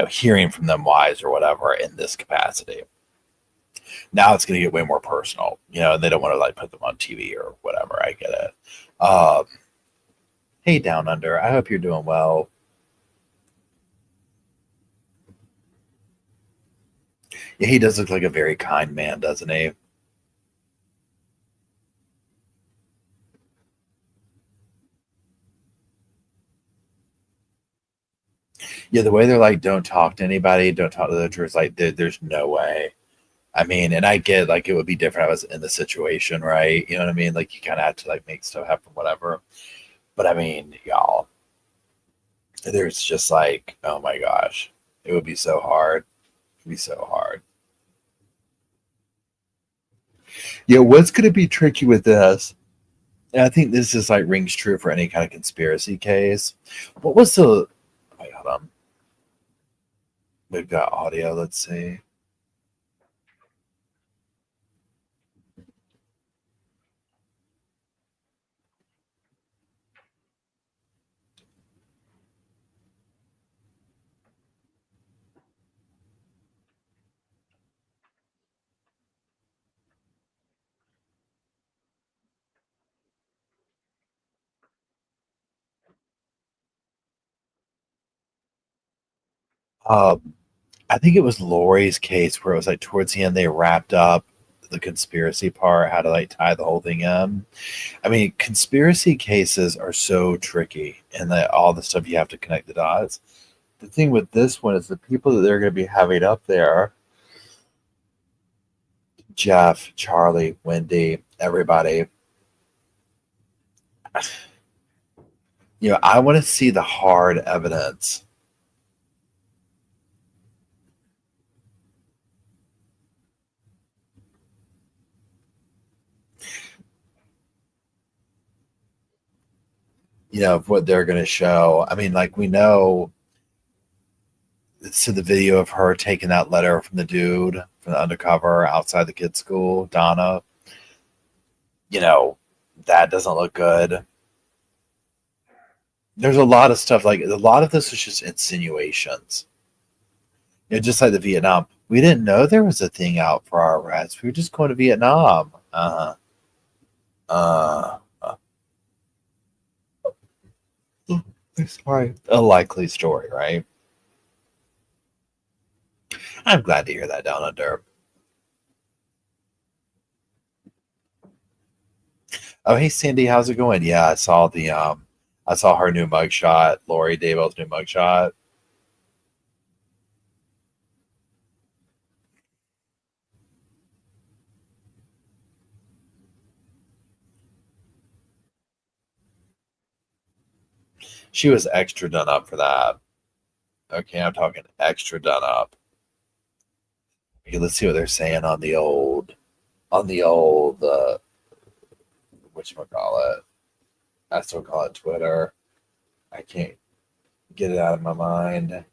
hearing from them wise or whatever in this capacity. Now it's going to get way more personal, and they don't want to put them on TV or whatever. I get it. Hey, Down Under, I hope you're doing well. Yeah, he does look like a very kind man, doesn't he? Yeah, the way they're like, don't talk to anybody, don't talk to the jurors. Like, there's no way. I mean, and I get like it would be different if I was in the situation, right? You know what I mean? Like, you kind of have to like make stuff happen, whatever. But I mean, y'all, there's just like, oh my gosh, it would be so hard. It'd be so hard. Yeah, what's going to be tricky with this? And I think this is like rings true for any kind of conspiracy case. What was the? Wait, hold on. We've got audio. Let's see. Um, I think it was Lori's case where it was like towards the end they wrapped up the conspiracy part, how to like tie the whole thing in. I mean, conspiracy cases are so tricky, and that all the stuff you have to connect the dots. The thing with this one is the people that they're going to be having up there: Jeff, Charlie, Wendy, everybody. You know, I want to see the hard evidence. You know, of what they're going to show. I mean, like we know, so the video of her taking that letter from the dude from the undercover outside the kids' school, Donna. You know, that doesn't look good. There's a lot of stuff like a lot of this is just insinuations. You know, just like the Vietnam. We didn't know there was a thing out for our arrest. We were just going to Vietnam. Uh, uh, sorry. A likely story, right? I'm glad to hear that down under. Oh, hey Cindy, how's it going? Yeah, I saw her new mugshot, Lori Daybell's new mugshot. She was extra done up for that. Okay, I'm talking extra done up. Okay, let's see what they're saying on the old whatchamacallit. I still call it Twitter. I can't get it out of my mind.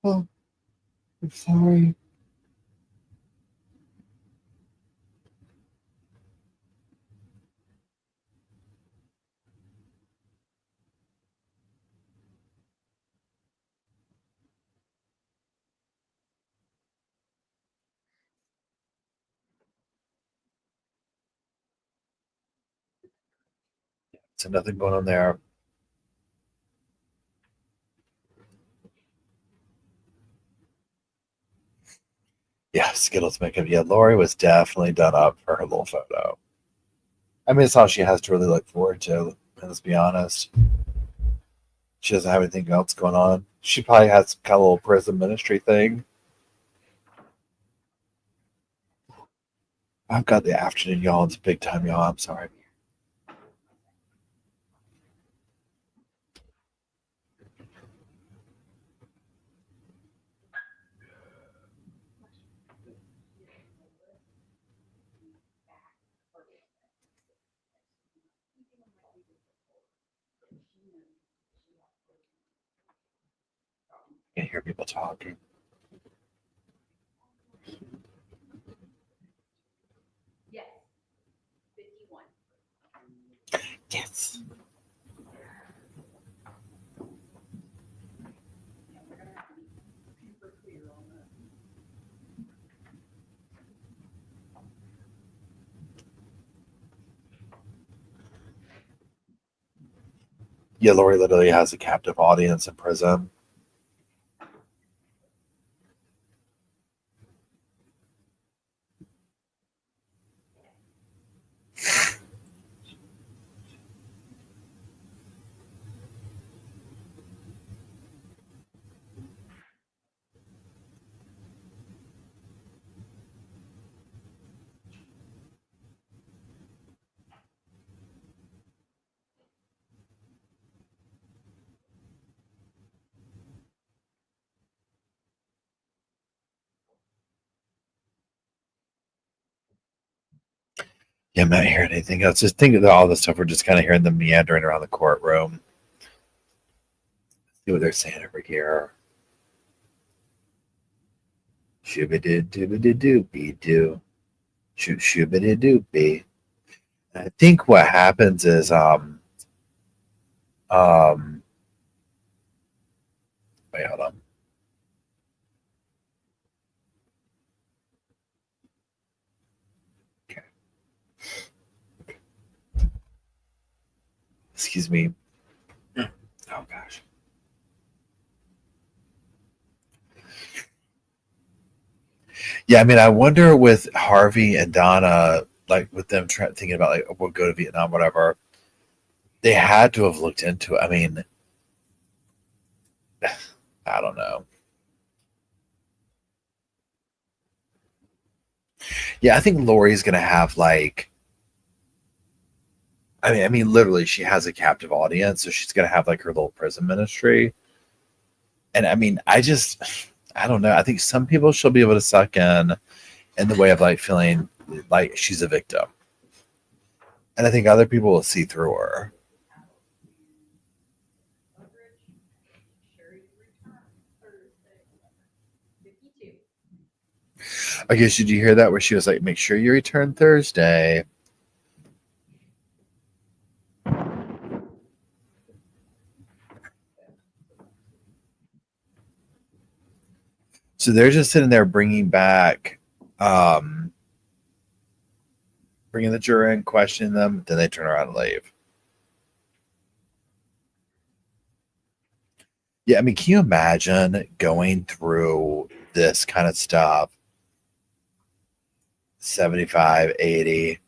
Oh, I'm sorry. So nothing going on there. Yeah, Skittles makeup. Yeah, Lori was definitely done up for her little photo. I mean, it's all she has to really look forward to. Let's be honest. She doesn't have anything else going on. She probably has some kind of little prison ministry thing. I've got the afternoon yawns big time, y'all. I'm sorry. I can hear people talking. Yes, 51. Yes. Yeah, Lori literally has a captive audience in prison. Yeah, I'm not hearing anything else. Just think of all the stuff. We're just kind of hearing them meandering around the courtroom. See what they're saying over here. Shooby-doo-dooby-doo-be-doo. Shoot, shooby-doo-be. I think what happens is wait, hold on. Okay. Excuse me. Oh gosh. Yeah, I mean, I wonder with Harvey and Donna, like with them thinking about like we'll go to Vietnam, whatever. They had to have looked into it. I mean, I don't know. Yeah, I think Lori's gonna have like. I mean, literally, she has a captive audience, so she's gonna have like her little prison ministry. And I mean, I don't know. I think some people she'll be able to suck in the way of like feeling like she's a victim, and I think other people will see through her. I guess did you hear that where she was like, "Make sure you return Thursday." So they're just sitting there bringing the juror in, questioning them, then they turn around and leave. Yeah, I mean, can you imagine going through this kind of stuff? 75, 80.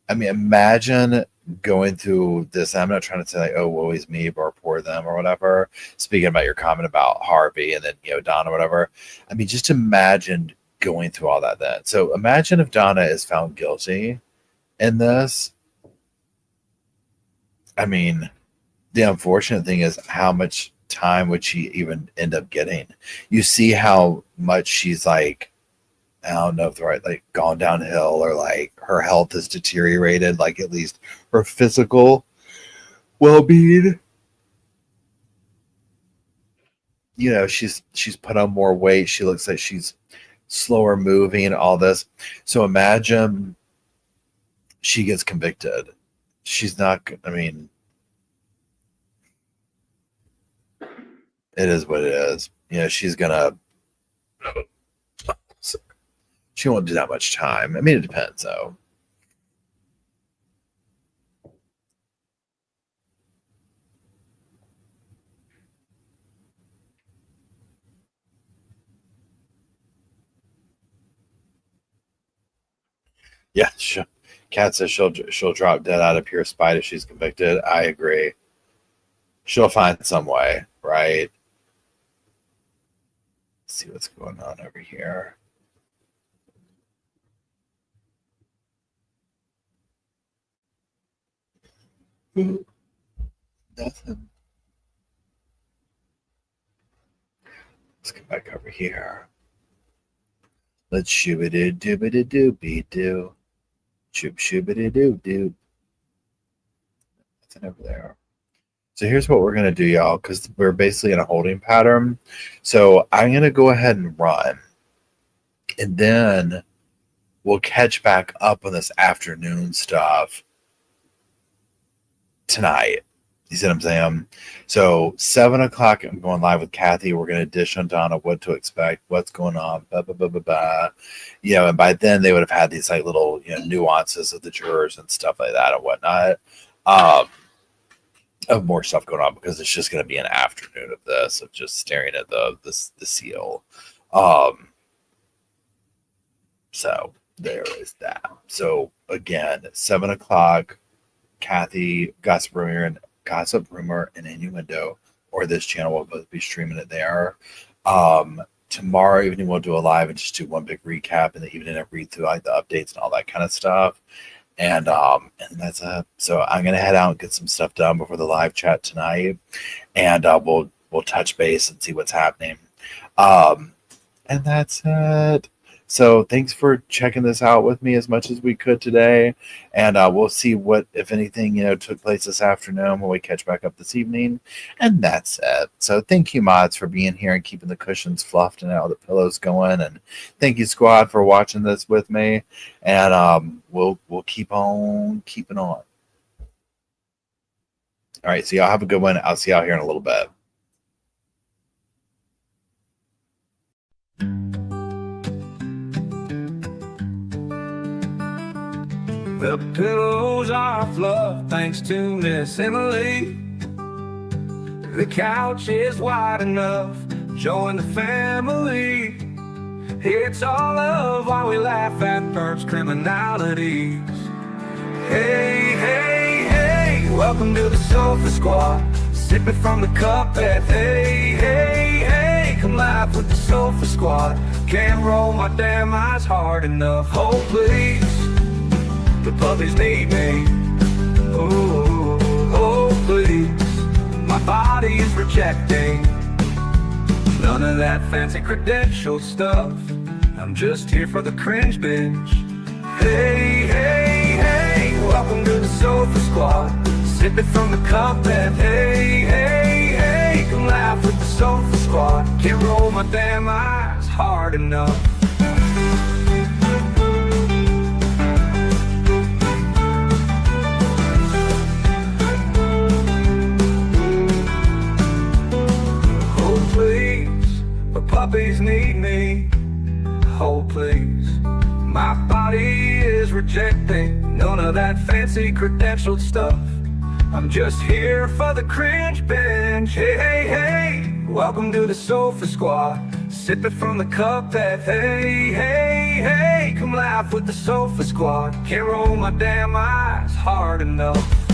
I mean, imagine going through this. I'm not trying to say like, oh, woe is me or poor them or whatever. Speaking about your comment about Harvey and then, Donna, whatever. I mean, just imagine going through all that then. So imagine if Donna is found guilty in this. I mean, the unfortunate thing is how much time would she even end up getting? You see how much she's like, I don't know if the right, like gone downhill or like her health has deteriorated, like at least her physical well-being. She's put on more weight. She looks like she's slower moving, all this. So imagine she gets convicted. She's not, I mean, it is what it is. She's gonna, she won't do that much time. I mean, it depends though. Yeah, Kat says she'll drop dead out of pure spite if she's convicted. I agree. She'll find some way, right? Let's see what's going on over here. Nothing. Let's get back over here. Let's shooby doo doo doo be doo. Shoop shooby doo doo. Nothing over there. So here's what we're gonna do, y'all, because we're basically in a holding pattern. So I'm gonna go ahead and run, and then we'll catch back up on this afternoon stuff tonight. You see what I'm saying? So 7 o'clock, I'm going live with Kathy. We're going to dish on Donna what to expect, what's going on, blah, blah, blah, blah, blah. And by then they would have had these like little, nuances of the jurors and stuff like that and whatnot. Of more stuff going on because it's just going to be an afternoon of this, of just staring at the seal. So there is that. So again, 7 o'clock, Kathy, Gossip Rumor, and Innuendo, or this channel will both be streaming it there. Tomorrow evening we'll do a live and just do one big recap in the evening and read through like the updates and all that kind of stuff. And that's it. So I'm gonna head out and get some stuff done before the live chat tonight, and we'll touch base and see what's happening. And that's it. So thanks for checking this out with me as much as we could today. And we'll see what, if anything, took place this afternoon when we catch back up this evening. And that's it. So thank you, mods, for being here and keeping the cushions fluffed and all the pillows going. And thank you, squad, for watching this with me. And we'll keep on keeping on. All right, so y'all have a good one. I'll see y'all here in a little bit. The pillows are fluffed thanks to Miss Emily. The couch is wide enough, join the family. It's all love while we laugh at first criminalities. Hey, hey, hey, welcome to the Sofa Squad. Sipping from the cup at hey, hey, hey. Come laugh with the Sofa Squad. Can't roll my damn eyes hard enough. Oh, please. The puppies need me. Oh, oh, please. My body is rejecting none of that fancy credential stuff. I'm just here for the cringe binge. Hey, hey, hey, welcome to the Sofa Squad. Sipping from the cup and hey, hey, hey. Come laugh with the Sofa Squad. Can't roll my damn eyes hard enough. Puppies need me, oh please. My body is rejecting none of that fancy credentialed stuff. I'm just here for the cringe binge. Hey, hey, hey, welcome to the Sofa Squad. Sipping from the cup that hey, hey, hey. Come laugh with the Sofa Squad. Can't roll my damn eyes hard enough.